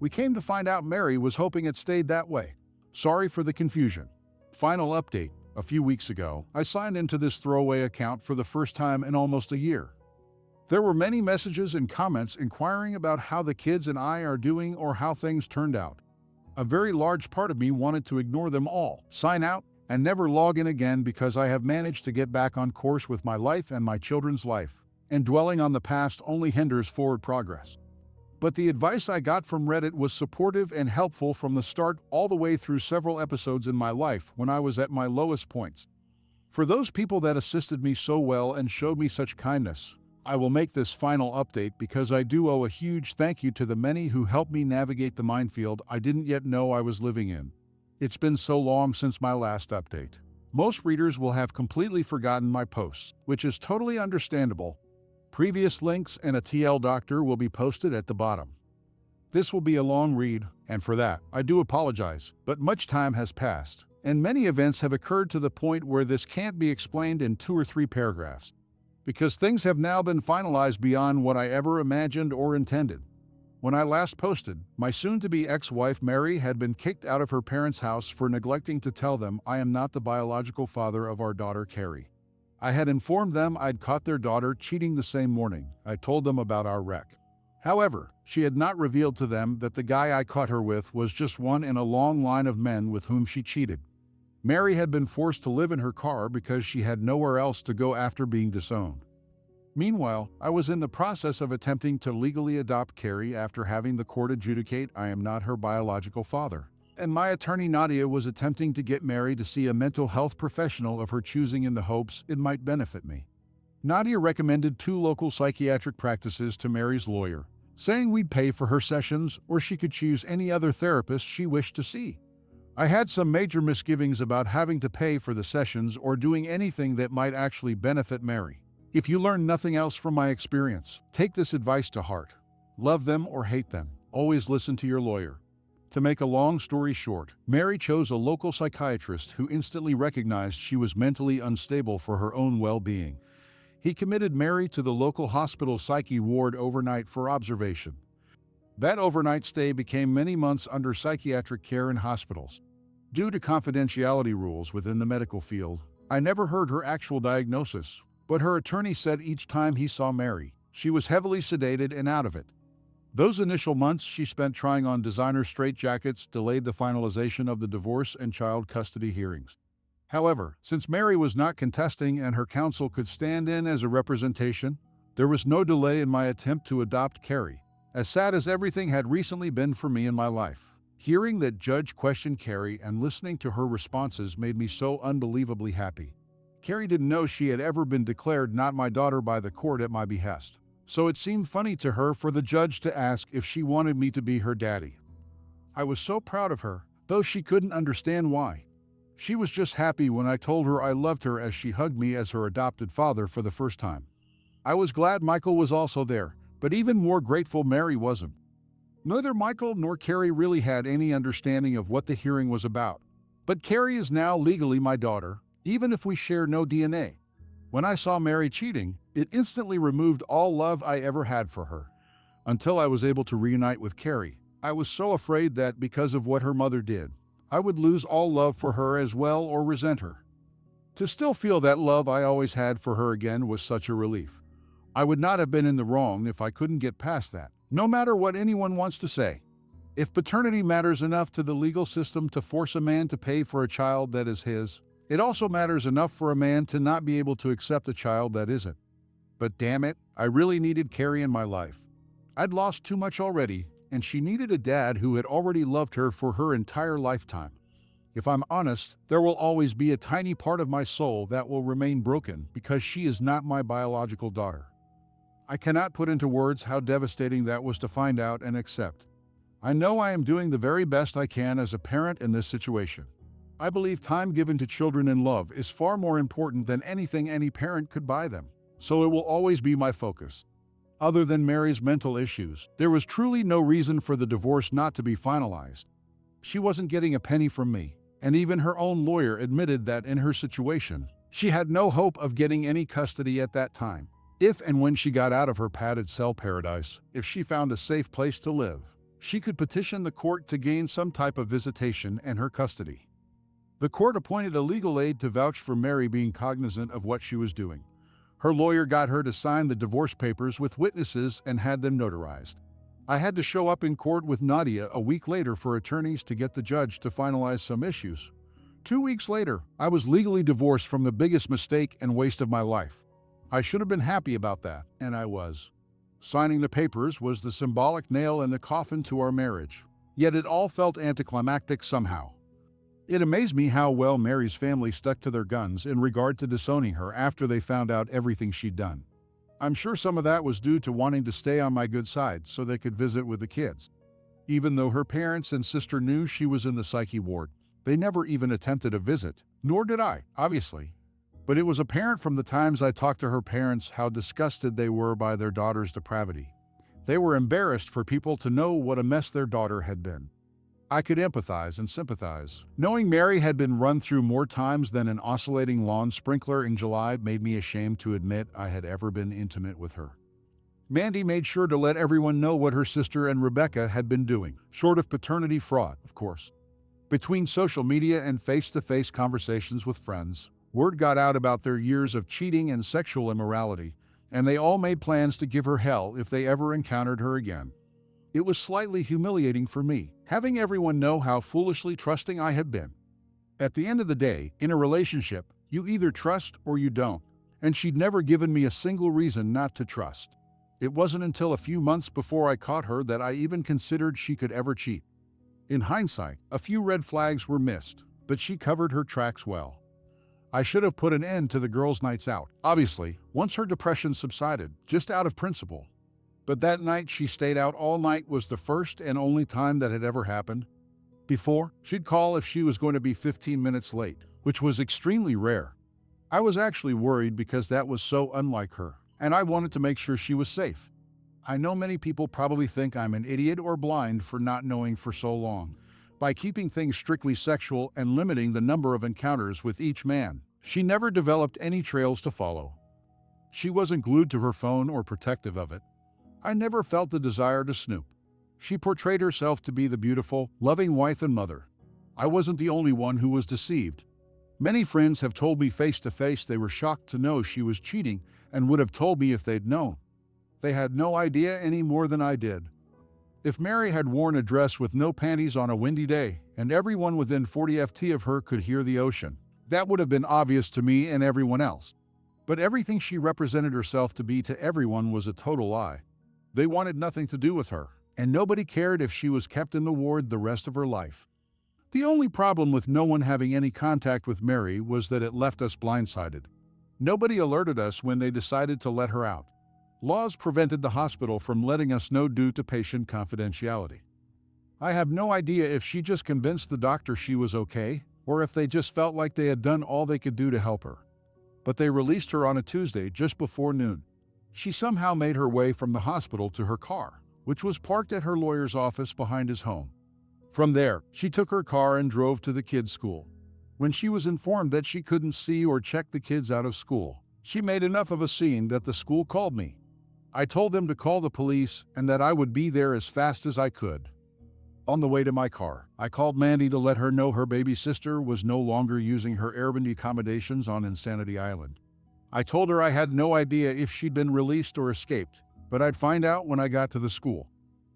We came to find out Mary was hoping it stayed that way. Sorry for the confusion. Final update. A few weeks ago, I signed into this throwaway account for the first time in almost a year. There were many messages and comments inquiring about how the kids and I are doing or how things turned out. A very large part of me wanted to ignore them all, sign out, and never log in again because I have managed to get back on course with my life and my children's life, and dwelling on the past only hinders forward progress. But the advice I got from Reddit was supportive and helpful from the start all the way through several episodes in my life when I was at my lowest points. For those people that assisted me so well and showed me such kindness, I will make this final update because I do owe a huge thank you to the many who helped me navigate the minefield I didn't yet know I was living in. It's been so long since my last update. Most readers will have completely forgotten my posts, which is totally understandable. Previous links and a TL doctor will be posted at the bottom. This will be a long read, and for that, I do apologize, but much time has passed, and many events have occurred to the point where this can't be explained in 2 or 3 paragraphs. Because things have now been finalized beyond what I ever imagined or intended. When I last posted, my soon-to-be ex-wife Mary had been kicked out of her parents' house for neglecting to tell them I am not the biological father of our daughter Carrie. I had informed them I'd caught their daughter cheating the same morning I told them about our wreck. However, she had not revealed to them that the guy I caught her with was just one in a long line of men with whom she cheated. Mary had been forced to live in her car because she had nowhere else to go after being disowned. Meanwhile, I was in the process of attempting to legally adopt Carrie after having the court adjudicate I am not her biological father. And my attorney Nadia was attempting to get Mary to see a mental health professional of her choosing in the hopes it might benefit me. Nadia recommended 2 local psychiatric practices to Mary's lawyer, saying we'd pay for her sessions or she could choose any other therapist she wished to see. I had some major misgivings about having to pay for the sessions or doing anything that might actually benefit Mary. If you learn nothing else from my experience, take this advice to heart. Love them or hate them, always listen to your lawyer. To make a long story short, Mary chose a local psychiatrist who instantly recognized she was mentally unstable for her own well-being. He committed Mary to the local hospital psyche ward overnight for observation. That overnight stay became many months under psychiatric care in hospitals. Due to confidentiality rules within the medical field, I never heard her actual diagnosis, but her attorney said each time he saw Mary, she was heavily sedated and out of it. Those initial months she spent trying on designer straitjackets delayed the finalization of the divorce and child custody hearings. However, since Mary was not contesting and her counsel could stand in as a representation, there was no delay in my attempt to adopt Carrie. As sad as everything had recently been for me in my life, hearing that Judge questioned Carrie and listening to her responses made me so unbelievably happy. Carrie didn't know she had ever been declared not my daughter by the court at my behest, so it seemed funny to her for the judge to ask if she wanted me to be her daddy. I was so proud of her, though she couldn't understand why. She was just happy when I told her I loved her as she hugged me as her adopted father for the first time. I was glad Michael was also there, but even more grateful Mary wasn't. Neither Michael nor Carrie really had any understanding of what the hearing was about. But Carrie is now legally my daughter, even if we share no DNA. When I saw Mary cheating, it instantly removed all love I ever had for her. Until I was able to reunite with Carrie, I was so afraid that because of what her mother did, I would lose all love for her as well or resent her. To still feel that love I always had for her again was such a relief. I would not have been in the wrong if I couldn't get past that, no matter what anyone wants to say. If paternity matters enough to the legal system to force a man to pay for a child that is his, it also matters enough for a man to not be able to accept a child that isn't. But damn it, I really needed Carrie in my life. I'd lost too much already, and she needed a dad who had already loved her for her entire lifetime. If I'm honest, there will always be a tiny part of my soul that will remain broken because she is not my biological daughter. I cannot put into words how devastating that was to find out and accept. I know I am doing the very best I can as a parent in this situation. I believe time given to children in love is far more important than anything any parent could buy them, so it will always be my focus. Other than Mary's mental issues, there was truly no reason for the divorce not to be finalized. She wasn't getting a penny from me, and even her own lawyer admitted that in her situation, she had no hope of getting any custody at that time. If and when she got out of her padded cell paradise, if she found a safe place to live, she could petition the court to gain some type of visitation and her custody. The court appointed a legal aid to vouch for Mary being cognizant of what she was doing. Her lawyer got her to sign the divorce papers with witnesses and had them notarized. I had to show up in court with Nadia a week later for attorneys to get the judge to finalize some issues. 2 weeks later, I was legally divorced from the biggest mistake and waste of my life. I should have been happy about that, and I was. Signing the papers was the symbolic nail in the coffin to our marriage, yet it all felt anticlimactic somehow. It amazed me how well Mary's family stuck to their guns in regard to disowning her after they found out everything she'd done. I'm sure some of that was due to wanting to stay on my good side so they could visit with the kids. Even though her parents and sister knew she was in the psyche ward, they never even attempted a visit, nor did I, obviously. But it was apparent from the times I talked to her parents how disgusted they were by their daughter's depravity. They were embarrassed for people to know what a mess their daughter had been. I could empathize and sympathize. Knowing Mary had been run through more times than an oscillating lawn sprinkler in July made me ashamed to admit I had ever been intimate with her. Mandy made sure to let everyone know what her sister and Rebecca had been doing, short of paternity fraud, of course. Between social media and face-to-face conversations with friends, word got out about their years of cheating and sexual immorality, and they all made plans to give her hell if they ever encountered her again. It was slightly humiliating for me, having everyone know how foolishly trusting I had been. At the end of the day, in a relationship, you either trust or you don't, and she'd never given me a single reason not to trust. It wasn't until a few months before I caught her that I even considered she could ever cheat. In hindsight, a few red flags were missed, but she covered her tracks well. I should have put an end to the girls' nights out, obviously, once her depression subsided, just out of principle. But that night she stayed out all night was the first and only time that had ever happened. Before, she'd call if she was going to be 15 minutes late, which was extremely rare. I was actually worried because that was so unlike her, and I wanted to make sure she was safe. I know many people probably think I'm an idiot or blind for not knowing for so long. By keeping things strictly sexual and limiting the number of encounters with each man, she never developed any trails to follow. She wasn't glued to her phone or protective of it. I never felt the desire to snoop. She portrayed herself to be the beautiful, loving wife and mother. I wasn't the only one who was deceived. Many friends have told me face to face they were shocked to know she was cheating and would have told me if they'd known. They had no idea any more than I did. If Mary had worn a dress with no panties on a windy day, and everyone within 40 ft of her could hear the ocean, that would have been obvious to me and everyone else. But everything she represented herself to be to everyone was a total lie. They wanted nothing to do with her, and nobody cared if she was kept in the ward the rest of her life. The only problem with no one having any contact with Mary was that it left us blindsided. Nobody alerted us when they decided to let her out. Laws prevented the hospital from letting us know due to patient confidentiality. I have no idea if she just convinced the doctor she was okay, or if they just felt like they had done all they could do to help her. But they released her on a Tuesday just before noon. She somehow made her way from the hospital to her car, which was parked at her lawyer's office behind his home. From there, she took her car and drove to the kids' school. When she was informed that she couldn't see or check the kids out of school, she made enough of a scene that the school called me. I told them to call the police and that I would be there as fast as I could. On the way to my car, I called Mandy to let her know her baby sister was no longer using her Airbnb accommodations on Insanity Island. I told her I had no idea if she'd been released or escaped, but I'd find out when I got to the school.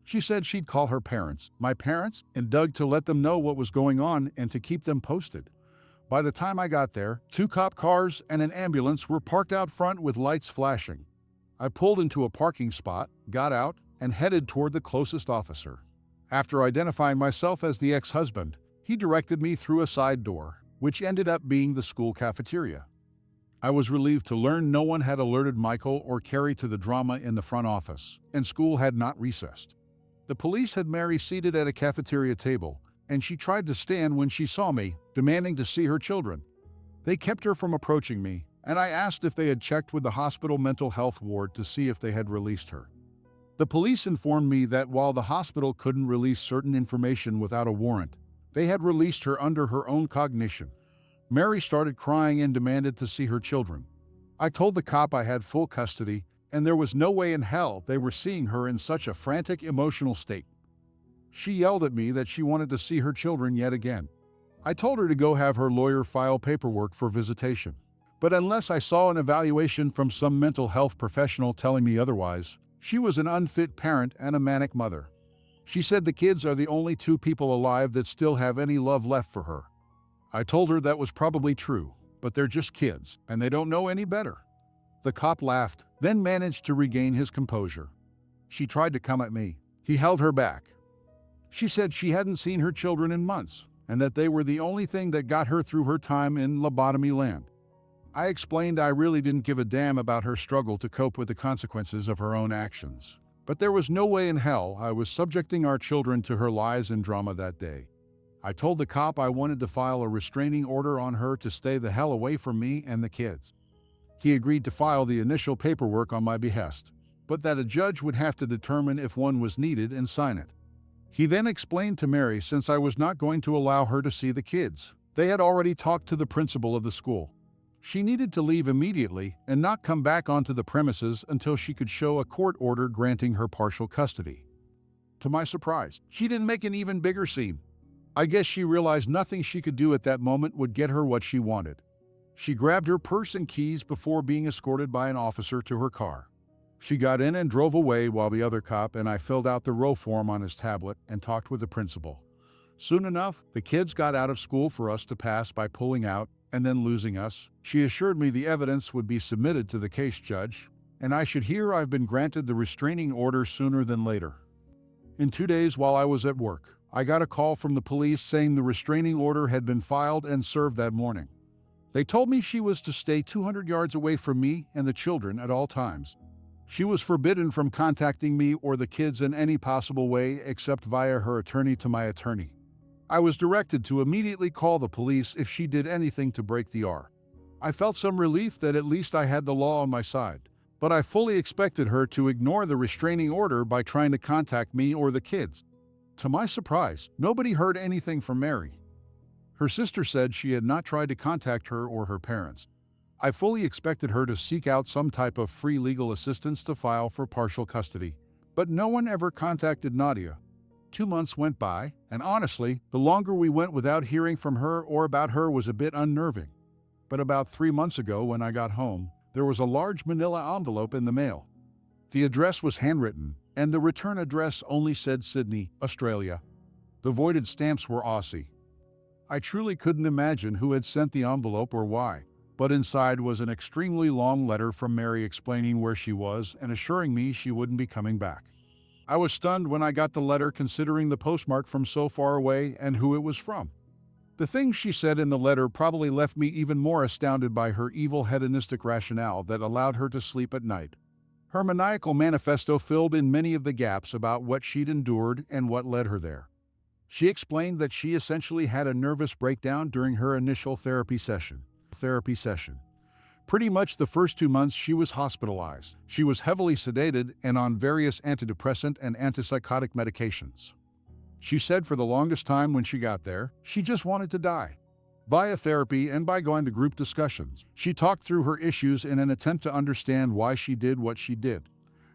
She said she'd call her parents, my parents, and Doug to let them know what was going on and to keep them posted. By the time I got there, 2 cop cars and an ambulance were parked out front with lights flashing. I pulled into a parking spot, got out, and headed toward the closest officer. After identifying myself as the ex-husband, he directed me through a side door, which ended up being the school cafeteria. I was relieved to learn no one had alerted Michael or Carrie to the drama in the front office, and school had not recessed. The police had Mary seated at a cafeteria table, and she tried to stand when she saw me, demanding to see her children. They kept her from approaching me, and I asked if they had checked with the hospital mental health ward to see if they had released her. The police informed me that while the hospital couldn't release certain information without a warrant, they had released her under her own cognition. Mary started crying and demanded to see her children. I told the cop I had full custody, and there was no way in hell they were seeing her in such a frantic, emotional state. She yelled at me that she wanted to see her children yet again. I told her to go have her lawyer file paperwork for visitation. But unless I saw an evaluation from some mental health professional telling me otherwise, she was an unfit parent and a manic mother. She said the kids are the only 2 people alive that still have any love left for her. I told her that was probably true, but they're just kids, and they don't know any better. The cop laughed, then managed to regain his composure. She tried to come at me. He held her back. She said she hadn't seen her children in months, and that they were the only thing that got her through her time in lobotomy land. I explained I really didn't give a damn about her struggle to cope with the consequences of her own actions. But there was no way in hell I was subjecting our children to her lies and drama that day. I told the cop I wanted to file a restraining order on her to stay the hell away from me and the kids. He agreed to file the initial paperwork on my behest, but that a judge would have to determine if one was needed and sign it. He then explained to Mary since I was not going to allow her to see the kids. They had already talked to the principal of the school. She needed to leave immediately and not come back onto the premises until she could show a court order granting her partial custody. To my surprise, she didn't make an even bigger scene. I guess she realized nothing she could do at that moment would get her what she wanted. She grabbed her purse and keys before being escorted by an officer to her car. She got in and drove away while the other cop and I filled out the row form on his tablet and talked with the principal. Soon enough, the kids got out of school for us to pass by pulling out and then losing us. She assured me the evidence would be submitted to the case judge, and I should hear I've been granted the restraining order sooner than later. In 2 days while I was at work, I got a call from the police saying the restraining order had been filed and served that morning. They told me she was to stay 200 yards away from me and the children at all times. She was forbidden from contacting me or the kids in any possible way except via her attorney to my attorney. I was directed to immediately call the police if she did anything to break the R. I felt some relief that at least I had the law on my side, but I fully expected her to ignore the restraining order by trying to contact me or the kids. To my surprise, nobody heard anything from Mary. Her sister said she had not tried to contact her or her parents. I fully expected her to seek out some type of free legal assistance to file for partial custody, but no one ever contacted Nadia. 2 months went by, and honestly, the longer we went without hearing from her or about her was a bit unnerving. But about 3 months ago when I got home, there was a large manila envelope in the mail. The address was handwritten, and the return address only said Sydney, Australia. The voided stamps were Aussie. I truly couldn't imagine who had sent the envelope or why, but inside was an extremely long letter from Mary explaining where she was and assuring me she wouldn't be coming back. I was stunned when I got the letter considering the postmark from so far away and who it was from. The things she said in the letter probably left me even more astounded by her evil hedonistic rationale that allowed her to sleep at night. Her maniacal manifesto filled in many of the gaps about what she'd endured and what led her there. She explained that she essentially had a nervous breakdown during her initial therapy session. Pretty much the first 2 months she was hospitalized. She was heavily sedated and on various antidepressant and antipsychotic medications. She said for the longest time when she got there, she just wanted to die. Via therapy and by going to group discussions, she talked through her issues in an attempt to understand why she did what she did.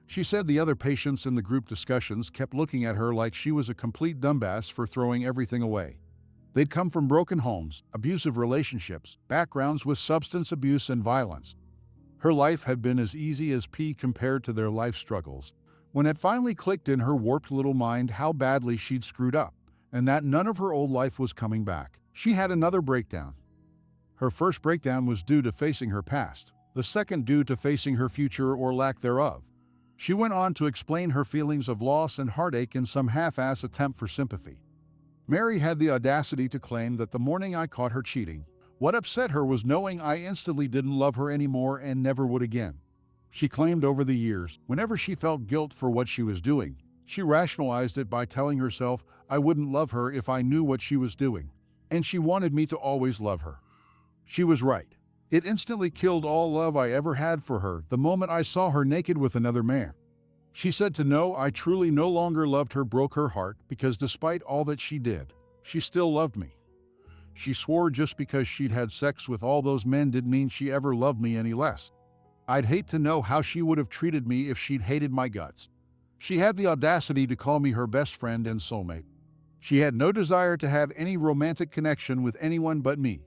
She said the other patients in the group discussions kept looking at her like she was a complete dumbass for throwing everything away. They'd come from broken homes, abusive relationships, backgrounds with substance abuse and violence. Her life had been as easy as pea compared to their life struggles. When it finally clicked in her warped little mind how badly she'd screwed up, and that none of her old life was coming back, she had another breakdown. Her first breakdown was due to facing her past, the second due to facing her future or lack thereof. She went on to explain her feelings of loss and heartache in some half-ass attempt for sympathy. Mary had the audacity to claim that the morning I caught her cheating, what upset her was knowing I instantly didn't love her anymore and never would again. She claimed over the years, whenever she felt guilt for what she was doing, she rationalized it by telling herself I wouldn't love her if I knew what she was doing, and she wanted me to always love her. She was right. It instantly killed all love I ever had for her the moment I saw her naked with another man. She said to know I truly no longer loved her broke her heart because despite all that she did, she still loved me. She swore just because she'd had sex with all those men didn't mean she ever loved me any less. I'd hate to know how she would have treated me if she'd hated my guts. She had the audacity to call me her best friend and soulmate. She had no desire to have any romantic connection with anyone but me.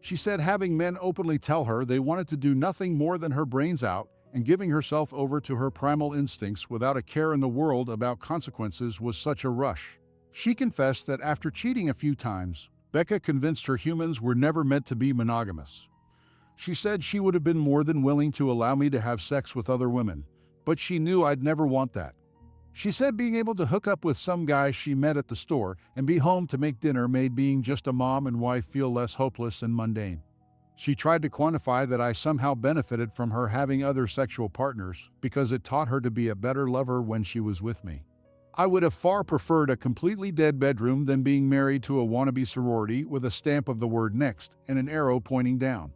She said having men openly tell her they wanted to do nothing more than her brains out and giving herself over to her primal instincts without a care in the world about consequences was such a rush. She confessed that after cheating a few times, Becca convinced her humans were never meant to be monogamous. She said she would have been more than willing to allow me to have sex with other women, but she knew I'd never want that. She said being able to hook up with some guy she met at the store and be home to make dinner made being just a mom and wife feel less hopeless and mundane. She tried to quantify that I somehow benefited from her having other sexual partners because it taught her to be a better lover when she was with me. I would have far preferred a completely dead bedroom than being married to a wannabe sorority with a stamp of the word next and an arrow pointing down.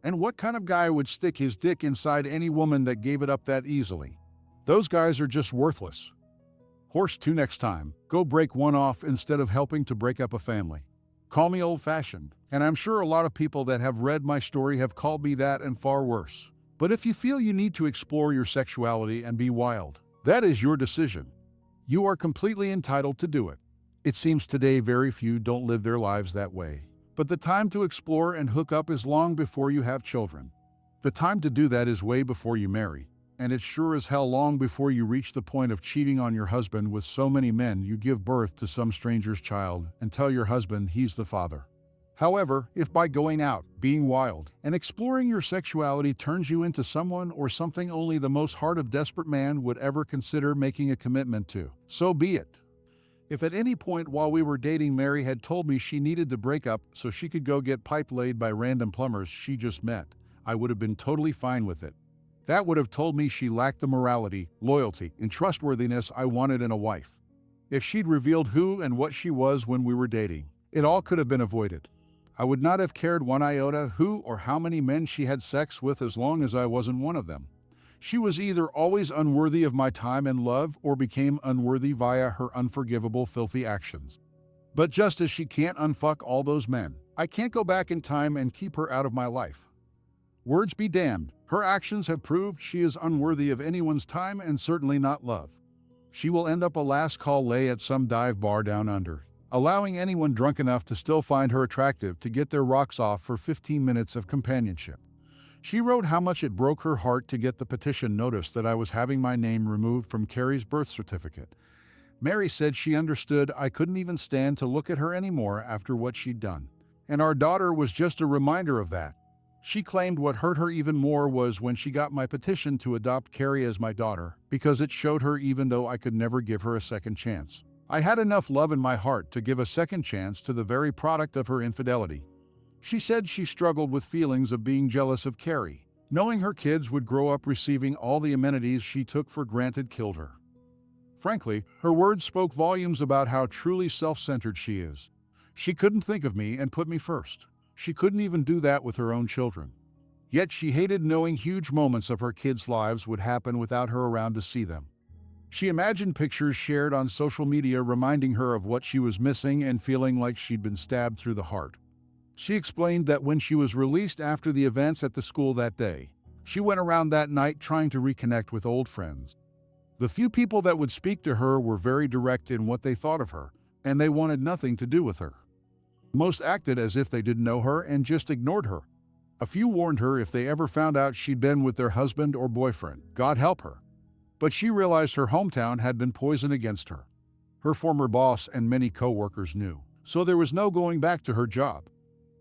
And what kind of guy would stick his dick inside any woman that gave it up that easily? Those guys are just worthless. Horse 2 next time, go break one off instead of helping to break up a family. Call me old-fashioned, and I'm sure a lot of people that have read my story have called me that and far worse. But if you feel you need to explore your sexuality and be wild, that is your decision. You are completely entitled to do it. It seems today very few don't live their lives that way. But the time to explore and hook up is long before you have children. The time to do that is way before you marry. And it's sure as hell long before you reach the point of cheating on your husband with so many men you give birth to some stranger's child and tell your husband he's the father. However, if by going out, being wild, and exploring your sexuality turns you into someone or something only the most heart of desperate man would ever consider making a commitment to, so be it. If at any point while we were dating Mary had told me she needed to break up so she could go get pipe laid by random plumbers she just met, I would have been totally fine with it. That would have told me she lacked the morality, loyalty, and trustworthiness I wanted in a wife. If she'd revealed who and what she was when we were dating, it all could have been avoided. I would not have cared one iota who or how many men she had sex with as long as I wasn't one of them. She was either always unworthy of my time and love or became unworthy via her unforgivable, filthy actions. But just as she can't unfuck all those men, I can't go back in time and keep her out of my life. Words be damned, her actions have proved she is unworthy of anyone's time and certainly not love. She will end up a last call lay at some dive bar down under, allowing anyone drunk enough to still find her attractive to get their rocks off for 15 minutes of companionship. She wrote how much it broke her heart to get the petition notice that I was having my name removed from Carrie's birth certificate. Mary said she understood I couldn't even stand to look at her anymore after what she'd done. And our daughter was just a reminder of that. She claimed what hurt her even more was when she got my petition to adopt Carrie as my daughter, because it showed her even though I could never give her a second chance. I had enough love in my heart to give a second chance to the very product of her infidelity. She said she struggled with feelings of being jealous of Carrie. Knowing her kids would grow up receiving all the amenities she took for granted killed her. Frankly, her words spoke volumes about how truly self-centered she is. She couldn't think of me and put me first. She couldn't even do that with her own children. Yet she hated knowing huge moments of her kids' lives would happen without her around to see them. She imagined pictures shared on social media reminding her of what she was missing and feeling like she'd been stabbed through the heart. She explained that when she was released after the events at the school that day, she went around that night trying to reconnect with old friends. The few people that would speak to her were very direct in what they thought of her, and they wanted nothing to do with her. Most acted as if they didn't know her and just ignored her. A few warned her if they ever found out she'd been with their husband or boyfriend, God help her. But she realized her hometown had been poisoned against her. Her former boss and many co-workers knew, so there was no going back to her job.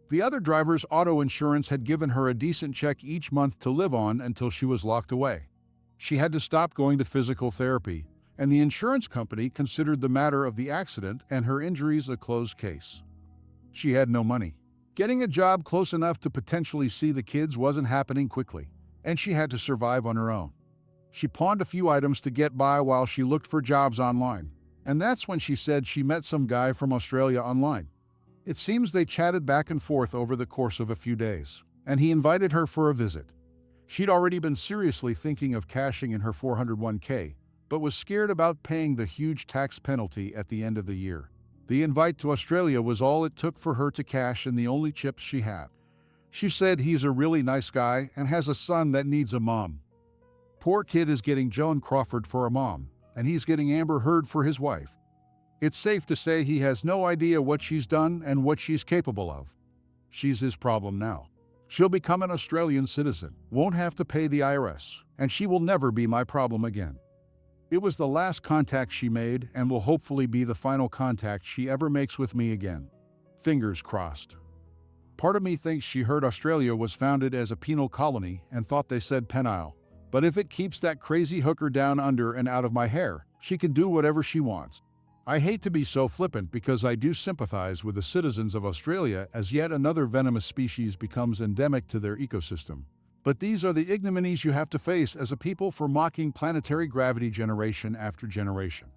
The other driver's auto insurance had given her a decent check each month to live on until she was locked away. She had to stop going to physical therapy, and the insurance company considered the matter of the accident and her injuries a closed case. She had no money. Getting a job close enough to potentially see the kids wasn't happening quickly, and she had to survive on her own. She pawned a few items to get by while she looked for jobs online, and that's when she said she met some guy from Australia online. It seems they chatted back and forth over the course of a few days, and he invited her for a visit. She'd already been seriously thinking of cashing in her 401k, but was scared about paying the huge tax penalty at the end of the year. The invite to Australia was all it took for her to cash in the only chips she had. She said he's a really nice guy and has a son that needs a mom. Poor kid is getting Joan Crawford for a mom, and he's getting Amber Heard for his wife. It's safe to say he has no idea what she's done and what she's capable of. She's his problem now. She'll become an Australian citizen, won't have to pay the IRS, and she will never be my problem again. It was the last contact she made and will hopefully be the final contact she ever makes with me again. Fingers crossed. Part of me thinks she heard Australia was founded as a penal colony and thought they said penile. But if it keeps that crazy hooker down under and out of my hair, she can do whatever she wants. I hate to be so flippant because I do sympathize with the citizens of Australia as yet another venomous species becomes endemic to their ecosystem. But these are the ignominies you have to face as a people for mocking planetary gravity generation after generation.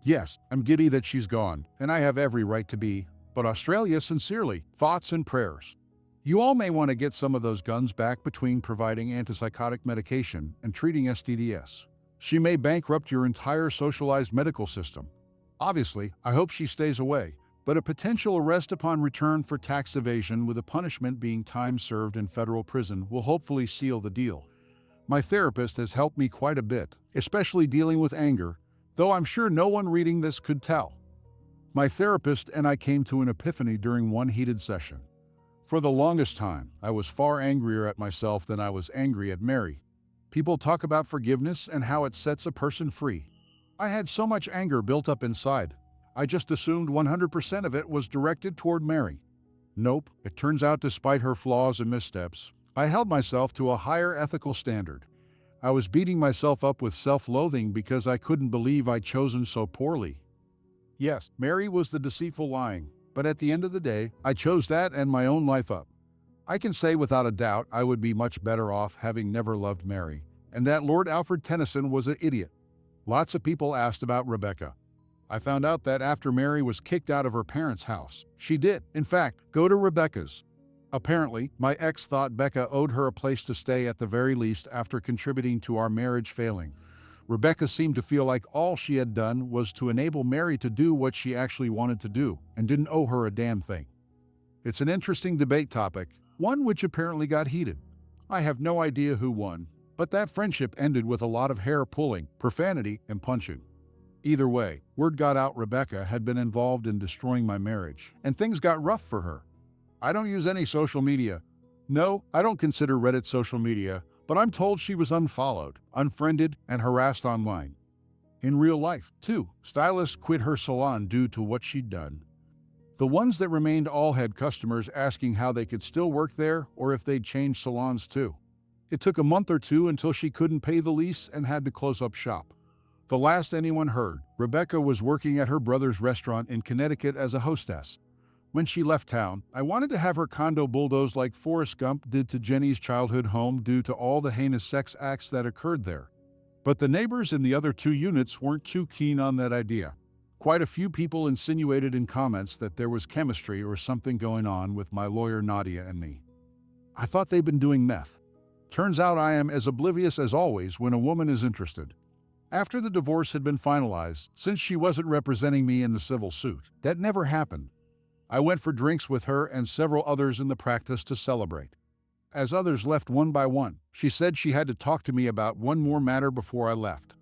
Yes, I'm giddy that she's gone, and I have every right to be, but Australia sincerely, thoughts and prayers. You all may want to get some of those guns back between providing antipsychotic medication and treating STDs. She may bankrupt your entire socialized medical system. Obviously, I hope she stays away, but a potential arrest upon return for tax evasion with a punishment being time served in federal prison will hopefully seal the deal. My therapist has helped me quite a bit, especially dealing with anger, though I'm sure no one reading this could tell. My therapist and I came to an epiphany during one heated session. For the longest time, I was far angrier at myself than I was angry at Mary. People talk about forgiveness and how it sets a person free. I had so much anger built up inside. I just assumed 100% of it was directed toward Mary. Nope, it turns out despite her flaws and missteps, I held myself to a higher ethical standard. I was beating myself up with self-loathing because I couldn't believe I'd chosen so poorly. Yes, Mary was the deceitful lying, but at the end of the day, I chose that and my own life up. I can say without a doubt I would be much better off having never loved Mary, and that Lord Alfred Tennyson was an idiot. Lots of people asked about Rebecca. I found out that after Mary was kicked out of her parents' house, she did, in fact, go to Rebecca's. Apparently, my ex thought Becca owed her a place to stay at the very least after contributing to our marriage failing. Rebecca seemed to feel like all she had done was to enable Mary to do what she actually wanted to do and didn't owe her a damn thing. It's an interesting debate topic, one which apparently got heated. I have no idea who won, but that friendship ended with a lot of hair pulling, profanity, and punching. Either way, word got out Rebecca had been involved in destroying my marriage, and things got rough for her. I don't use any social media. No, I don't consider Reddit social media, but I'm told she was unfollowed, unfriended, and harassed online. In real life, too, stylists quit her salon due to what she'd done. The ones that remained all had customers asking how they could still work there or if they'd change salons too. It took a month or two until she couldn't pay the lease and had to close up shop. The last anyone heard, Rebecca was working at her brother's restaurant in Connecticut as a hostess. When she left town, I wanted to have her condo bulldozed like Forrest Gump did to Jenny's childhood home due to all the heinous sex acts that occurred there. But the neighbors in the other two units weren't too keen on that idea. Quite a few people insinuated in comments that there was chemistry or something going on with my lawyer Nadia and me. I thought they'd been doing meth. Turns out I am as oblivious as always when a woman is interested. After the divorce had been finalized, since she wasn't representing me in the civil suit, that never happened. I went for drinks with her and several others in the practice to celebrate. As others left one by one, she said she had to talk to me about one more matter before I left.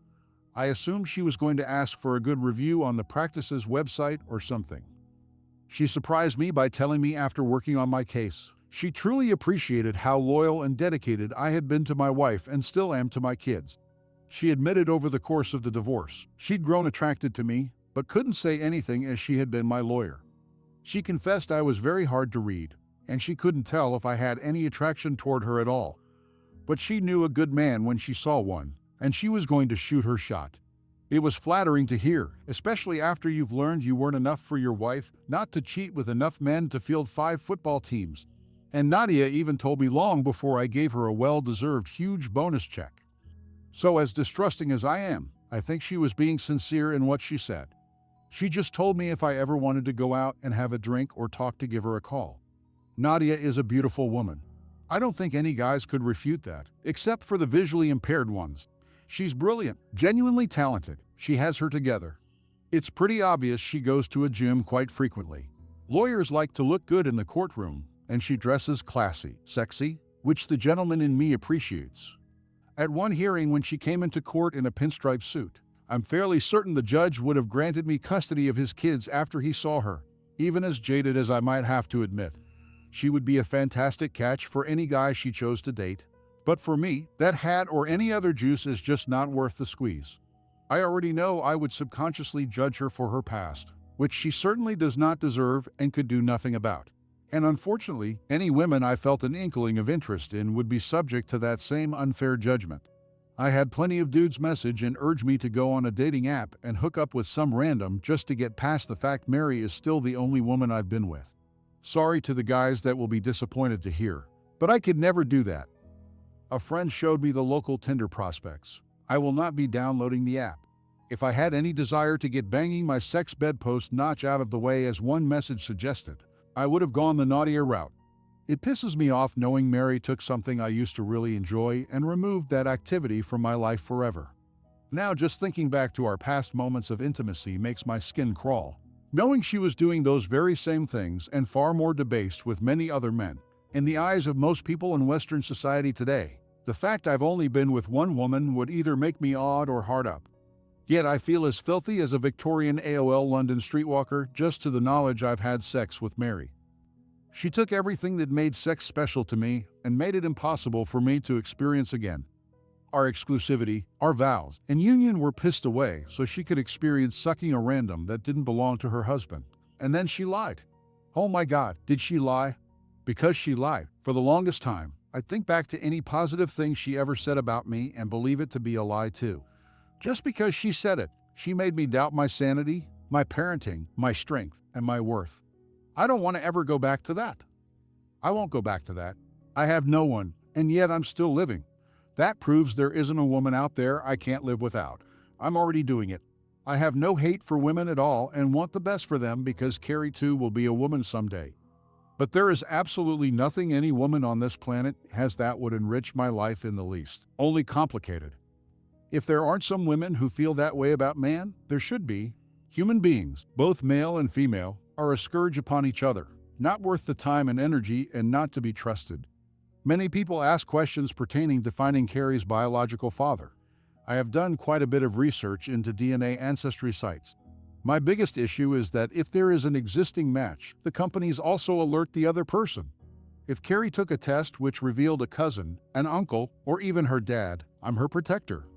I assumed she was going to ask for a good review on the practice's website or something. She surprised me by telling me after working on my case, she truly appreciated how loyal and dedicated I had been to my wife and still am to my kids. She admitted over the course of the divorce, she'd grown attracted to me, but couldn't say anything as she had been my lawyer. She confessed I was very hard to read, and she couldn't tell if I had any attraction toward her at all. But she knew a good man when she saw one, and she was going to shoot her shot. It was flattering to hear, especially after you've learned you weren't enough for your wife, not to cheat with enough men to field 5 football teams. And Nadia even told me long before I gave her a well-deserved huge bonus check. So as distrusting as I am, I think she was being sincere in what she said. She just told me if I ever wanted to go out and have a drink or talk to give her a call. Nadia is a beautiful woman. I don't think any guys could refute that, except for the visually impaired ones. She's brilliant, genuinely talented. She has her together. It's pretty obvious she goes to a gym quite frequently. Lawyers like to look good in the courtroom, and she dresses classy, sexy, which the gentleman in me appreciates. At one hearing when she came into court in a pinstripe suit, I'm fairly certain the judge would have granted me custody of his kids after he saw her, even as jaded as I might have to admit. She would be a fantastic catch for any guy she chose to date. But for me, that hat or any other juice is just not worth the squeeze. I already know I would subconsciously judge her for her past, which she certainly does not deserve and could do nothing about. And unfortunately, any women I felt an inkling of interest in would be subject to that same unfair judgment. I had plenty of dudes message and urge me to go on a dating app and hook up with some random just to get past the fact Mary is still the only woman I've been with. Sorry to the guys that will be disappointed to hear, but I could never do that. A friend showed me the local Tinder prospects. I will not be downloading the app. If I had any desire to get banging my sex bedpost notch out of the way as one message suggested, I would have gone the naughtier route. It pisses me off knowing Mary took something I used to really enjoy and removed that activity from my life forever. Now just thinking back to our past moments of intimacy makes my skin crawl, knowing she was doing those very same things and far more debased with many other men. In the eyes of most people in Western society today, the fact I've only been with one woman would either make me odd or hard up. Yet I feel as filthy as a Victorian AOL London streetwalker just to the knowledge I've had sex with Mary. She took everything that made sex special to me and made it impossible for me to experience again. Our exclusivity, our vows, and union were pissed away so she could experience sucking a random that didn't belong to her husband. And then she lied. Oh my God, did she lie? Because she lied, for the longest time, I'd think back to any positive thing she ever said about me and believe it to be a lie too. Just because she said it, she made me doubt my sanity, my parenting, my strength, and my worth. I don't want to ever go back to that. I won't go back to that. I have no one, and yet I'm still living. That proves there isn't a woman out there I can't live without. I'm already doing it. I have no hate for women at all and want the best for them because Carrie too will be a woman someday. But there is absolutely nothing any woman on this planet has that would enrich my life in the least, only complicated. If there aren't some women who feel that way about man, there should be. Human beings, both male and female, are a scourge upon each other, not worth the time and energy and not to be trusted. Many people ask questions pertaining to finding Carrie's biological father. I have done quite a bit of research into DNA ancestry sites. My biggest issue is that if there is an existing match, the companies also alert the other person. If Carrie took a test which revealed a cousin, an uncle, or even her dad, I'm her protector.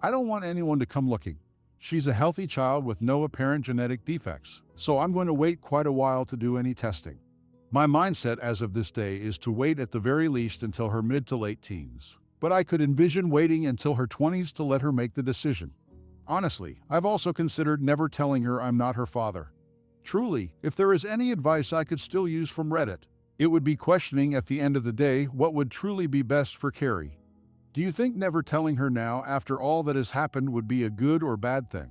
I don't want anyone to come looking. She's a healthy child with no apparent genetic defects, so I'm going to wait quite a while to do any testing. My mindset as of this day is to wait at the very least until her mid to late teens. But I could envision waiting until her 20s to let her make the decision. Honestly, I've also considered never telling her I'm not her father. Truly, if there is any advice I could still use from Reddit, it would be questioning at the end of the day what would truly be best for Carrie. Do you think never telling her now after all that has happened would be a good or bad thing?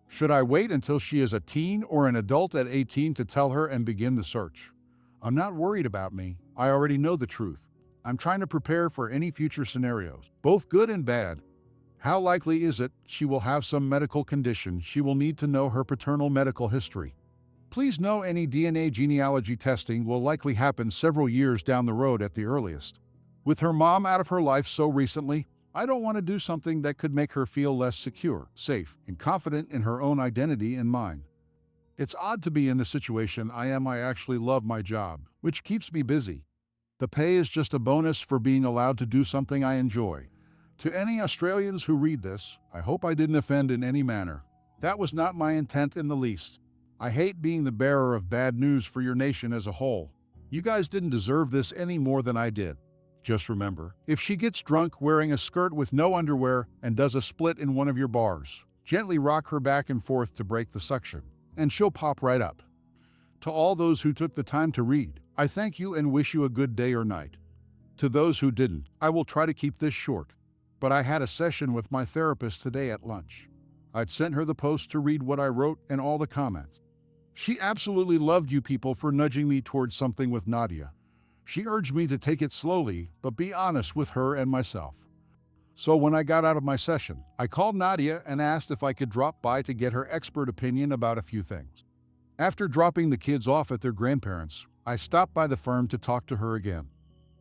Should I wait until she is a teen or an adult at 18 to tell her and begin the search? I'm not worried about me. I already know the truth. I'm trying to prepare for any future scenarios, both good and bad. How likely is it she will have some medical condition she will need to know her paternal medical history? Please know any DNA genealogy testing will likely happen several years down the road at the earliest. With her mom out of her life so recently, I don't want to do something that could make her feel less secure, safe, and confident in her own identity and mine. It's odd to be in the situation I am. I actually love my job, which keeps me busy. The pay is just a bonus for being allowed to do something I enjoy. To any Australians who read this, I hope I didn't offend in any manner. That was not my intent in the least. I hate being the bearer of bad news for your nation as a whole. You guys didn't deserve this any more than I did. Just remember, if she gets drunk wearing a skirt with no underwear and does a split in one of your bars, gently rock her back and forth to break the suction, and she'll pop right up. To all those who took the time to read, I thank you and wish you a good day or night. To those who didn't, I will try to keep this short. But I had a session with my therapist today at lunch. I'd sent her the post to read what I wrote and all the comments. She absolutely loved you people for nudging me towards something with Nadia. She urged me to take it slowly, but be honest with her and myself. So when I got out of my session, I called Nadia and asked if I could drop by to get her expert opinion about a few things. After dropping the kids off at their grandparents', I stopped by the firm to talk to her again.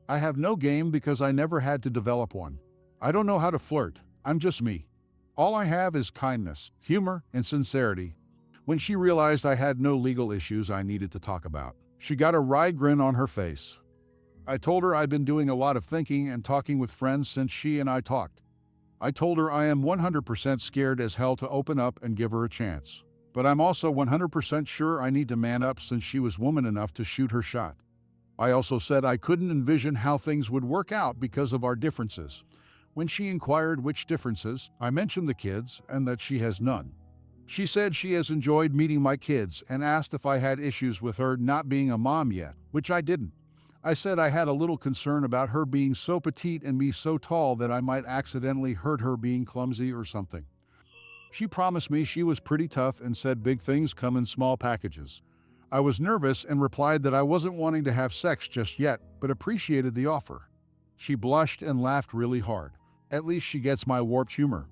I have no game because I never had to develop one. I don't know how to flirt. I'm just me. All I have is kindness, humor, and sincerity. When she realized I had no legal issues I needed to talk about, she got a wry grin on her face. I told her I'd been doing a lot of thinking and talking with friends since she and I talked. I told her I am 100% scared as hell to open up and give her a chance. But I'm also 100% sure I need to man up since she was woman enough to shoot her shot. I also said I couldn't envision how things would work out because of our differences. When she inquired which differences, I mentioned the kids and that she has none. She said she has enjoyed meeting my kids and asked if I had issues with her not being a mom yet, which I didn't. I said I had a little concern about her being so petite and me so tall that I might accidentally hurt her being clumsy or something. She promised me she was pretty tough and said big things come in small packages. I was nervous and replied that I wasn't wanting to have sex just yet, but appreciated the offer. She blushed and laughed really hard. At least she gets my warped humor.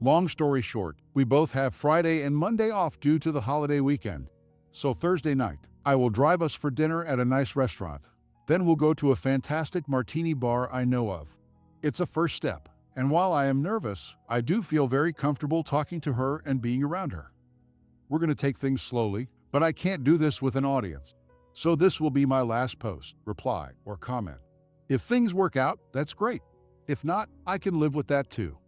Long story short, we both have Friday and Monday off due to the holiday weekend. So Thursday night, I will drive us for dinner at a nice restaurant. Then we'll go to a fantastic martini bar I know of. It's a first step, and while I am nervous, I do feel very comfortable talking to her and being around her. We're going to take things slowly, but I can't do this with an audience. So this will be my last post, reply, or comment. If things work out, that's great. If not, I can live with that too.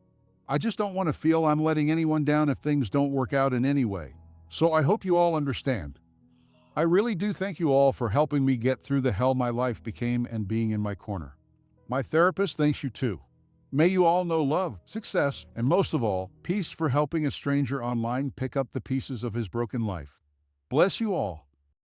I just don't want to feel I'm letting anyone down if things don't work out in any way. So I hope you all understand. I really do thank you all for helping me get through the hell my life became and being in my corner. My therapist thanks you too. May you all know love, success, and most of all, peace for helping a stranger online pick up the pieces of his broken life. Bless you all.